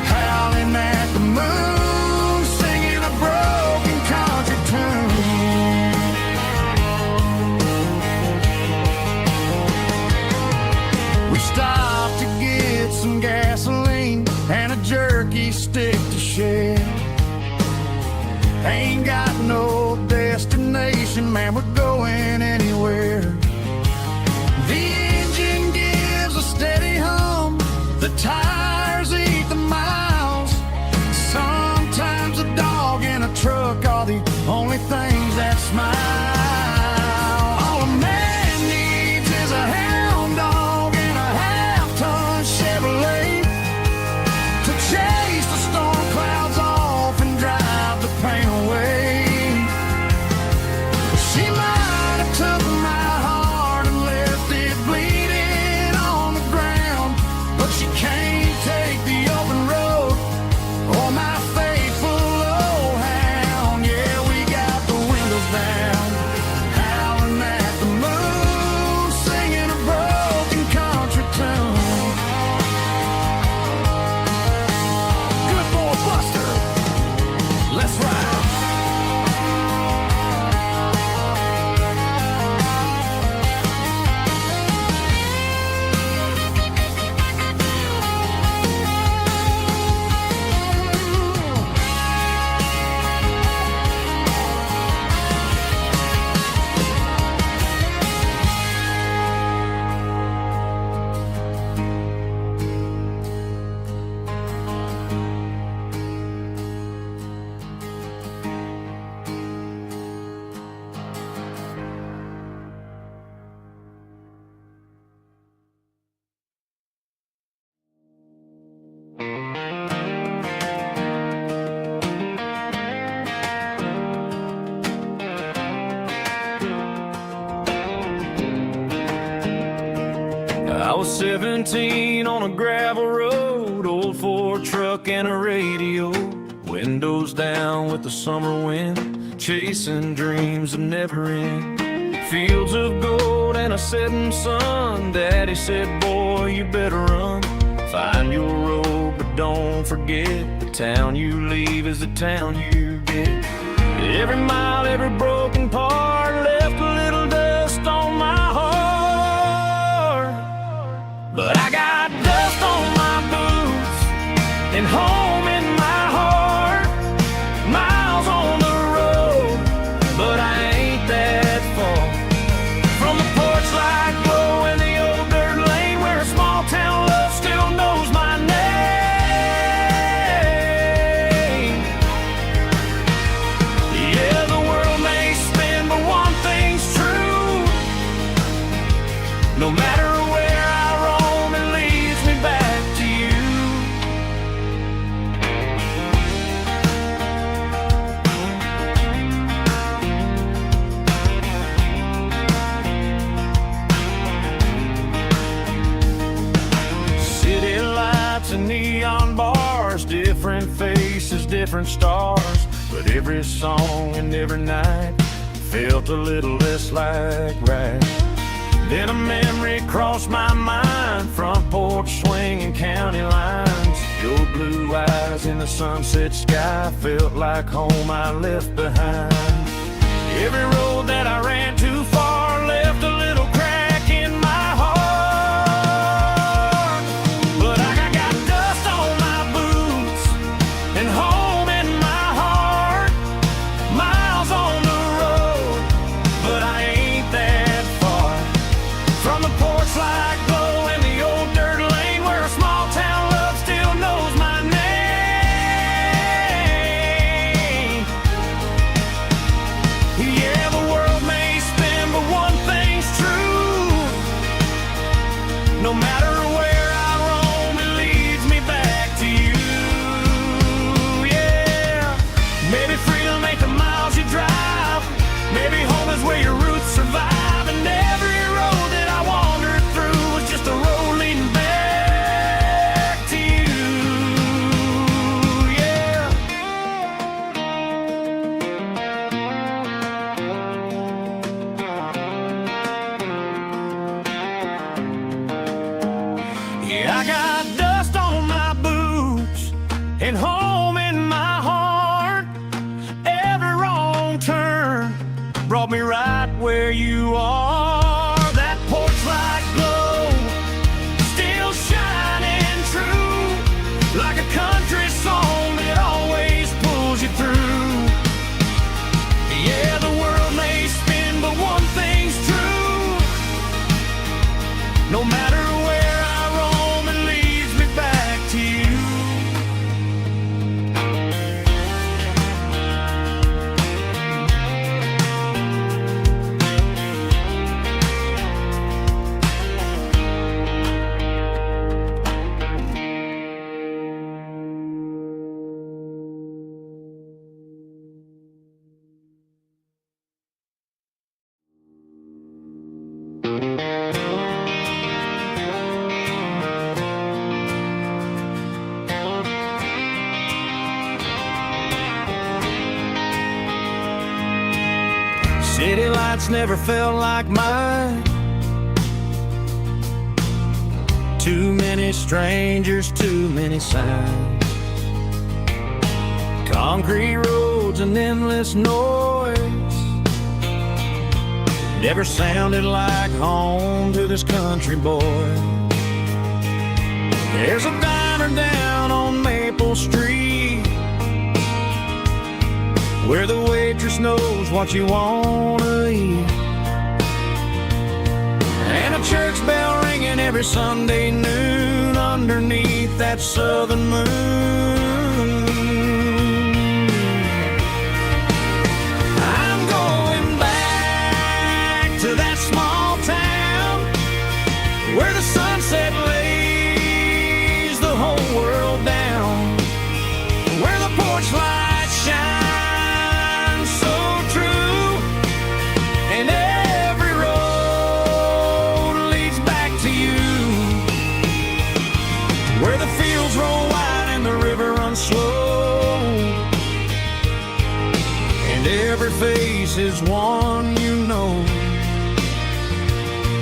howling at the moon, singing a broken country tune. We stopped to get some gasoline and a jerky stick to share. Ain't got no destination, man, we're going anywhere. The engine gives a steady hum, the tires eat the miles. Sometimes a dog and a truck are the only things that smile. All a man needs is a hound dog and a half-ton Chevrolet to chase the storm clouds off and drive the pain away. She might have took my heart and left it bleeding on the ground, but she can't take the open road or my faithful old hound. Yeah, we got the windows down, howling at the moon, singing a broken country tune. Good boy Buster, let's ride. I was 17 on a gravel road, old Ford truck and a radio, windows down with the summer wind, chasing dreams of never end. Fields of gold and a setting sun, Daddy said, boy, you better run. Find your road, but don't forget, the town you leave is the town you get. Every mile, every broken part left a little dust on my heart. But I got dust on my boots and home in my heart. Miles on the road, but I ain't that far from the porch light glow in the old dirt lane where a small town love still knows my name. Yeah, the world may spin, but one thing's true. No matter where I roam, it leads me back to you. City lights and neon bars, different faces, different stars, but every song and every night felt a little less like right. Then a memory crossed my mind, front porch swinging county lines, Your blue eyes in the sunset sky felt like home I left behind. Every road that I ran too far left a little crack in my heart. But I got dust on my boots and home in my heart. Miles on the road, but I ain't that far from the porch light glow in the old dirt lane where a small town love still knows my name. Yeah, the world may spin, but one thing's true. No matter where I roam, it leads me back to you. Yeah, maybe freedom ain't the miles you drive. Maybe home is where your roots survive. And every road that I wandered through was just a road leading back to you. Yeah. Yeah, I got dust on my boots and home in my heart. Every wrong turn brought me right where you are. That porch light glow still shining true, like a country song that always pulls you through. Yeah, the world may spin, but one thing's true. No matter where I roam, it leads me back to you. City lights never felt like mine. Too many strangers, too many signs. Concrete roads and endless noise never sounded like home to this country boy. There's a diner down on Maple Street where the waitress knows what you wanna eat, and a church bell ringing every Sunday noon underneath that southern moon. I'm going back to that small town where the sunset lays the whole world down, where the porch lights shine slow, and every face is one you know.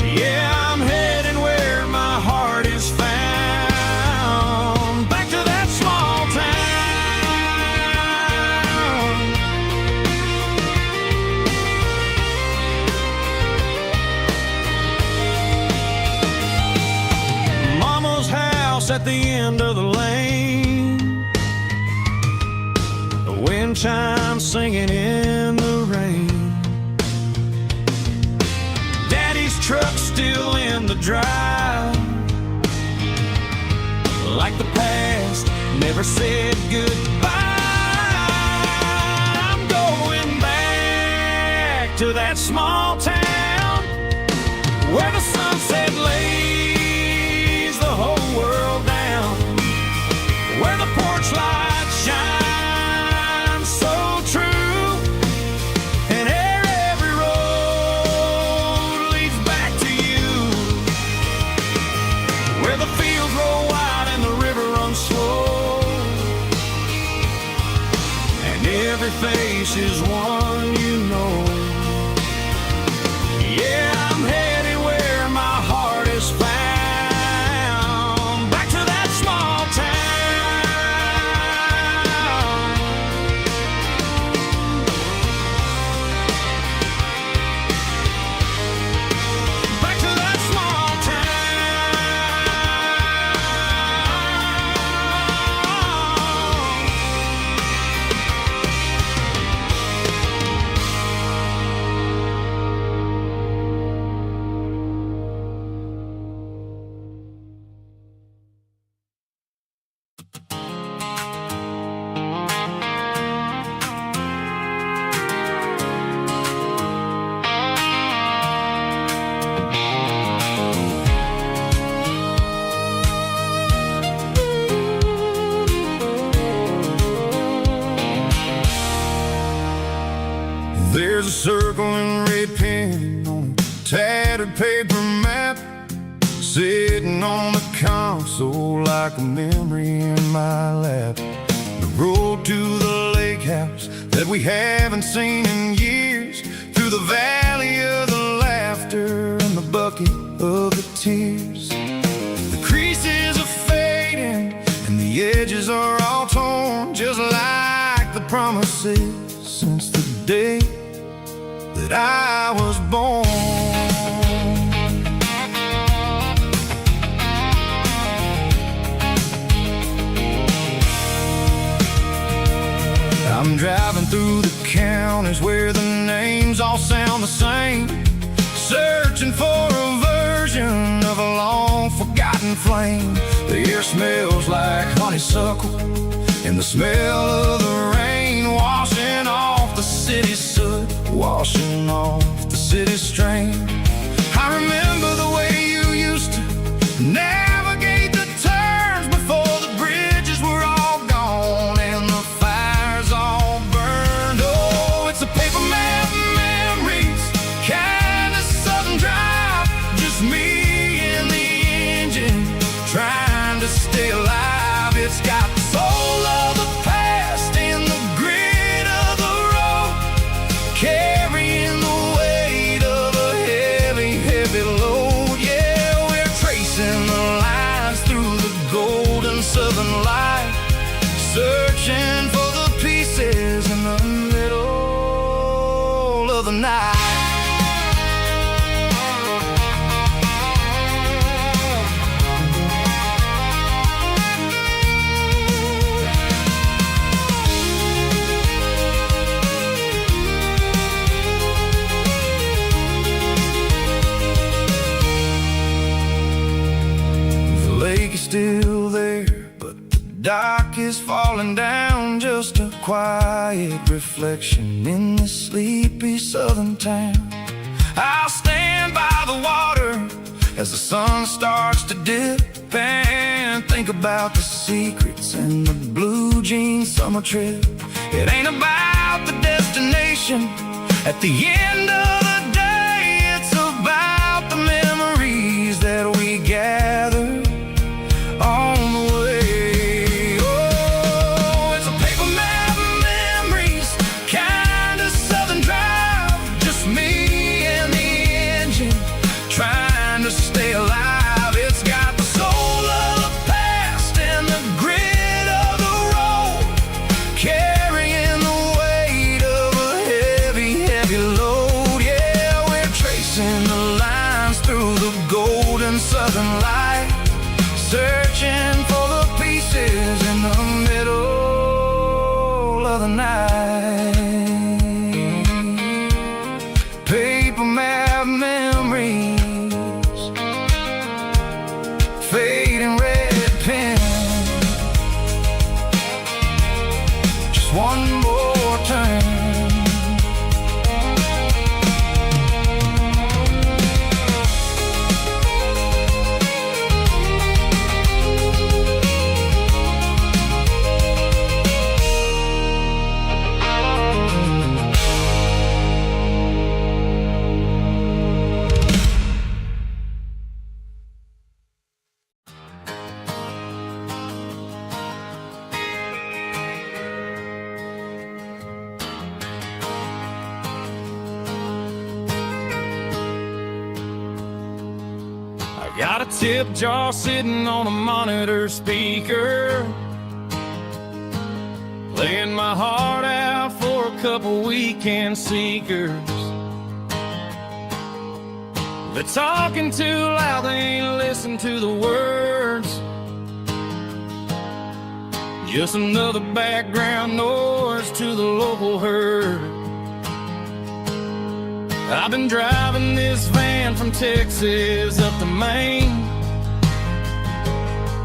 Yeah, I'm heading where my heart is found, back to that small town. Mama's house at the end of the lane, wind chimes singing in the rain. Daddy's truck still in the drive, like the past never said goodbye. I'm going back to that small town where the sunset lays the whole world down, where the porch lights shine face is one you know. Yeah, I'm headed where my heart is found, back to that small town. There's a circle in red pen on a tattered paper map, sitting on the console like a memory in my lap. The road to the lake house that we haven't seen in years, through the valley of the laughter and the bucket of the tears. The creases are fading and the edges are all torn, just like the promises since the day that I was born. I'm driving through the counties where the names all sound the same, searching for a version of a long forgotten flame. The air smells like honeysuckle and the smell of the rain, washing off the city's soot, washing off the city's strain. I remember the way you used to navigate the turns before the bridges were all gone and the fires all burned. Oh, it's a paper map memories, kind of southern drive, just me and the engine trying to stay alive. It's got the soul of the past and the grit of the road, carrying the weight of a heavy, heavy load. Yeah, we're tracing the lines through the golden southern light, searching for the pieces in the middle of the night. The lake is still there, but the dock is falling down, just a quiet reflection in this sleepy southern town. I'll stand by the water as the sun starts to dip and think about the secrets and the blue jean summer trip. It ain't about the destination at the end of the day, it's about the memories that we gather on the way. Oh, it's a paper map memories, kind of southern drive, just me and the engine trying to stay alive. It's got the soul of the past and the grit of the road, carrying the weight of a heavy, heavy load. Yeah, we're tracing the lines through the golden southern light, searching for the pieces in the middle of the night. Paper map memories, fading red pen, just one more turn. Got a tip jar sitting on a monitor speaker, playing my heart out for a couple weekend seekers. They're talking too loud, they ain't listen to the words, just another background noise to the local herd. I've been driving this van from Texas up to Maine,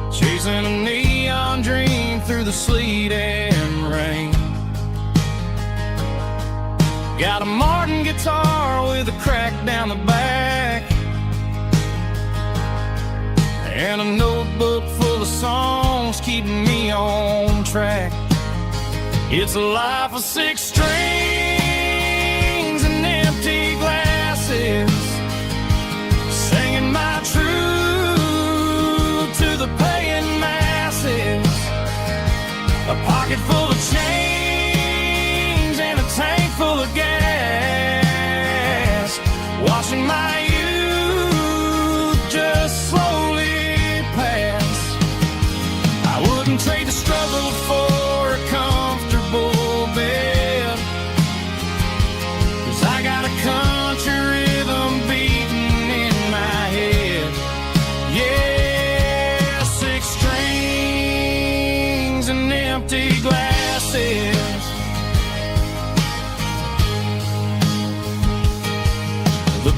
chasing a neon dream through the sleet and rain. Got a Martin guitar with a crack down the back, and a notebook full of songs keeping me on track. It's a life of 6 strings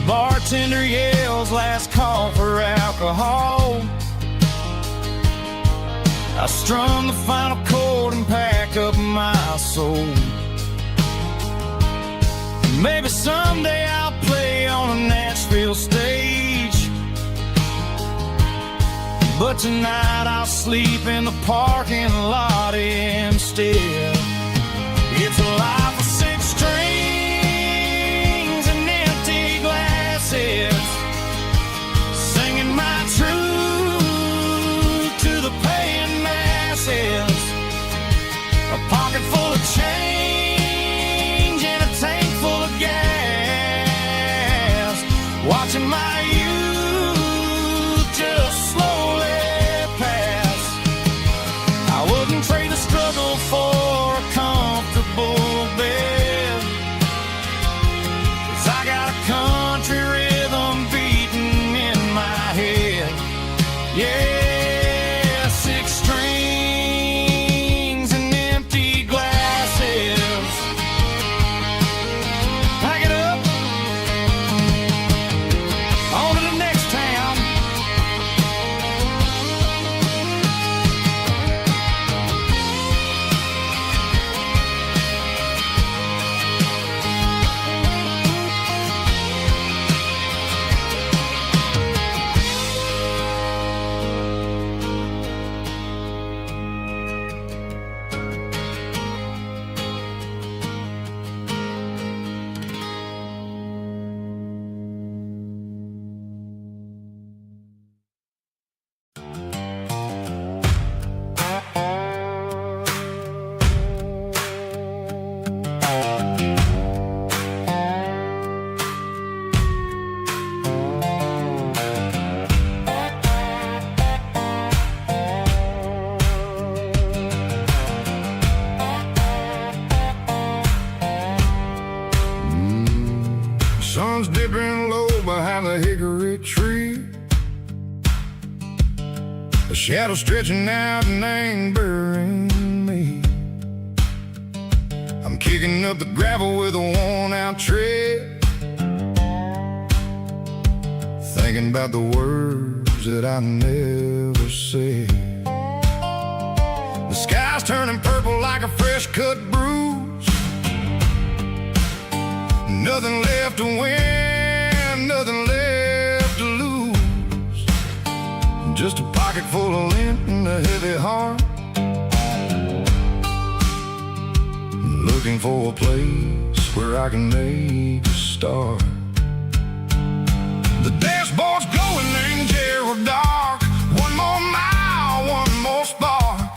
Bartender yells last call for alcohol. I strummed the final chord and packed up my soul. Maybe someday I'll play on a Nashville stage, but tonight I'll sleep in the parking lot instead. It's a life of six strings and empty glasses, singing my truth to the paying masses. A pocket full of change and a tank full of gas, watching my youth just slowly pass. I wouldn't trade the struggle for a comfortable bed, 'cause I got a country rhythm beating in my head. Yeah, six strings and empty glasses. Pack it up, on to the next town. Sun's dipping low behind the hickory tree, a shadow stretching out and angering me. I'm kicking up the gravel with a worn-out tread, thinking about the words that I never said. The sky's turning purple like a fresh-cut bruise. Nothing left to win, nothing left to lose. Just a pocket full of lint and a heavy heart, looking for a place where I can make a start. The dashboard's glowing in Gerald dark. One more mile, one more spark.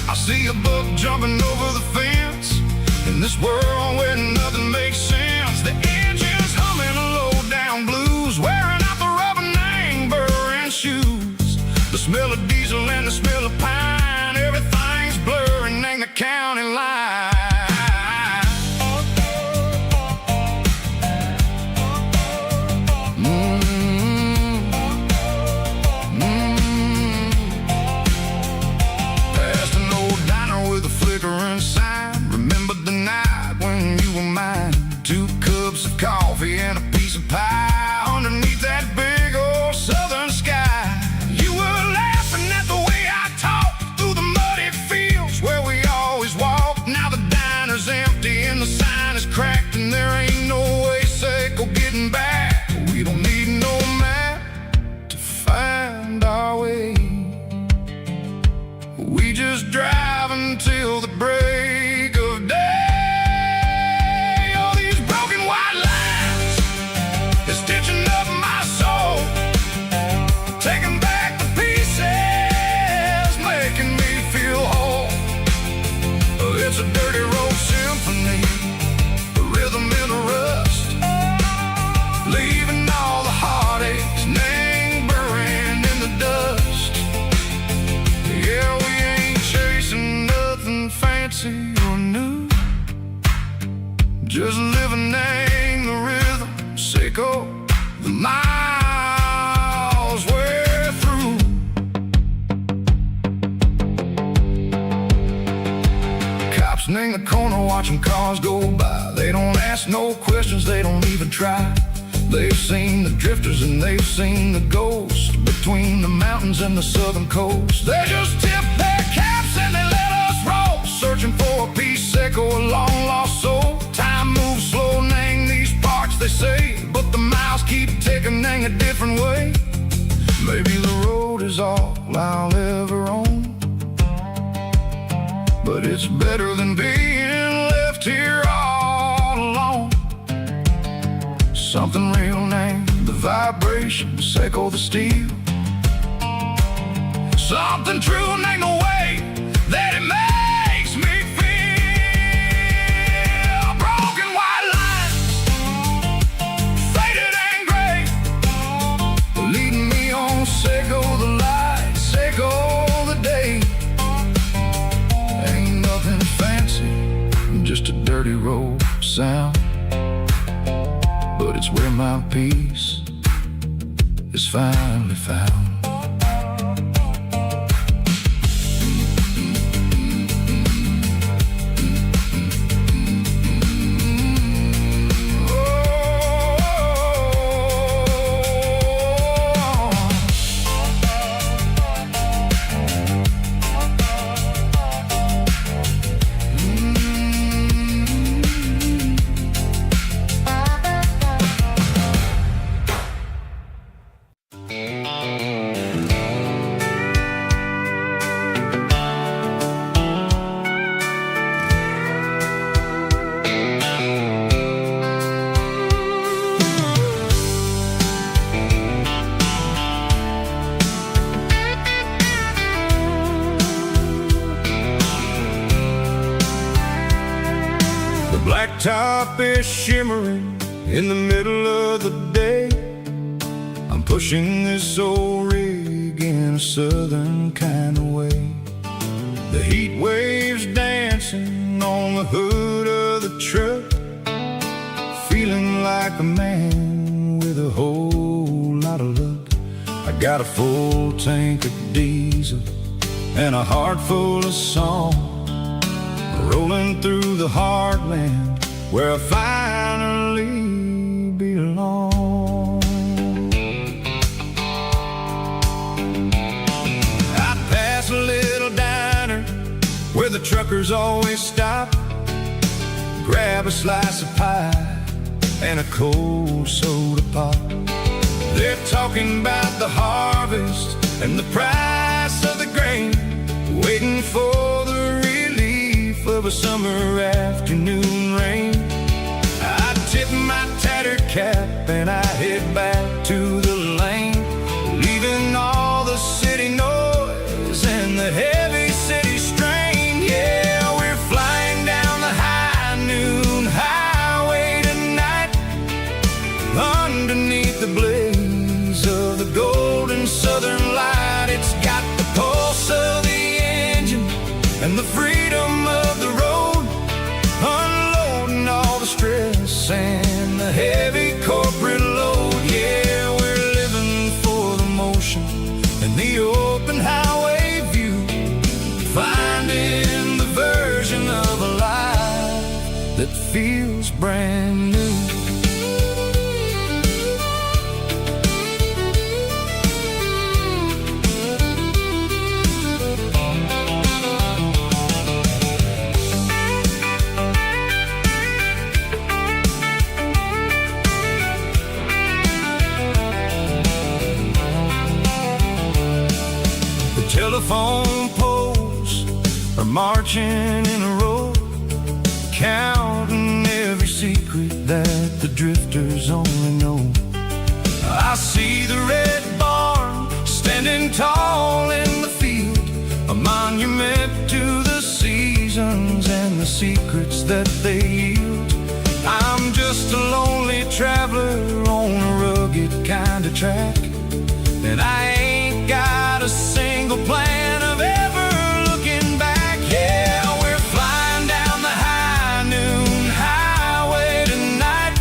I see a buck jumping over the fence in this world where nothing makes sense. The engine's humming a low-down blues, wearing out the rubber-nang burring shoes. The smell of diesel and the smell of pine, everything's blurring in the county line. Past an old diner with a flickering sign. Remember the night when you were mine. 2 cups of coffee and a piece of pie underneath that big old southern sky. You were laughing at the way I talked through the muddy fields where we always walked. Now the diner's empty and the sign is cracked, and there ain't no way safe or getting back. We don't need no map to find our way. We just drive until the break of day. Stitching up my soul, taking back the pieces, making me feel whole. It's a dirty road symphony, a rhythm in a rust, leaving all the heartaches lingering in the dust. Yeah, we ain't chasing nothing fancy or new, just living in the rhythm, sicko. The miles we're through. Cops in the corner watching cars go by. They don't ask no questions, they don't even try. They've seen the drifters and they've seen the ghosts between the mountains and the southern coast. They just tip their caps and they let us roll, searching for a piece seco, a long lost soul. Time moves slow, nang these parts they say, but the miles keep ticking, nang a different way. Maybe the road is all I'll ever own, but it's better than being left here all alone. Something real named the vibrations echo the steel. Something true named the way that it makes me feel. Broken white lines, faded and gray, leading me on, seco the light, seco the day. Ain't nothing fancy, just a dirty road sound, but it's where my peace is finally found. Blacktop is shimmering in the middle of the day. I'm pushing this old rig in a southern kind of way. The heat waves dancing on the hood of the truck, feeling like a man with a whole lot of luck. I got a full tank of diesel and a heart full of song, rolling through the heartland where I finally belong. I pass a little diner where the truckers always stop, grab a slice of pie and a cold soda pop. They're talking about the harvest and the price of the grain, waiting for the relief of a summer afternoon rain. I tip my tattered cap and I head back to the lane, leaving all the city noise and the heavy city strain. Yeah, we're flying down the high noon highway tonight, underneath the blaze of the golden southern light. It's got the pulse of the engine and the freedom of the road, unloading all the stress and the heavy corporate load. Yeah, we're living for the motion and the open highway view, finding the version of a life that feels brand new. Telephone poles are marching in a row, counting every secret that the drifters only know. I see the red barn standing tall in the field, a monument to the seasons and the secrets that they yield. I'm just a lonely traveler on a rugged kind of track, and I ain't got a single plan of ever looking back. Yeah, we're flying down the high noon highway tonight,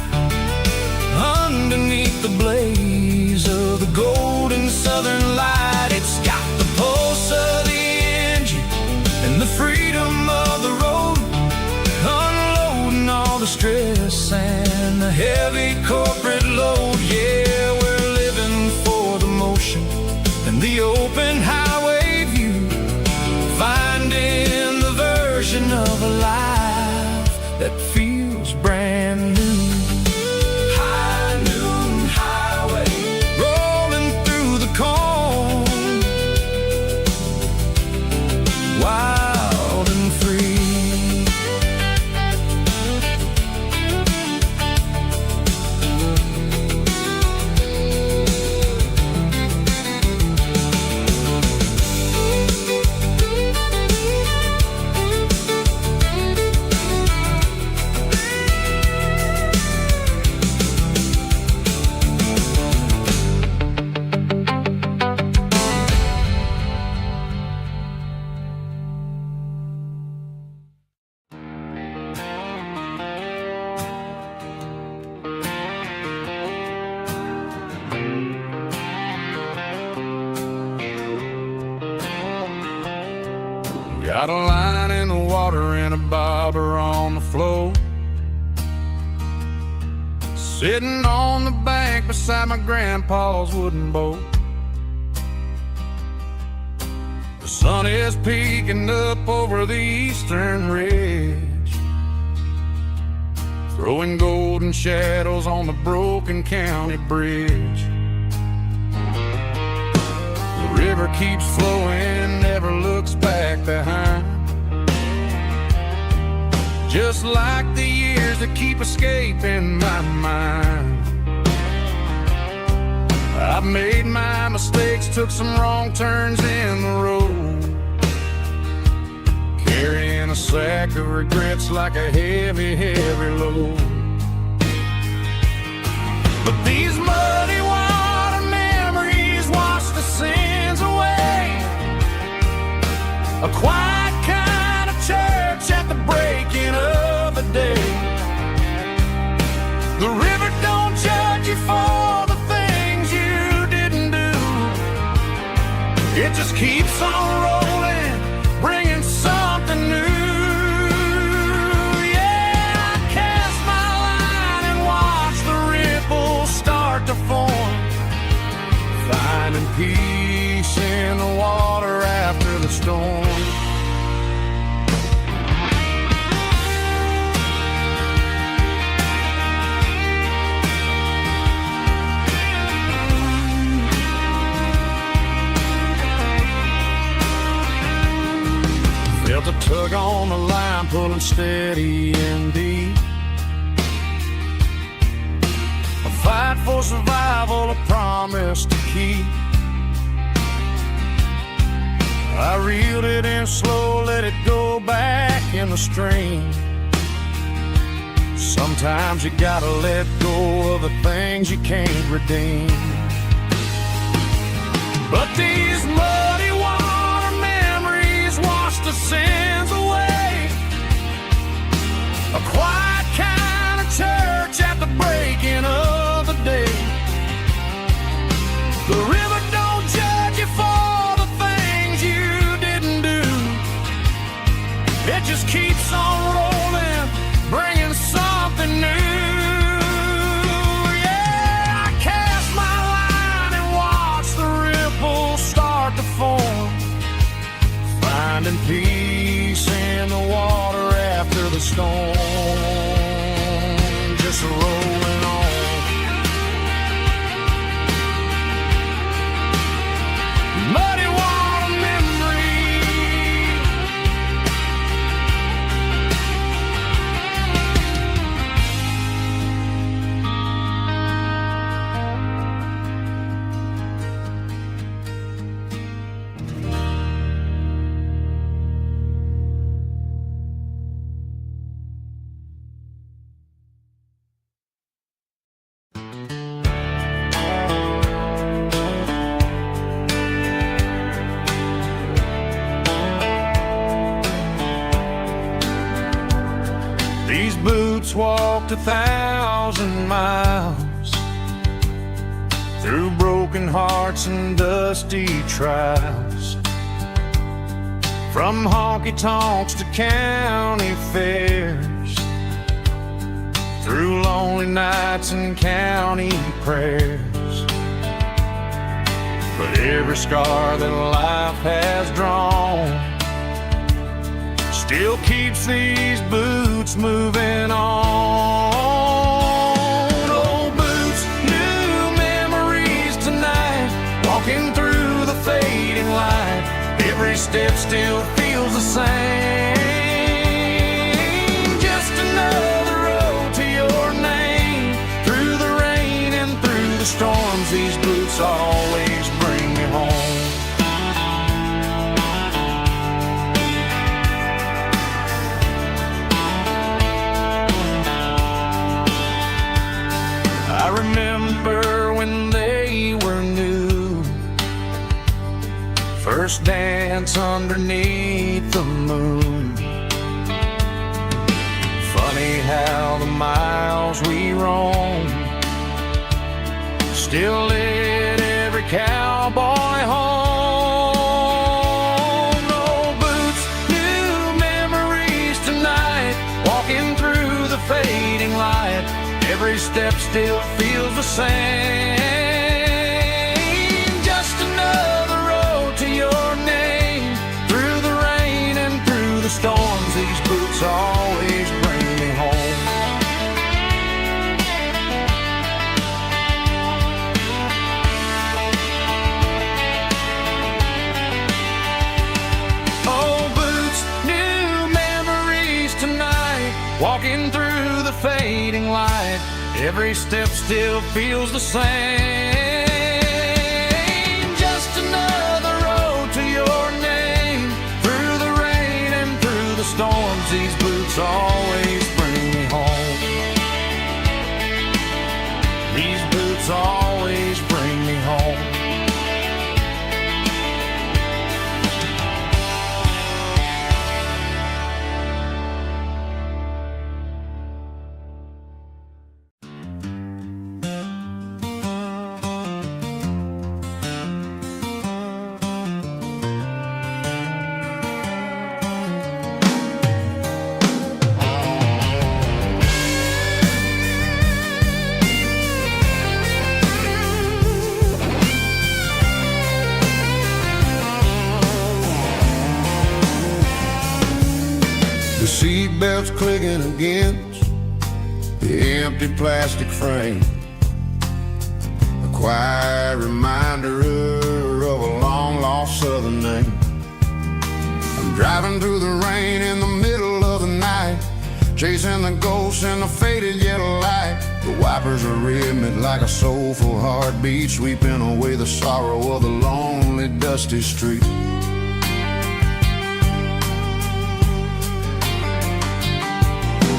underneath the blaze of the golden southern light. It's got the pulse of the engine and the freedom of the road, unloading all the stress and the heavy corporate load. Got a line in the water and a bobber on the floor. Sitting on the bank beside my grandpa's wooden boat. The sun is peeking up over the eastern ridge, throwing golden shadows on the broken county bridge. The river keeps flowing, never looks back behind, just like the years that keep escaping my mind. I've made my mistakes, took some wrong turns in the road, carrying a sack of regrets like a heavy, heavy load. But these muddy water memories wash the sins away. A quiet kind of church at the breaking of the day. The river don't judge you for the things you didn't do. It just keeps on rolling, bringing something new. Yeah, I cast my line and watch the ripples start to form, finding peace in the water after the storm. Felt a tug on the line, pulling steady and deep. A fight for survival, a promise to keep. I reeled it in slow, let it go back in the stream. Sometimes you gotta let go of the things you can't redeem. But these muddy water memories wash the sins away. A quiet kind of church at the breaking of the day. The river don't judge you for the things you didn't do. It just keeps on rolling, bringing something new. Yeah, I cast my line and watch the ripples start to form, finding peace in the water after the storm. Just rolling on. Muddy water memory. These boots walked 1,000 miles through broken hearts and dusty trials, from honky-tonks to county fairs, through lonely nights and county prayers. But every scar that life has drawn still keeps these boots moving on. Old boots, new memories tonight, walking through the fading light. Every step still feels the same. Just another road to your name. Through the rain and through the storms, these boots always bring me home. I remember when they were new, first dance underneath the moon. Funny how the miles we roam still lit every cowboy home. Old boots, new step still feels the same. Just another road to your name. Through the rain and through the storms, these boots always bring me home. Old boots, new memories tonight. Walking through the fading light, every step still feels the same. Just another road to your name. Through the rain and through the storms, these boots always bring me home. These boots always bring me home. The seatbelt's clicking against the empty plastic frame, a quiet reminder of a long-lost southern name. I'm driving through the rain in the middle of the night, chasing the ghosts in the faded yellow light. The wipers are rhythmic like a soulful heartbeat, sweeping away the sorrow of the lonely, dusty street.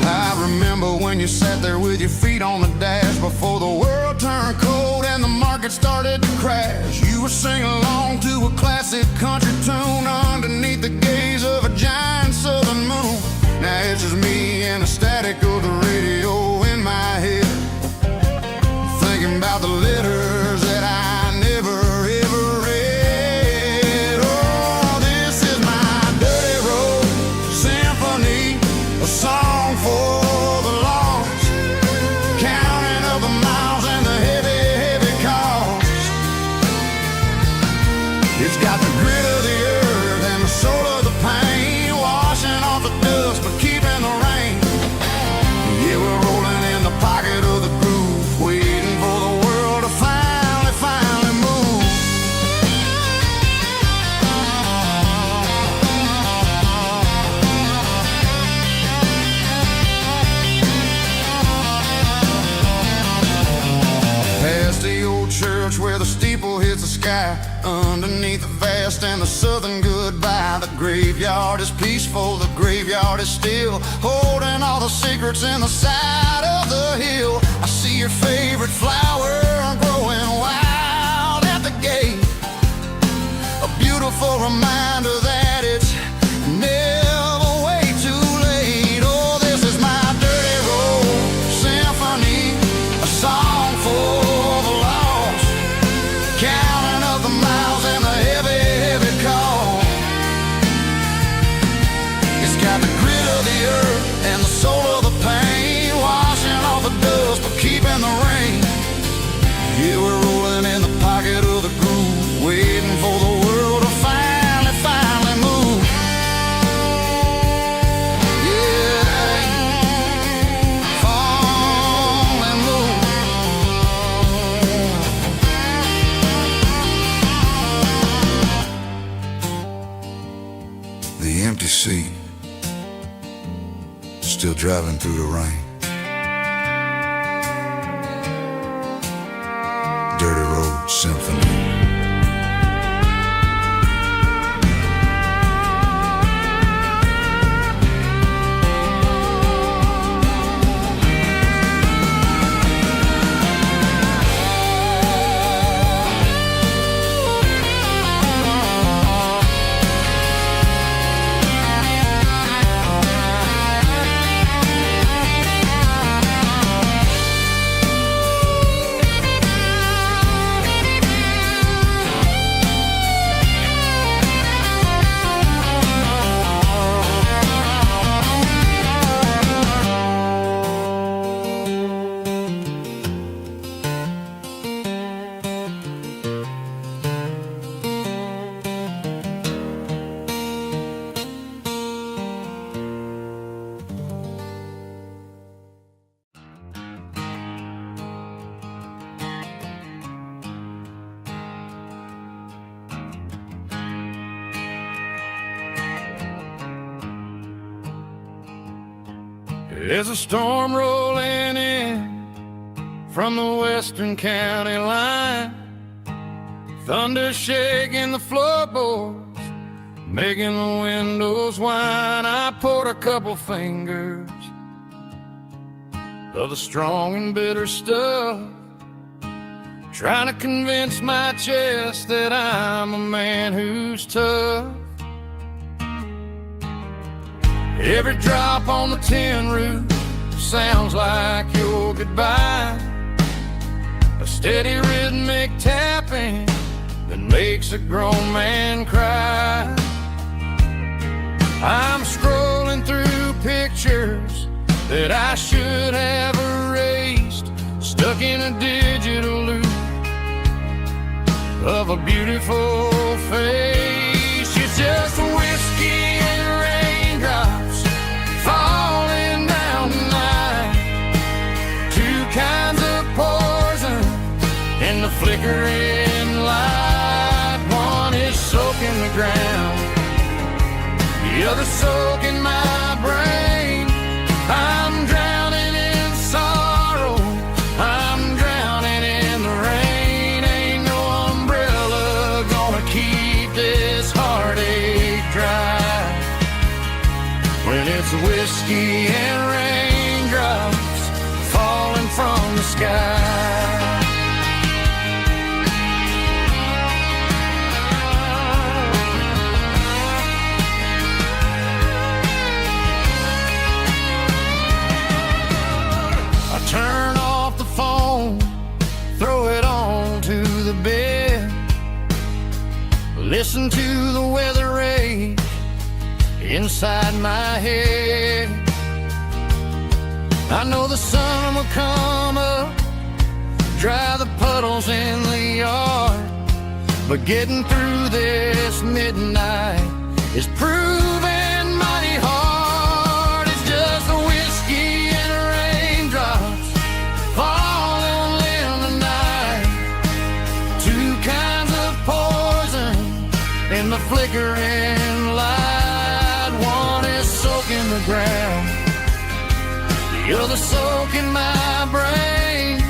I remember when you sat there with your feet on the dash, before the world turned cold and the market started to crash. You were singing along to a classic country tune underneath the gaze of a giant southern moon. Now it's just me and the static of the radio in my head, thinking about the letters that I never ever read. Oh, this is my dirty road symphony, a song for the lost, counting up the miles and the heavy, heavy cost. It's got the grit of the earth and the soul of the pain, washing off the dust but keeping the rain. Yeah, we're rolling in the pocket of the groove, waiting for the world to finally move. Past the old church where the steeple hits the sky, underneath the vast and the southern goodbye. The graveyard is peaceful, the graveyard is still, holding all the secrets in the side of the hill. I see your favorite flower growing wild at the gate, a beautiful reminder that it's never way too late. Oh, this is my dirty road symphony, a song for the lost, counting up the miles and the heavy, heavy call. It's got the grit of the earth and the soul of the pain, washing off the dust but keeping the rain. Yeah, we're rolling in the pocket of the groove, waiting for the world to finally move. Yeah, finally move. The empty seat, still driving through the rain. Dirty Road Symphony. There's a storm rolling in from the western county line, thunder shaking the floorboards, making the windows whine. I poured a couple fingers of the strong and bitter stuff, trying to convince my chest that I'm a man who's tough. Every drop on the tin roof sounds like your goodbye, a steady rhythmic tapping that makes a grown man cry. I'm scrolling through pictures that I should have erased, stuck in a digital loop of a beautiful face. It's just whiskey and raindrops falling down tonight, two kinds of poison in the flickering light. One is soaking the ground, the other soaking my brain. I'm drowning in sorrow, I'm drowning in the rain. Ain't no umbrella gonna keep this heartache dry when it's whiskey and raindrops falling from the sky. Turn off the phone, throw it on to the bed, listen to the weather rage inside my head. I know the sun will come up, dry the puddles in the yard, but getting through this midnight is proving mighty hard. It's just a whiskey and raindrops falling in the night, two kinds of poison in the flickering light. One is soaking the ground, the other soaking my brain.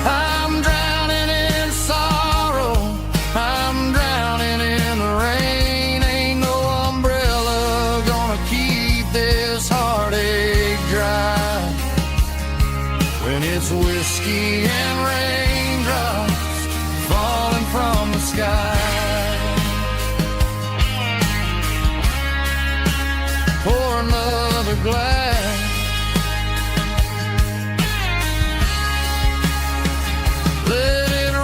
I'm drowning in sorrow, I'm drowning in the rain. Ain't no umbrella gonna keep this heartache dry when it's whiskey and raindrops falling from the sky. Pour another glass, let it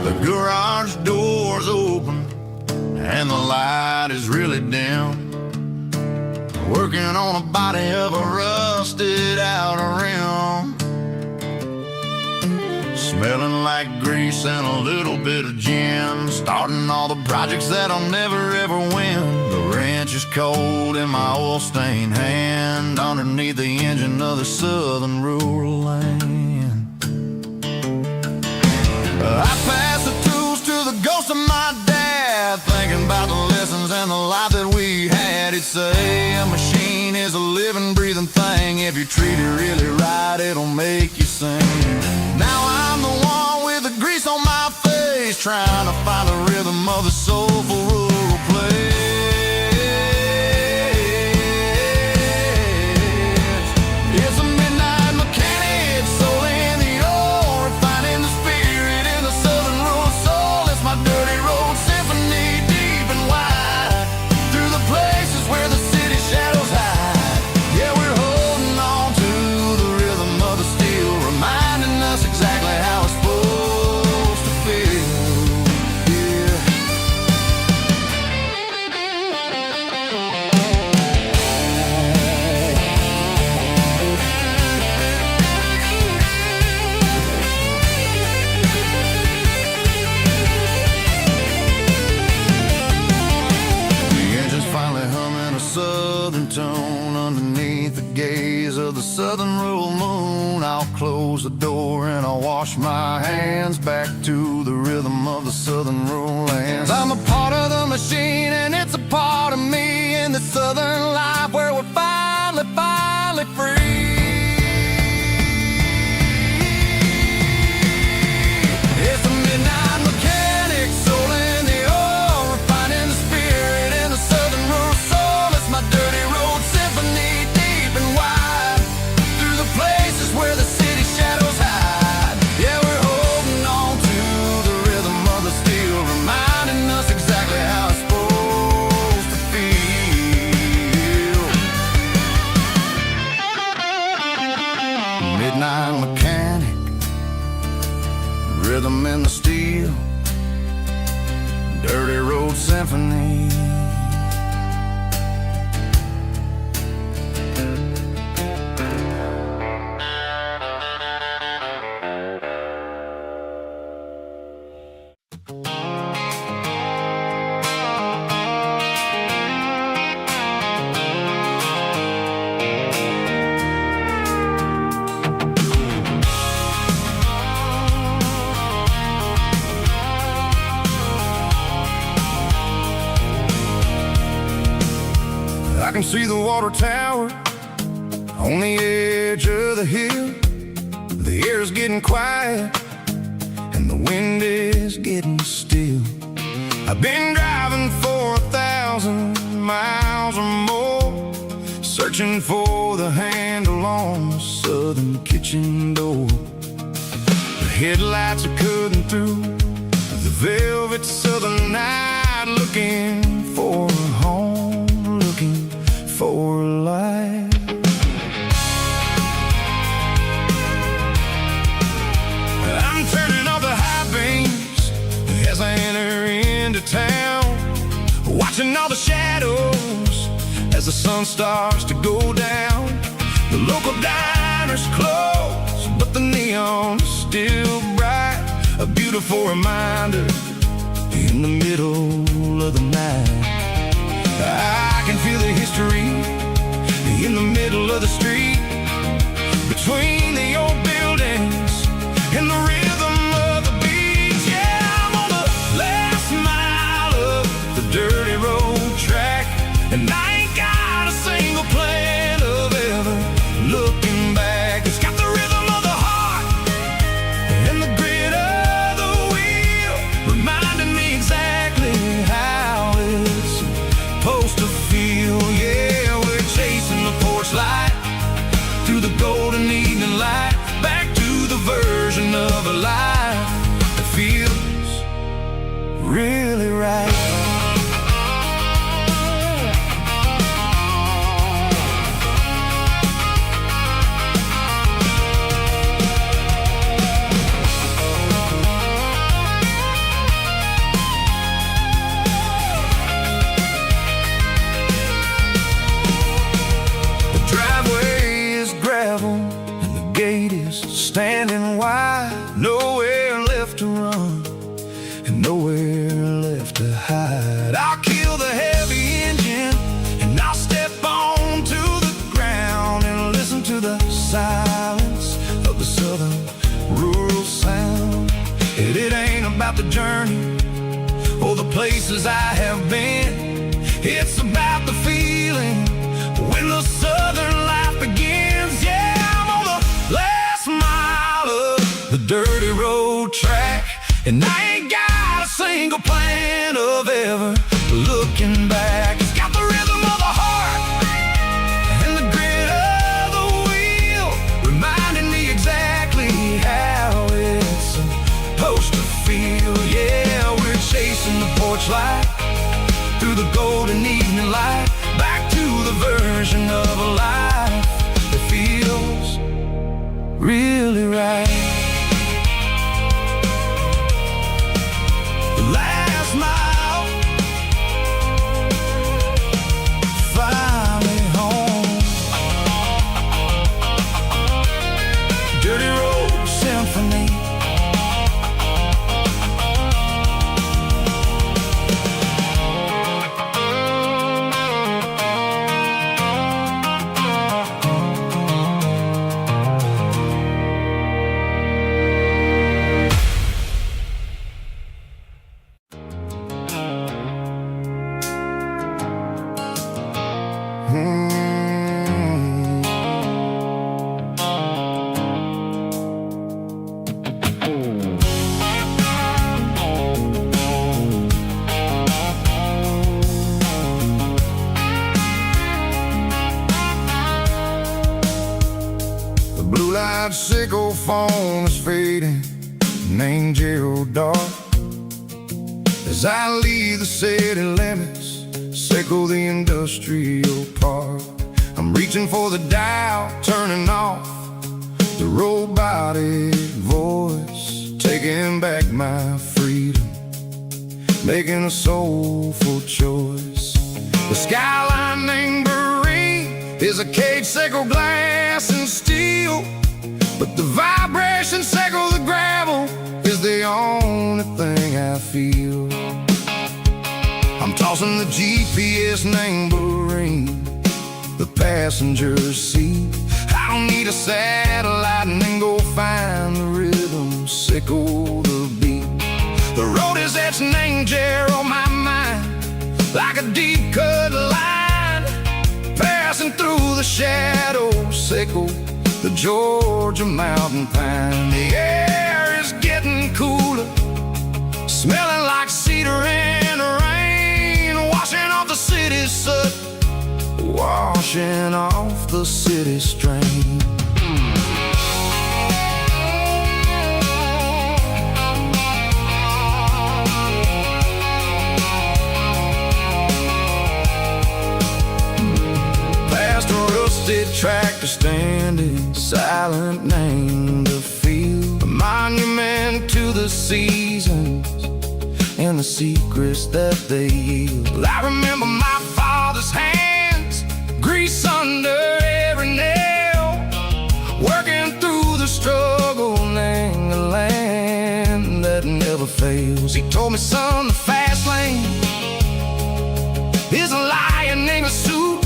The garage door's open and the light is really dim. Working on a body of a rusted out rim, smelling like grease and a little bit of gin. Starting all the projects that I'll never ever win. The wrench is cold in my oil-stained hand, underneath the engine of the southern rural land. I pass the tools to the ghost of my dad, thinking about the lessons and the life that we had. He'd say a machine is a living, breathing thing. If you treat it really right, it'll make you sing. Now I'm the one with the grease on my face, trying to find the rhythm of the soulful rural place. southern rural moon, I'll close the door and I'll wash my hands back to the rhythm of the southern rural lands. I'm a part of the machine and it's a part of me in the southern life where we're finally free. It's a midnight mechanic, soul in the oil, refining the spirit in the southern rural soul. It's my dirty road symphony, deep and wide, through the places where the city shadows hide. Yeah, we're holding on to the rhythm of the steel, reminding us exactly how it's supposed to feel. Midnight mechanic, rhythm in the steel, dirty road symphony. I can see the water tower on the edge of the hill. The air's getting quiet and the wind is getting still. I've been driving for 1,000 miles or more, searching for the handle on the southern kitchen door. The headlights are cutting through the velvet southern night, looking for a home, looking for life. I'm turning off the high beams as I enter into town, watching all the shadows as the sun starts to go down. The local diner's closed, but the neon's still bright, a beautiful reminder in the middle of the night. I can feel the history in the middle of the street, between the old buildings and the rhythm of the beats. Yeah, I'm on the last mile of the dirty road track, and I ain't got a single plan of ever looking back. It's got the rhythm of the heart and the grit of the wheel, reminding me exactly how it's supposed to feel. Yeah, we're chasing the porch light through the golden evening light, back to the version of a life that feels really right. Standing wide, nowhere left to run and nowhere left to hide. I'll kill the heavy engine and I'll step onto the ground and listen to the silence of the southern rural sound. It ain't about the journey or the places I have been, it's about the feeling when the southern life begins. Yeah, I'm on the last mile of the dirty road track, and I ain't got a single plan of ever looking back. It's got the rhythm of the heart and the grit of the wheel, reminding me exactly how it's supposed to feel. Yeah, we're chasing the porch light through the golden evening light, back to the version of a life that feels really right. The last mile, finally home. Dirty road symphony. blue light sickle phone is fading, named Gerald Dark. As I leave the city limits, sickle the industrial park. I'm reaching for the dial, turning off the robotic voice, taking back my freedom, making a soulful choice. The skyline named Prairie is a cage, sickle glass and steel, but the vibration sickle the gravel is the only thing I feel. I'm tossing the GPS named Prairie, the passenger seat. I don't need a satellite and then go find the rhythm, sickle the beat. The road is etched named Gerald on my mind, like a deep cut line, passing through the shadows, sickle the Georgia mountain pine. The air is getting cooler, smelling like cedar in the rain, washing off the city's soot, washing off the city strain. Past a rusted tractor standing silent, named the field, a monument to the seasons and the secrets that they yield. I remember my father's hands, grease under every nail, working through the struggle, named the land that never fails. He told me, son, the fast lane is a lion named a suit.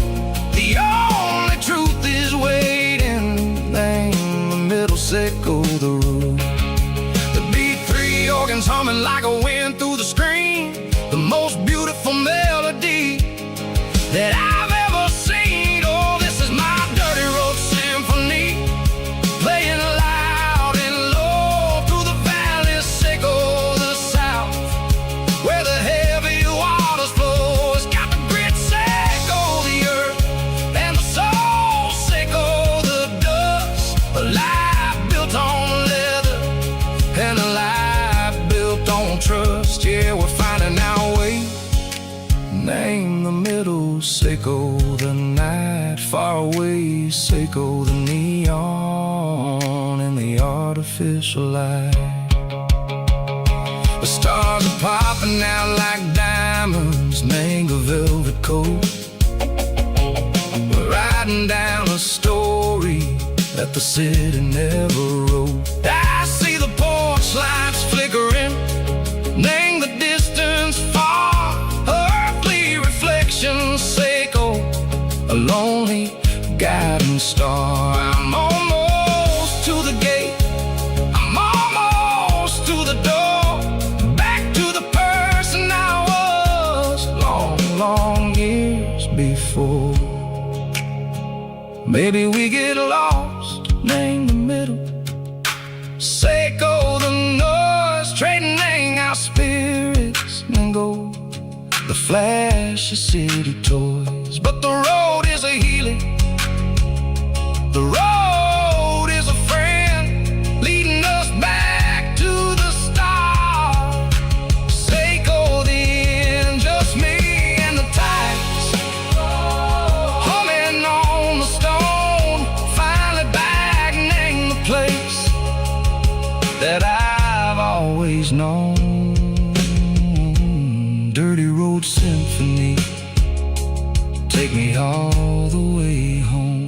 The only truth is waiting, name the middle, sickle the root. The B3 organs humming like a wind through the screen, the most beautiful melody that I've ever seen. Oh, this is my dirty road symphony, playing loud and low through the valleys, sickle the south, where the heavy waters flow. It's got the grit, sickle the earth, and the soul, sickle the dust. A life built on leather and a life built on trust. Yeah, we're finding our way, name the middle, sickle the night, far away, sickle the neon and the artificial light. The stars are popping out like diamonds, name the velvet coat. We're riding down a story that the city never wrote. I see the porch lights flickering, name the distance far, earthly reflections, sickle a lonely guiding star. I'm almost to the gate, I'm almost to the door, back to the person I was long, long years before. Maybe we get lost, name the middle, sickle the noise, trading our spirits and go the flash of city toys. But the road is a healing, the road is a friend, leading us back to the start. Sickle the end, just me and the tides, humming on the stone, finally back, name the place that I've always known. Dirty road symphony, take me all the way home.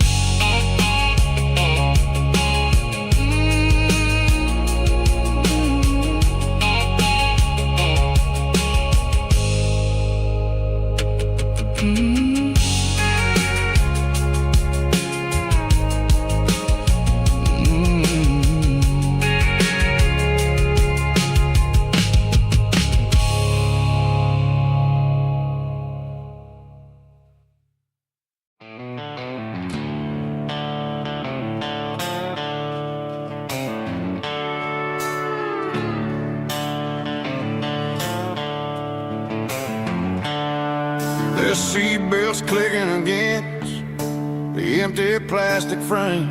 There's seatbelts clicking against the empty plastic frame.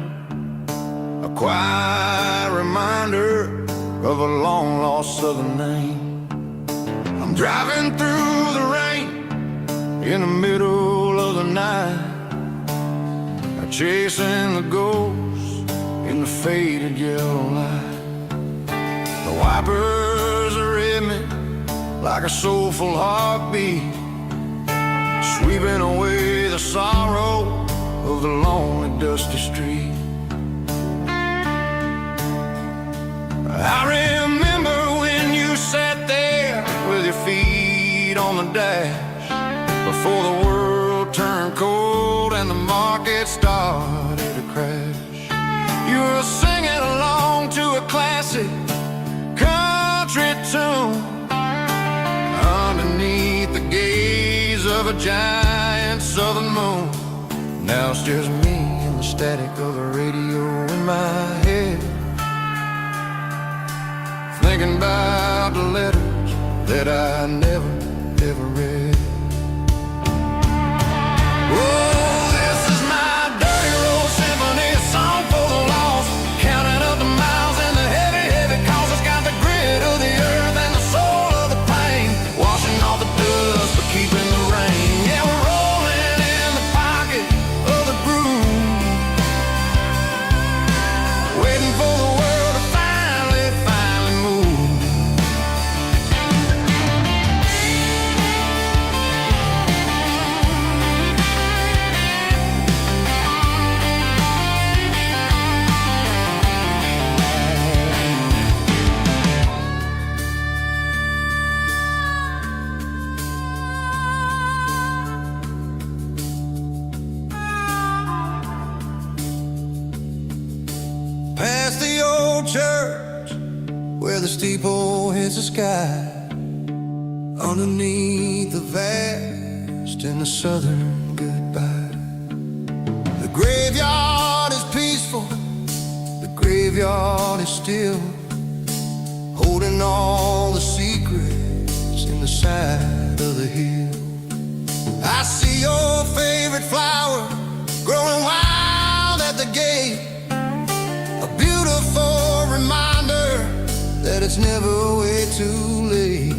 quiet reminder of a long-lost southern name. I'm driving through the rain in the middle of the night, chasing the ghosts in the faded yellow light. The wipers are in me like a soulful heartbeat, sweeping away the sorrow of the lonely dusty street. I remember when you sat there with your feet on the dash, before the world turned cold and the market started to crash. You were singing along to a classic country tune underneath the gaze of a giant southern moon. Now it's just me and the static of the radio in my head, thinking about the letters that I never, ever read. Oh, this is my dirty road symphony, a song for the lost, counting up the miles and the heavy, heavy calls. It's got the grit of the earth and the soul of the pain, washing off the dust but keeping the rain. Yeah, we're rolling in the pocket of the groove, waiting for the world to finally move. Past the old church where the steeple hits the sky, underneath the vast and the southern goodbye. The graveyard is peaceful, the graveyard is still, holding all the secrets in the side of the hill. I see your favorite flower growing wild at the gate, a beautiful reminder that it's never way too late.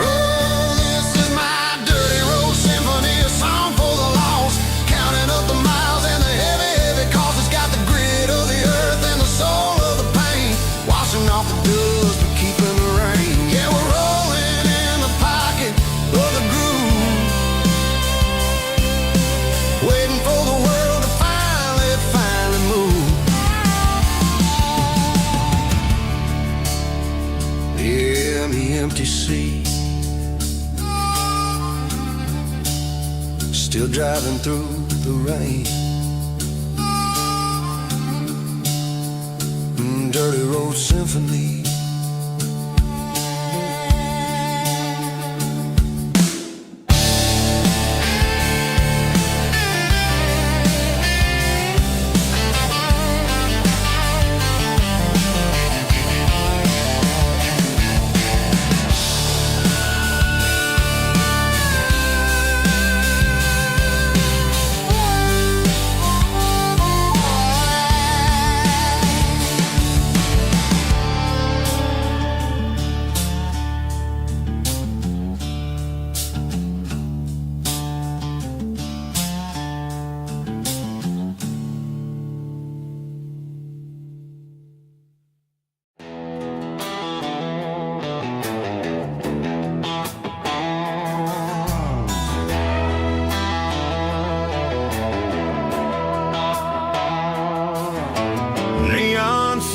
Oh, this is my dirty road symphony, a song for the lost, counting up the miles and the heavy, heavy calls. It's got the grit of the earth and the soul of the pain, washing off the dust but keeping the rain. Yeah, we're rolling in the pocket of the groove, waiting for the world to finally move. Yeah, the empty sea, still driving through the rain. Dirty road symphony.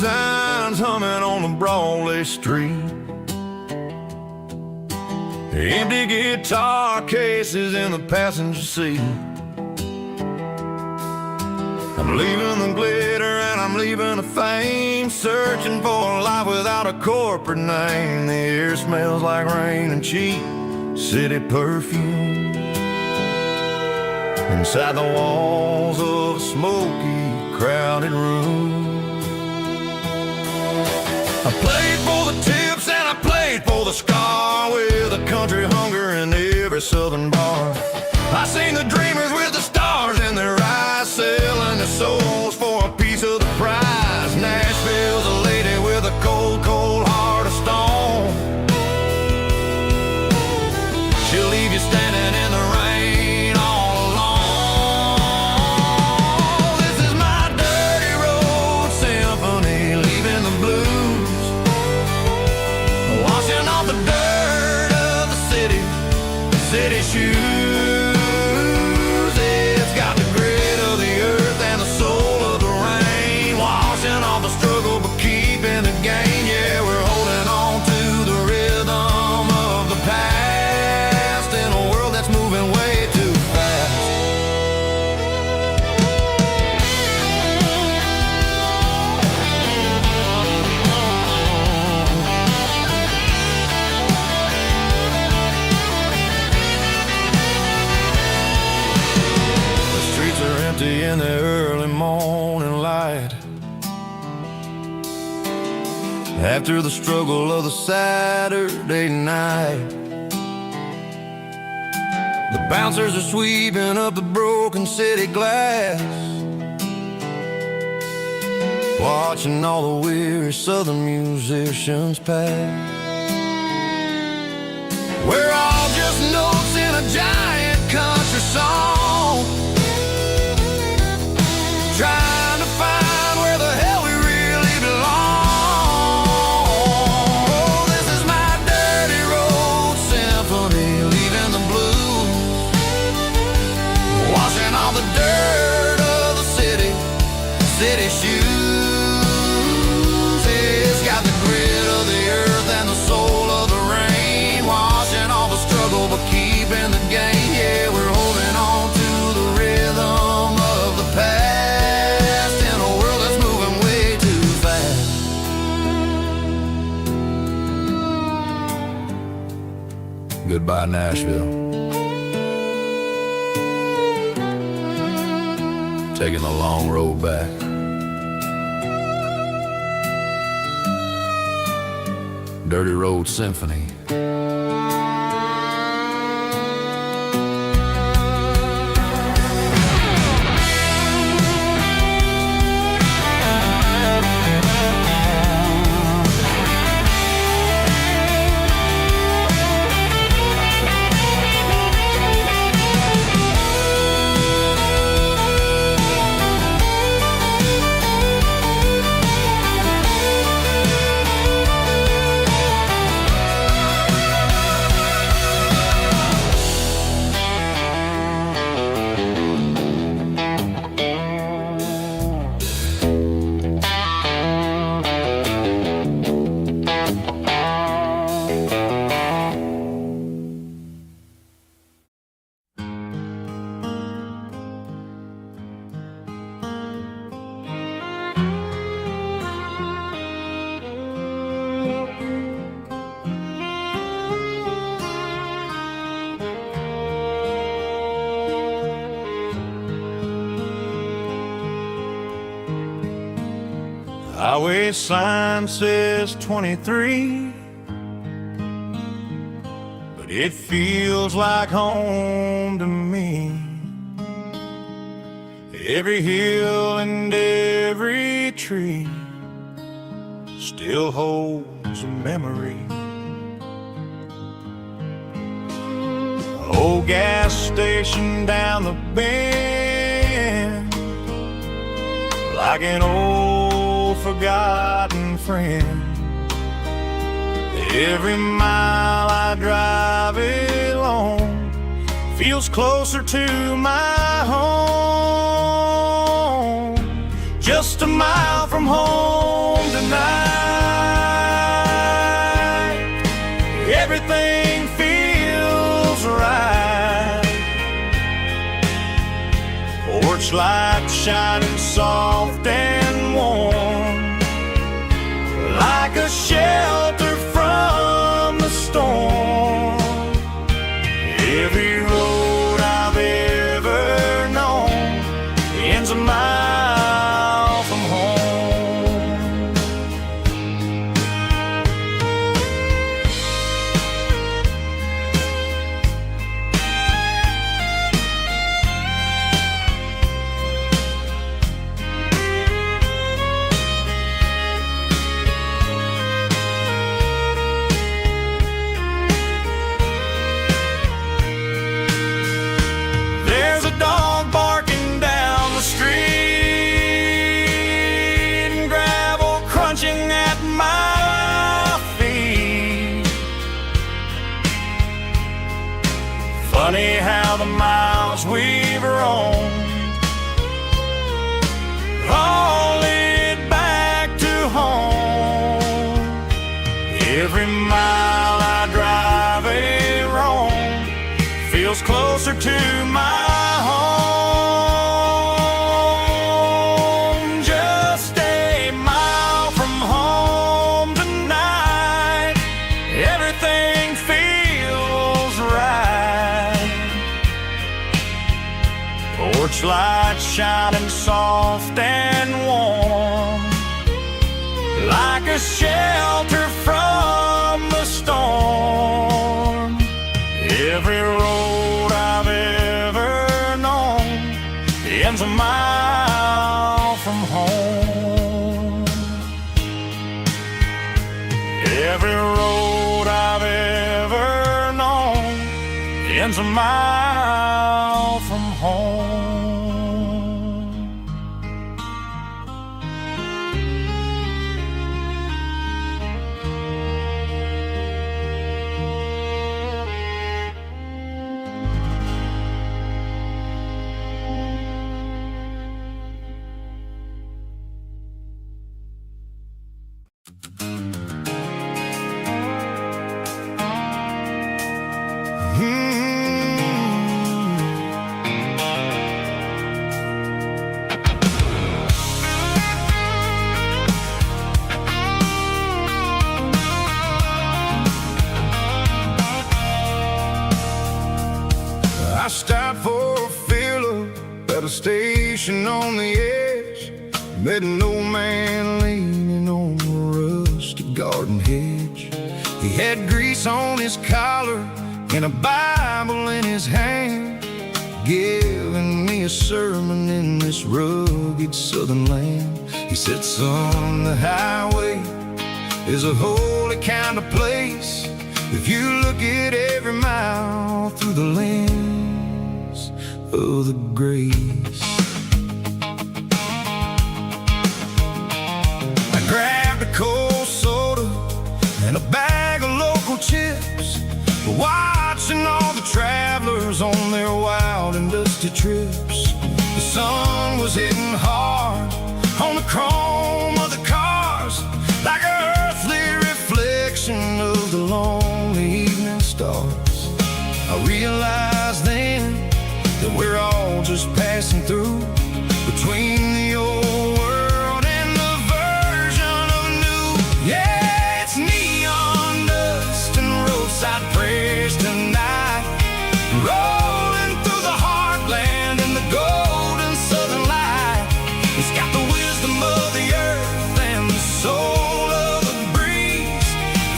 Signs humming on the Broadway street, empty guitar cases in the passenger seat. I'm leaving the glitter and I'm leaving the fame, searching for a life without a corporate name. The air smells like rain and cheap city perfume inside the walls of a smoky, crowded room. I played for the tips and I played for the scar, with a country hunger in every southern bar. I seen the dreamers with the stars in their eyes, selling their souls for a piece after the struggle of the Saturday night. The bouncers are sweeping up the broken city glass, watching all the weary southern musicians pass. We're all just notes in a giant country song, trying to find where the hell we really belong. Oh, this is my dirty road symphony, leaving the blues, washing all the dirt of the city shoes. It's got the grit of the earth and the soul of the rain, washing all the struggle but keeping the game. Yeah, we're holding on to the rhythm of the past in a world that's moving way too fast. Goodbye, Nashville. Taking the long road back. Dirty Road Symphony. Highway sign says 23, but it feels like home to me. Every hill and every tree still holds a memory. Old gas station down the bend, like an old forgotten friend. Every mile I drive along feels closer to my home. Just a mile from home tonight, everything feels right. Porch light shining soft and warm, like a shelter from the storm. Every road I've ever known ends a mile from home. There's a dog barking down the street, and gravel crunching at my feet. Funny how the miles we've roamed all lead back to home. Every mile I drive roam feels closer to my home. Just a mile from home tonight, everything feels right. Porch light shining soft and warm, like a shell stands a mile from home. I stopped for a fill-up at a station on the edge. Met an old man leaning on a rusty garden hedge. He had grease on his collar and a Bible in his hand, giving me a sermon in this rugged southern land. He said, son, the highway is a holy kind of place if you look at every mile through the lens of the grace. I grabbed a cold soda and a bag of local chips, watching all the travelers on their wild and dusty trips. The sun was hitting hard on the chrome of the cars, like an earthly reflection of the lonely evening stars. I realized then that we're all just passing through between the old world and the version of new. Yeah, it's neon dust and roadside prayers tonight, rolling through the heartland in the golden southern light. It's got the wisdom of the earth and the soul of the breeze,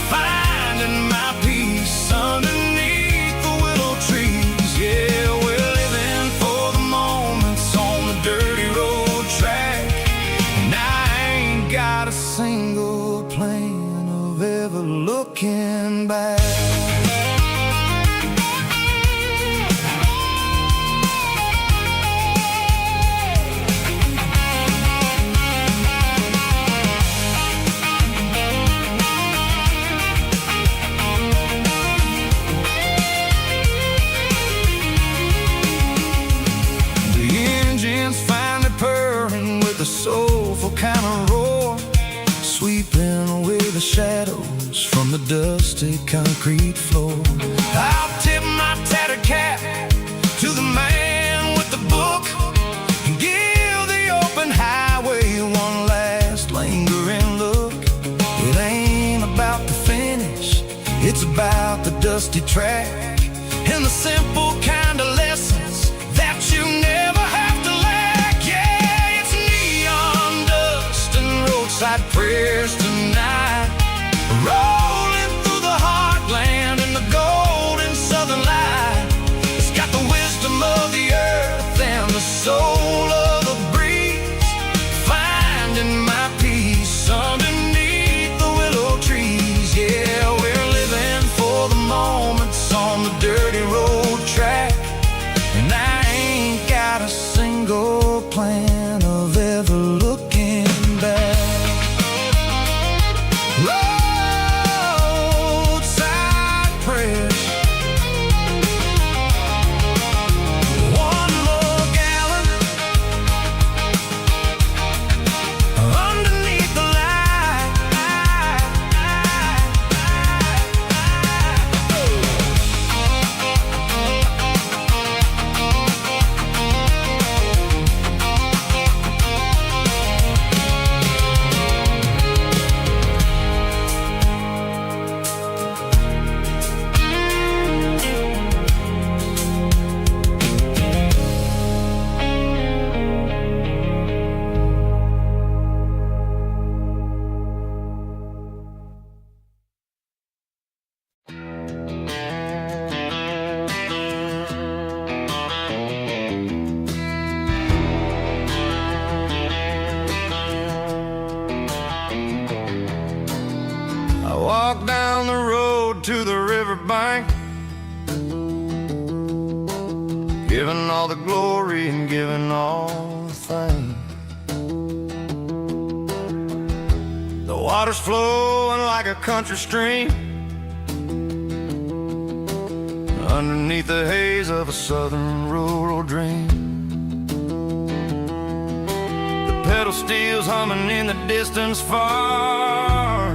finding my peace underneath the willow trees. Yeah, we're living for the moments on the dirty road track, and I ain't got a single plan of ever looking back. A soulful kind of roar, sweeping away the shadows from the dusty concrete floor. I'll tip my tattered cap to the man with the book and give the open highway one last lingering look. It ain't about the finish, it's about the dusty track and the simple kind of lessons that you never have to lack. Yeah, it's neon dust and roadside prayers tonight, rolling through the heartland in the golden southern light. It's got the wisdom of the earth and the soul of the breeze, finding my peace underneath the willow trees. Yeah, we're living for the moments on the dirty road track, and I ain't got a single plan of ever looking back. Roadside prayers, one more gallon underneath the light. I walked down the road to the riverbank, all the glory and giving all the thanks. The water's flowing like a country stream underneath the haze of a southern rural dream. The pedal steel's humming in the distance far,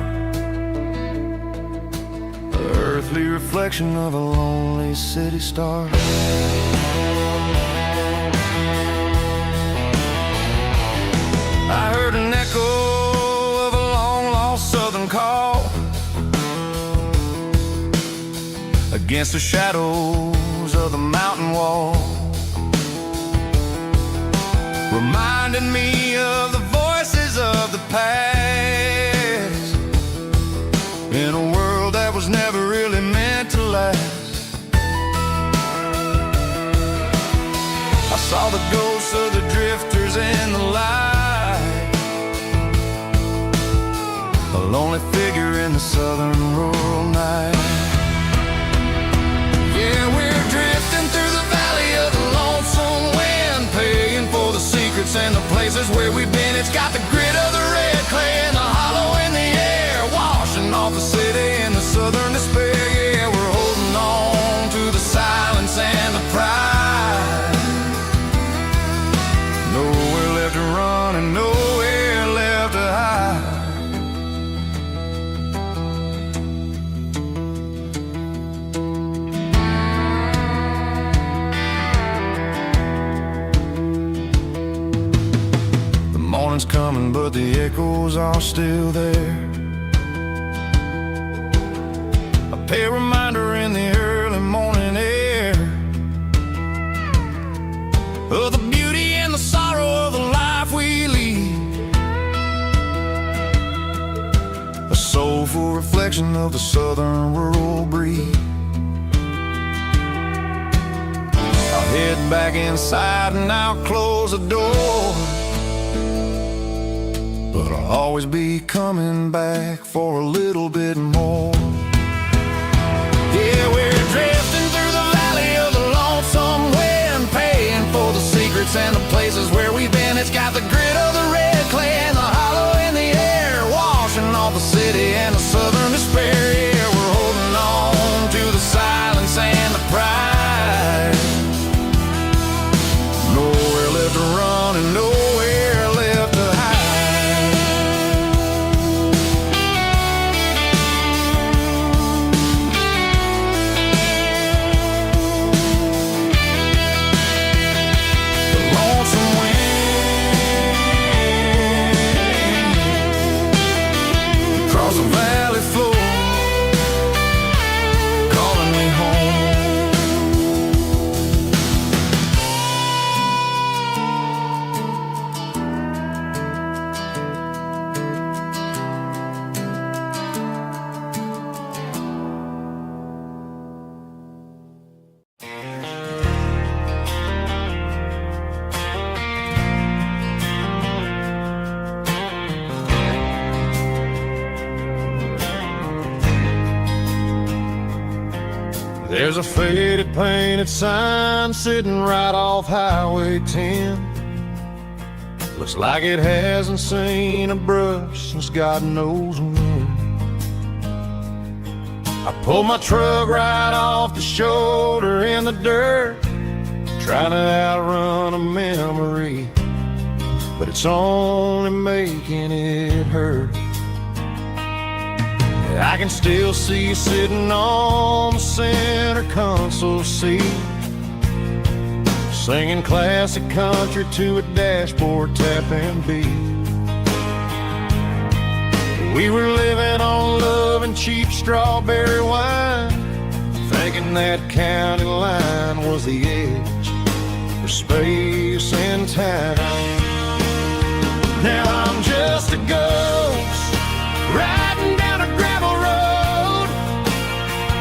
the earthly reflection of a lonely city star. I heard an echo of a long-lost southern call against the shadows of the mountain wall, reminding me of the voices of the past in a world that was never really meant to last. I saw the ghosts of the drifters in the light, a lonely figure in the southern rural night. Yeah, we're drifting through the valley of the lonesome wind, paying for the secrets and the places where we've been. It's got the grit of the red clay and the hollow in the air, washing off the city and the southern despair. Yeah, we're holding on to the silence and the pride. Nowhere left to run and nowhere left to hide. Morning's coming, but the echoes are still there. A pale reminder in the early morning air of the beauty and the sorrow of the life we lead, a soulful reflection of the southern rural breed. I'll head back inside and I'll close the door, but I'll always be coming back for a little bit more. Yeah, we're drifting through the valley of the lonesome wind, paying for the secrets and the places where we've been. It's got the grit of the red clay and the hollow in the air, washing off the city and the southern despair. Yeah, we're holding on to the silence and the pride. Nowhere left to run and nowhere left to hide. There's a faded painted sign sitting right off Highway 10. Looks like it hasn't seen a brush since God knows when. I pulled my truck right off the shoulder in the dirt, trying to outrun a memory, but it's only making it hurt. I can still see you sitting on the center console seat, singing classic country to a dashboard tapping beat. We were living on love and cheap strawberry wine, thinking that county line was the edge for space and time. Now I'm just a ghost riding down a gravel road,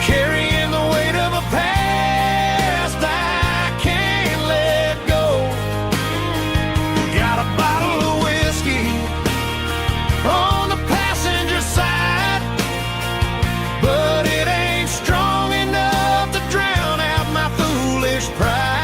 carrying the weight of a past I can't let go. Got a bottle of whiskey on the passenger side, but it ain't strong enough to drown out my foolish pride.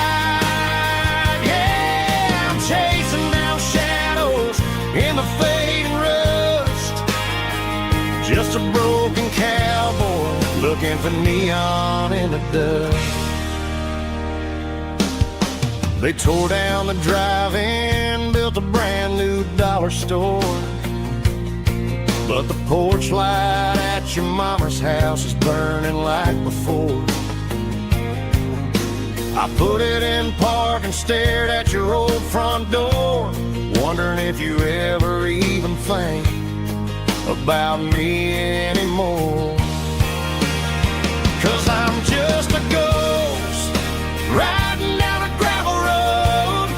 looking for neon in the dust. They tore down the drive-in, built a brand new dollar store, but the porch light at your mama's house is burning like before. I put it in park and stared at your old front door, wondering if you ever even think about me anymore. 'Cause I'm just a ghost riding down a gravel road,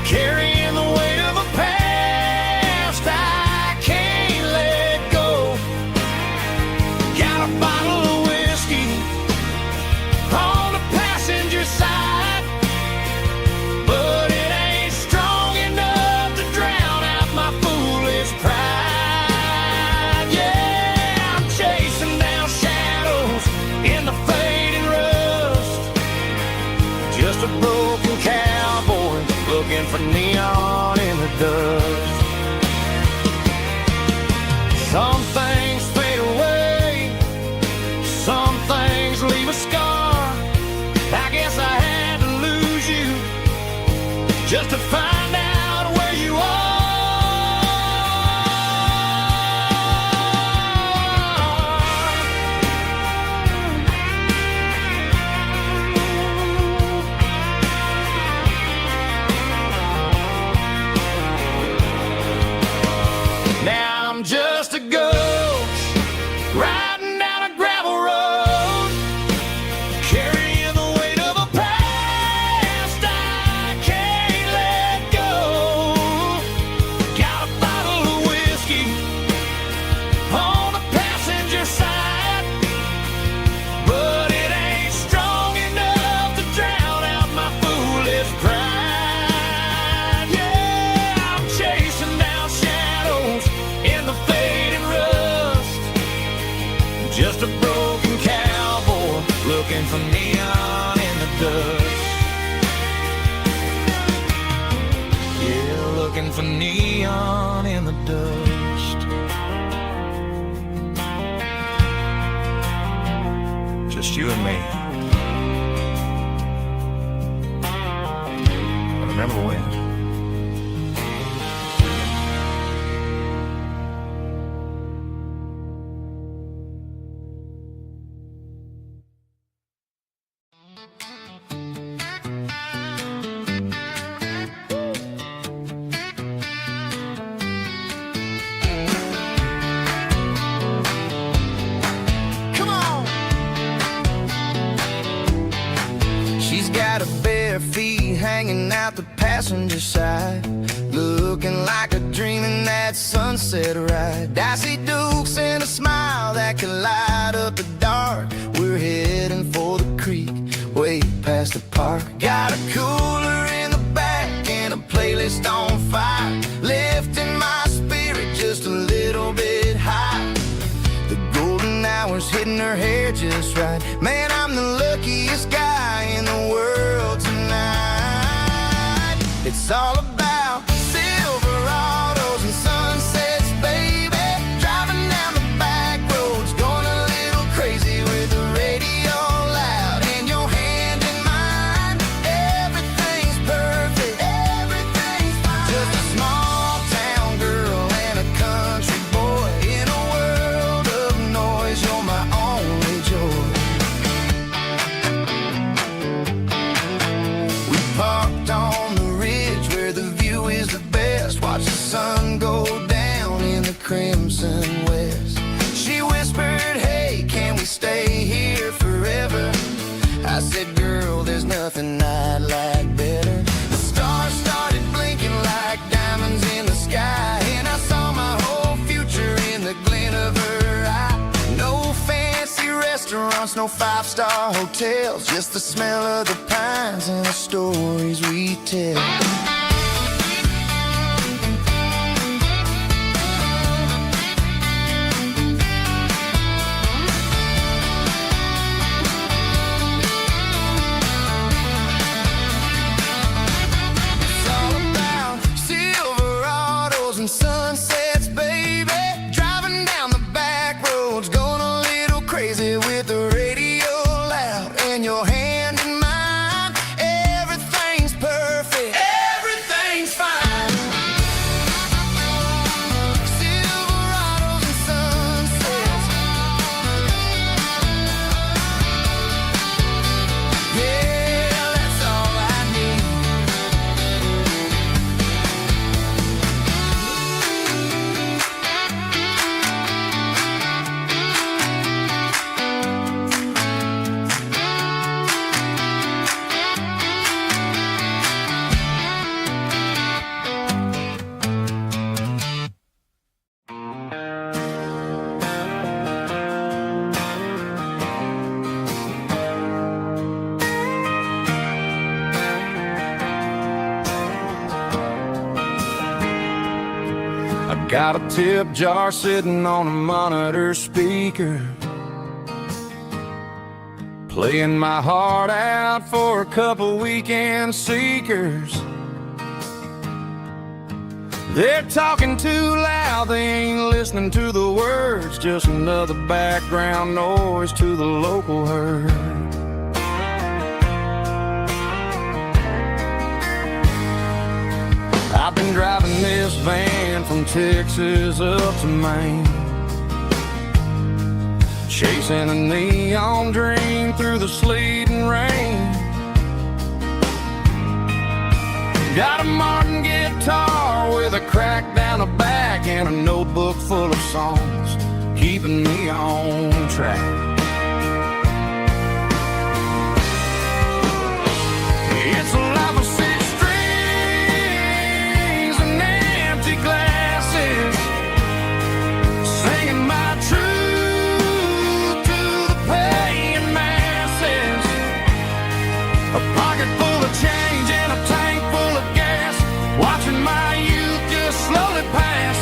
carrying the weight of a past I can't let go. Got a bottle of whiskey on the passenger side, but it ain't strong enough to drown out my foolish pride. Yeah, I'm chasing down shadows in the fading rust, just a broken cowboy looking for neon in the dust. Some things fade away, some things leave a scar. I guess I had to lose you just to find out where you are. Now I'm just a ghost riding down a gravel road, carrying the weight of a past I can't let go. Got a bottle of whiskey on the passenger side, but it ain't strong enough to drown out my foolish pride. Yeah, I'm chasing down shadows in the fading rust, just a broken cowboy looking for neon in the dust. Yeah, looking for neon in the dust. Just you and me. I remember when. Come on! She's got her bare feet hanging out the passenger side, looking like a dream in that sunset ride. Dicey dukes and a smile that can light up the dark. We're heading for the creek, way past the park. Got a cooler in the back and a playlist on fire, lifting my spirit just a little bit high. The golden hours hitting her hair just right. Man, I'm the luckiest guy in the world tonight. It's all about Silverados and sunsets, baby. Driving down the back roads, going a little crazy with the radio loud and your hand in mine. Everything's perfect, everything's fine. Just a small town girl and a country boy in a world of noise. You're my only joy. We parked on the ridge where the view is the best. Watch the sun go down in the crimson west. She whispered, hey, can we stay here forever? I said, girl, there's nothing I'd like better. The stars started blinking like diamonds in the sky, and I saw my whole future in the glint of her eye. No fancy restaurants, no five-star hotels, just the smell of the pines and the stories we tell. It's all about Silverados and sunsets, baby. Driving down the back roads, going a little crazy with I got a tip jar sitting on a monitor speaker, playing my heart out for a couple weekend seekers. They're talking too loud, they ain't listening to the words, just another background noise to the local herd. I've been driving this van from Texas up to Maine, chasing a neon dream through the sleet and rain. Got a Martin guitar with a crack down the back and a notebook full of songs, keeping me on track. It's a life of six strings and empty glasses, singing my truth to the paying masses. A pocket full of change and a tank full of gas, watching my youth just slowly pass.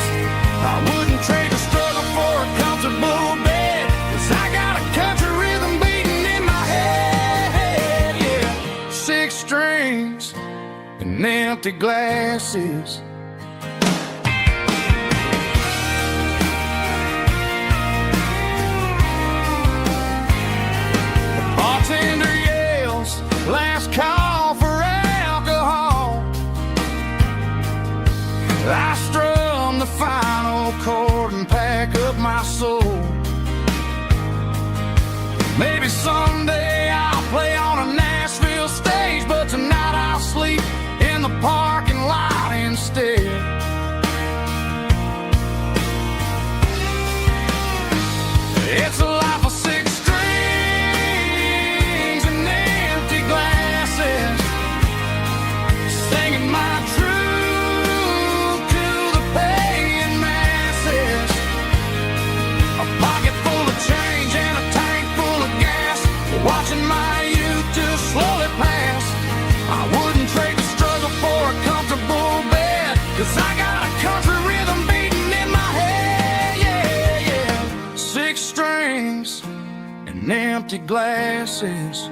I wouldn't trade the struggle for a comfortable bed, 'cause I got a country rhythm beating in my head, yeah. Six strings and empty glasses. The bartender yells, last call for alcohol. I strum the final chord and pack up my soul. Maybe someday I'll play on a Nashville stage, but tonight I'll sleep in the parking lot instead. It's a life of six strings and empty glasses, singing my truth to the paying masses. A pocket full of change and a tank full of gas, watching my youth just slowly pass. I wouldn't trade the struggle for a comfortable bed, 'cause I got a country rhythm beating in my head, yeah, yeah. Six strings and empty glasses.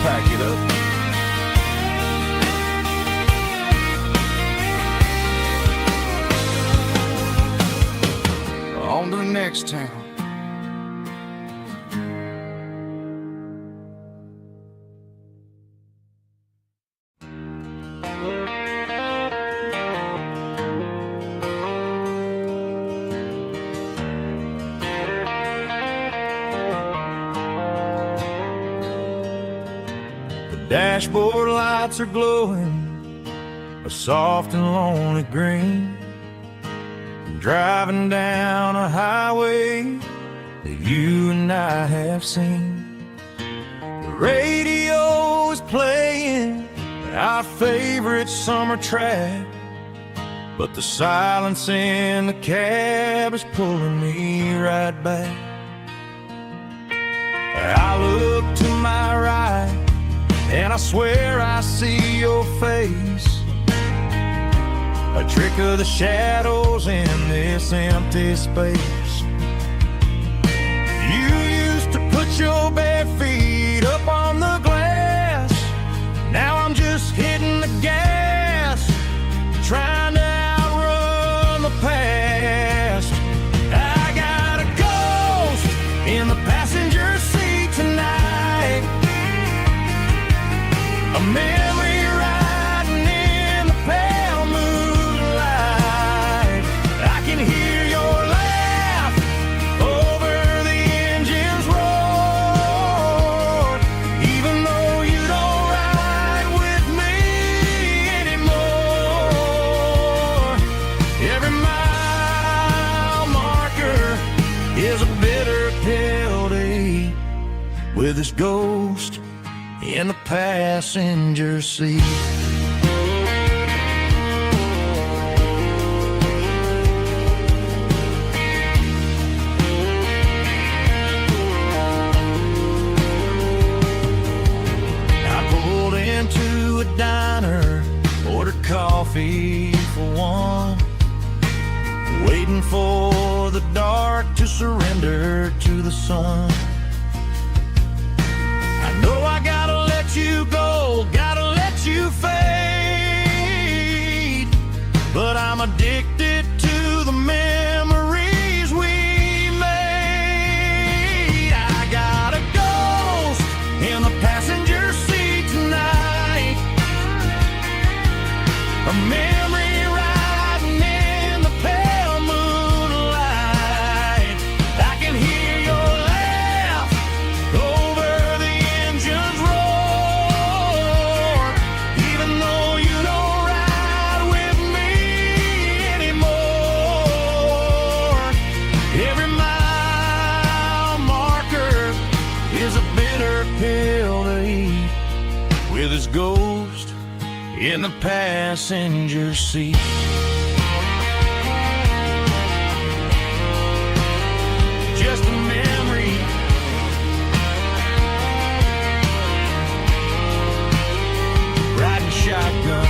Pack it up. On to the next town. The dashboard lights are glowing a soft and lonely green, driving down a highway that you and I have seen. The radio is playing our favorite summer track, but the silence in the cab is pulling me right back. I look to my right and I swear I see your face, a trick of the shadows in this empty space. You used to put your bare feet up on the glass, now I'm just hitting the gas, trying to outrun the past. I got a ghost in the passenger seat tonight, a memory riding in the pale moonlight. I can hear your laugh over the engine's roar, even though you don't ride with me anymore. Every mile marker is a bitter pill to eat, with this ghost in the passenger seat. the diner, ordered coffee for one, waiting for the dark to surrender to the sun. I know I gotta let you go, gotta let you fade, but I'm addicted to the memories we made. I got a ghost in the passenger seat tonight, a memory riding in the pale moonlight. I can hear your laugh over the engine's roar, even though you don't ride with me anymore. Every mile marker is a bitter pill to eat, with his ghost in the passenger seat. Just a memory, riding shotgun.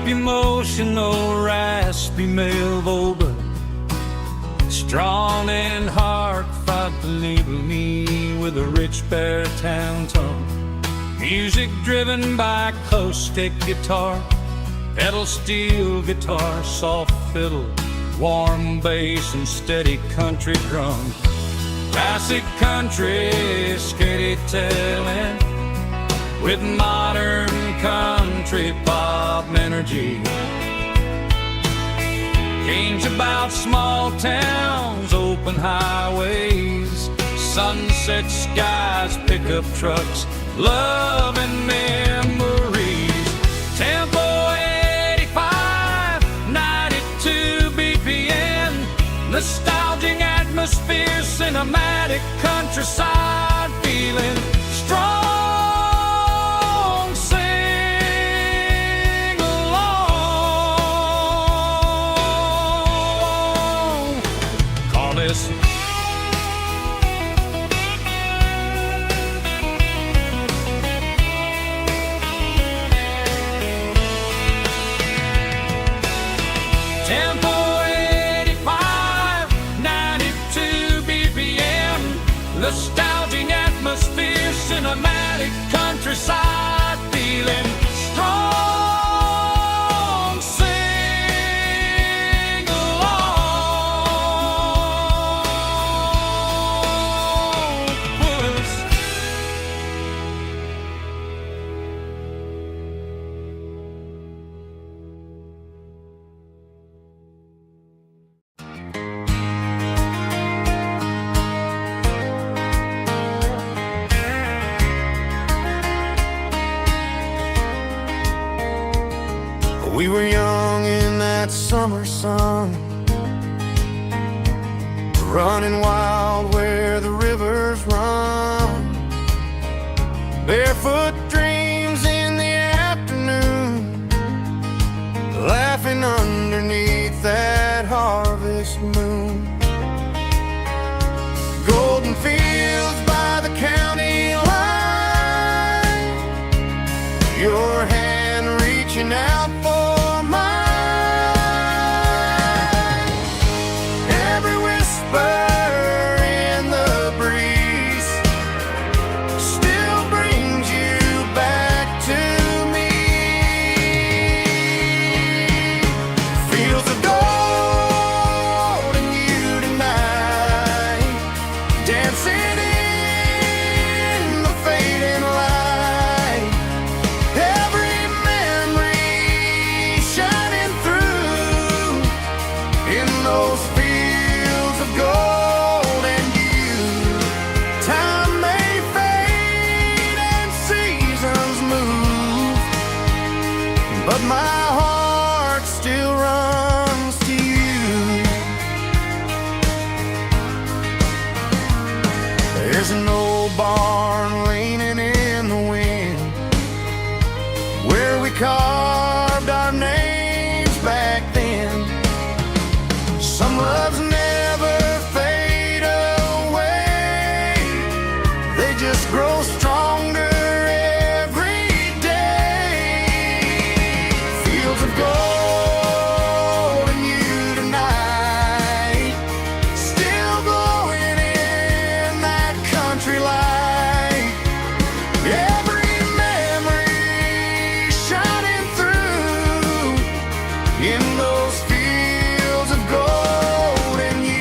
Emotional, raspy male vulva, strong and hard, fought to label me with a rich baritone tone. Music driven by acoustic guitar, pedal steel guitar, soft fiddle, warm bass and steady country drum. Classic country, skitty-tailing, with modern country pop energy. Games about small towns, open highways, sunset skies, pickup trucks, love and memories. Tempo 85, 92 BPM, nostalgic atmosphere, cinematic countryside feeling, strong. Tempo 85, 92 BPM, nostalgic atmosphere, cinematic countryside feeling, strong, sing along with us. We were young in that summer sun, running wild where the rivers run, barefoot dreams in the afternoon, laughing underneath that harvest moon. Golden fields by the county line, your hand reaching out for those fields of gold and you. Time may fade and seasons move, but my heart still runs to you. There's an old barn leaning in the wind where we carved our names back then. Some loves never fade away, they just grow stronger every day. Fields of gold and you tonight, still glowing in that country light. Every memory shining through in those fields of gold and you.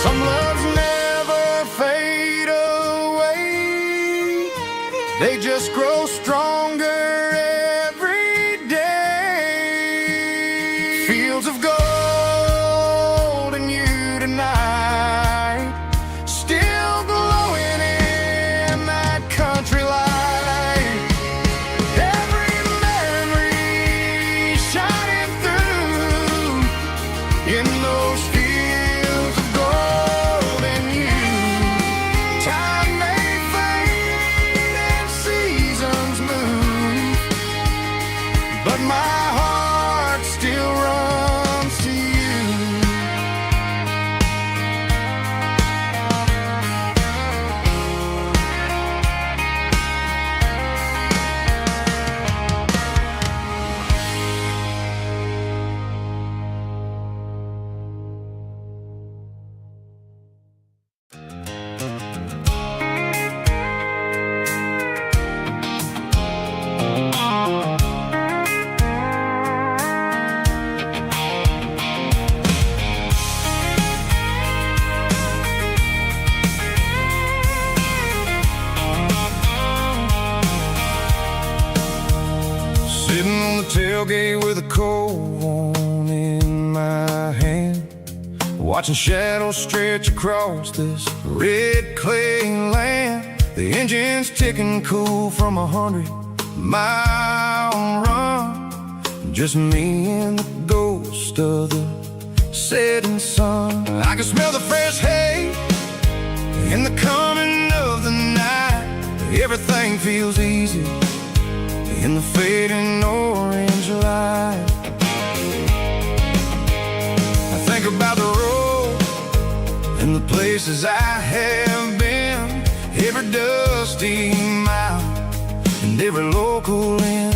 Some loves never fade away, they just grow stronger every day. Fields of gold and you tonight, still glowing in that country light. Every memory shining through in those fields of gold and you. Time may fade and seasons move, but my heart still runs to you. Sitting on the tailgate with a cold one in my hand, watching shadows stretch across this red clay land. The engine's ticking cool from 100-mile run. Just me and the ghost of the setting sun. I can smell the fresh hay in the coming of the night. Everything feels easy in the fading orange light. I think about the road and the places I have been, every dusty mile and every local inn.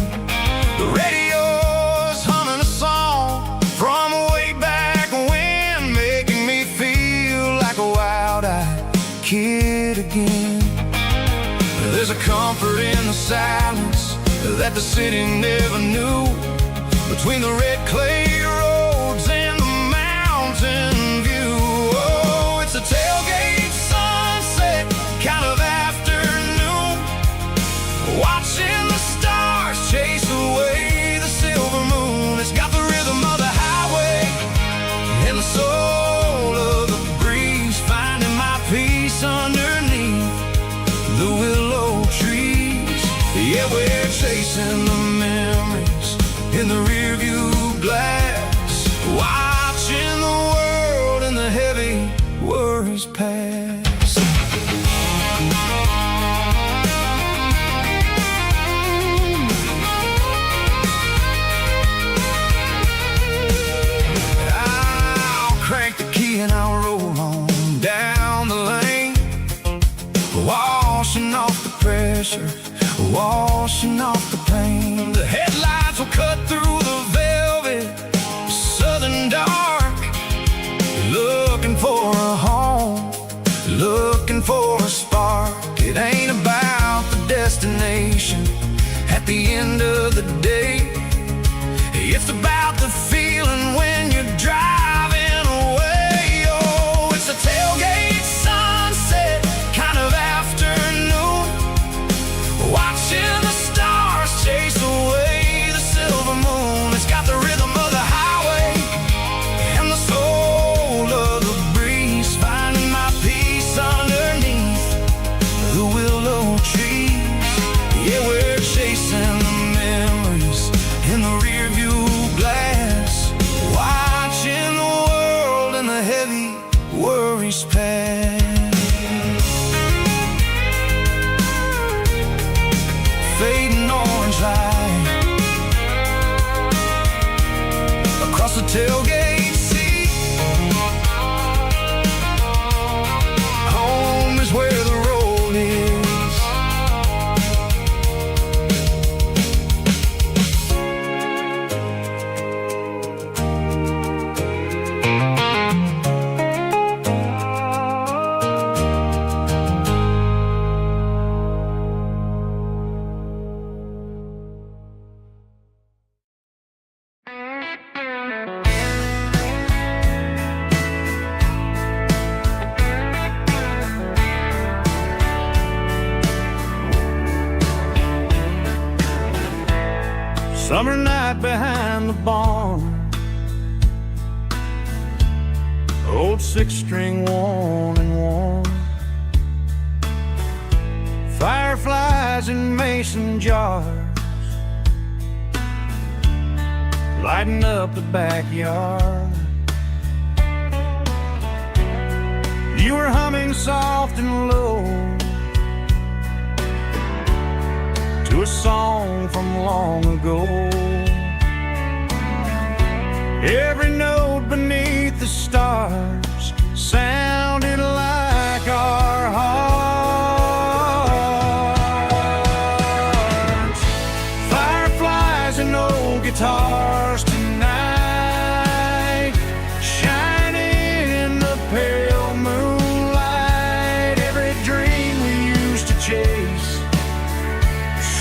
The radio's humming a song from way back when, making me feel like a wild-eyed kid again. There's a comfort in the silence that the city never knew, between the red clay roads and the mountain view. Oh, it's a tailgate sunset kind of afternoon, watching the stars chase away the silver moon. It's got the rhythm of the highway and the soul of the breeze, finding my peace underneath the willow trees. Yeah, we're chasing the memories in the rearview glass, watching the world and the heavy worries pass. I'll crank the key and I'll roll on down the lane, washing off the pressure, washing off the pain. The headlights will cut through the velvet southern dark, looking for a home, looking for a spark. It ain't about the destination at the end of the day, it's about the feeling when you're driving away. Oh, it's a tailgate sunset kind of afternoon, Summer night behind the barn, old six-string worn and worn, fireflies in mason jars, lighting up the backyard. You were humming soft and low to a song from long ago. Every note beneath the stars sounded like our hearts. Fireflies and old guitars tonight, shining in the pale moonlight. Every dream we used to chase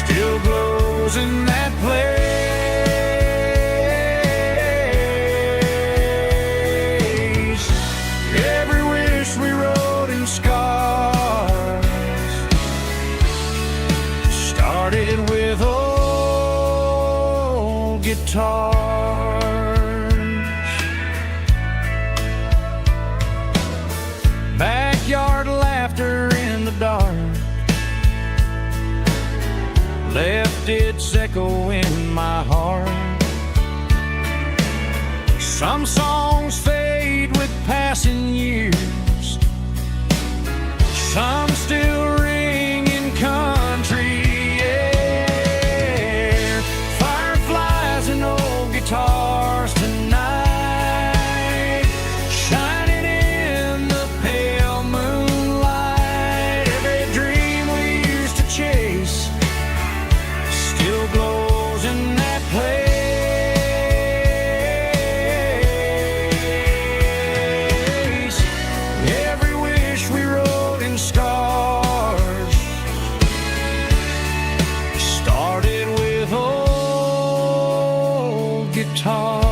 still glows in that place. Every wish we wrote in scars started with old guitars. Backyard laughter in the dark left its echo in my heart. Some songs fade with passing years, some still ring in country air. Fireflies and old guitars tonight, shining in the pale moonlight. Every dream we used to chase still glows in that place. Every wish we wrote in scars started with old guitars.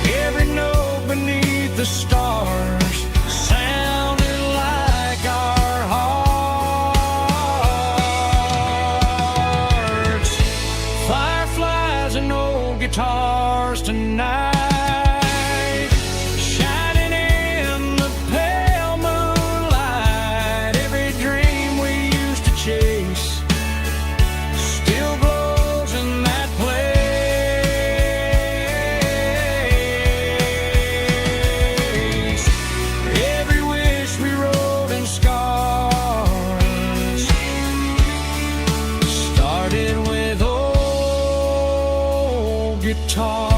Every note beneath the stars sounded like our hearts. Fireflies and old guitars tonight, shining in the pale moonlight. Every dream we used to chase still glows in that place. Every wish we wrote in scars started with old guitars.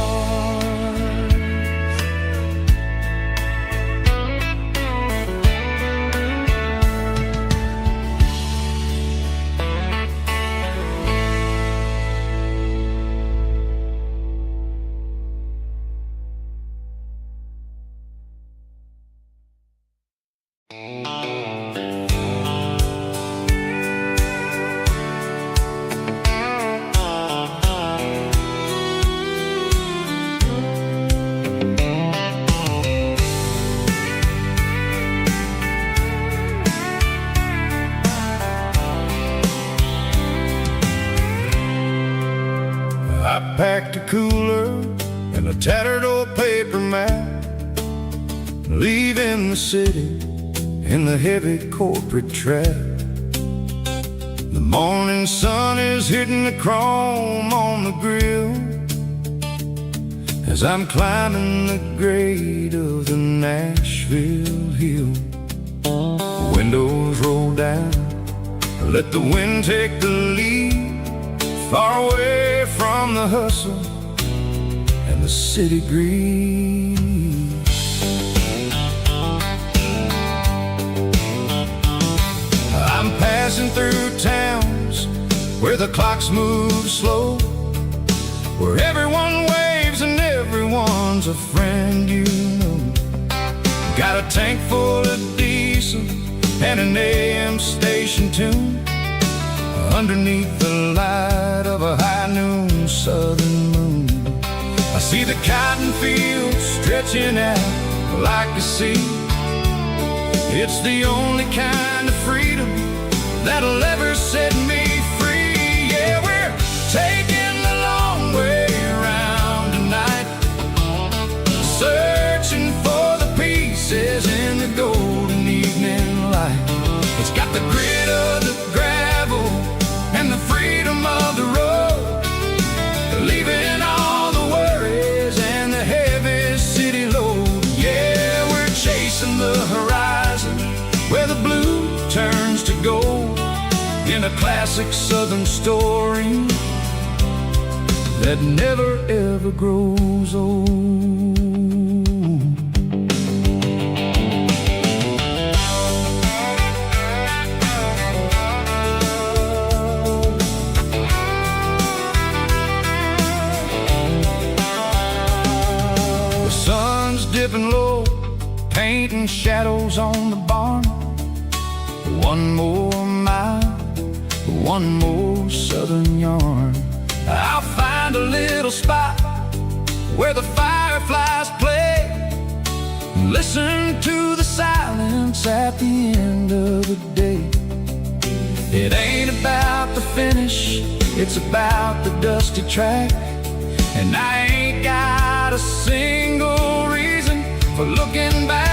I packed a cooler and a tattered old paper map, leaving the city in the heavy corporate trap. The morning sun is hitting the chrome on the grill as I'm climbing the grade of the Nashville hill. Windows roll down, let the wind take the lead, far away from the hustle and the city breeze. I'm passing through towns where the clocks move slow, where everyone waves and everyone's a friend you know. Got a tank full of diesel and an AM station tune underneath the light of a high noon southern moon. I see the cotton fields stretching out like a sea. It's the only kind of freedom that'll ever set me free. Yeah, we're taking the long way around tonight, searching for the pieces in the golden evening light. It's got the grit of the gravel and the freedom of the road, leaving all the worries and the heavy city load. Yeah, we're chasing the horizon where the blue turns to gold, in a classic southern story that never ever grows old. The sun's dipping low, painting shadows on the barn. One more mile, one more southern yarn. I'll find a little spot where the fireflies play, listen to the silence at the end of the day. It ain't about the finish, it's about the dusty track. And I ain't got a single reason for looking back.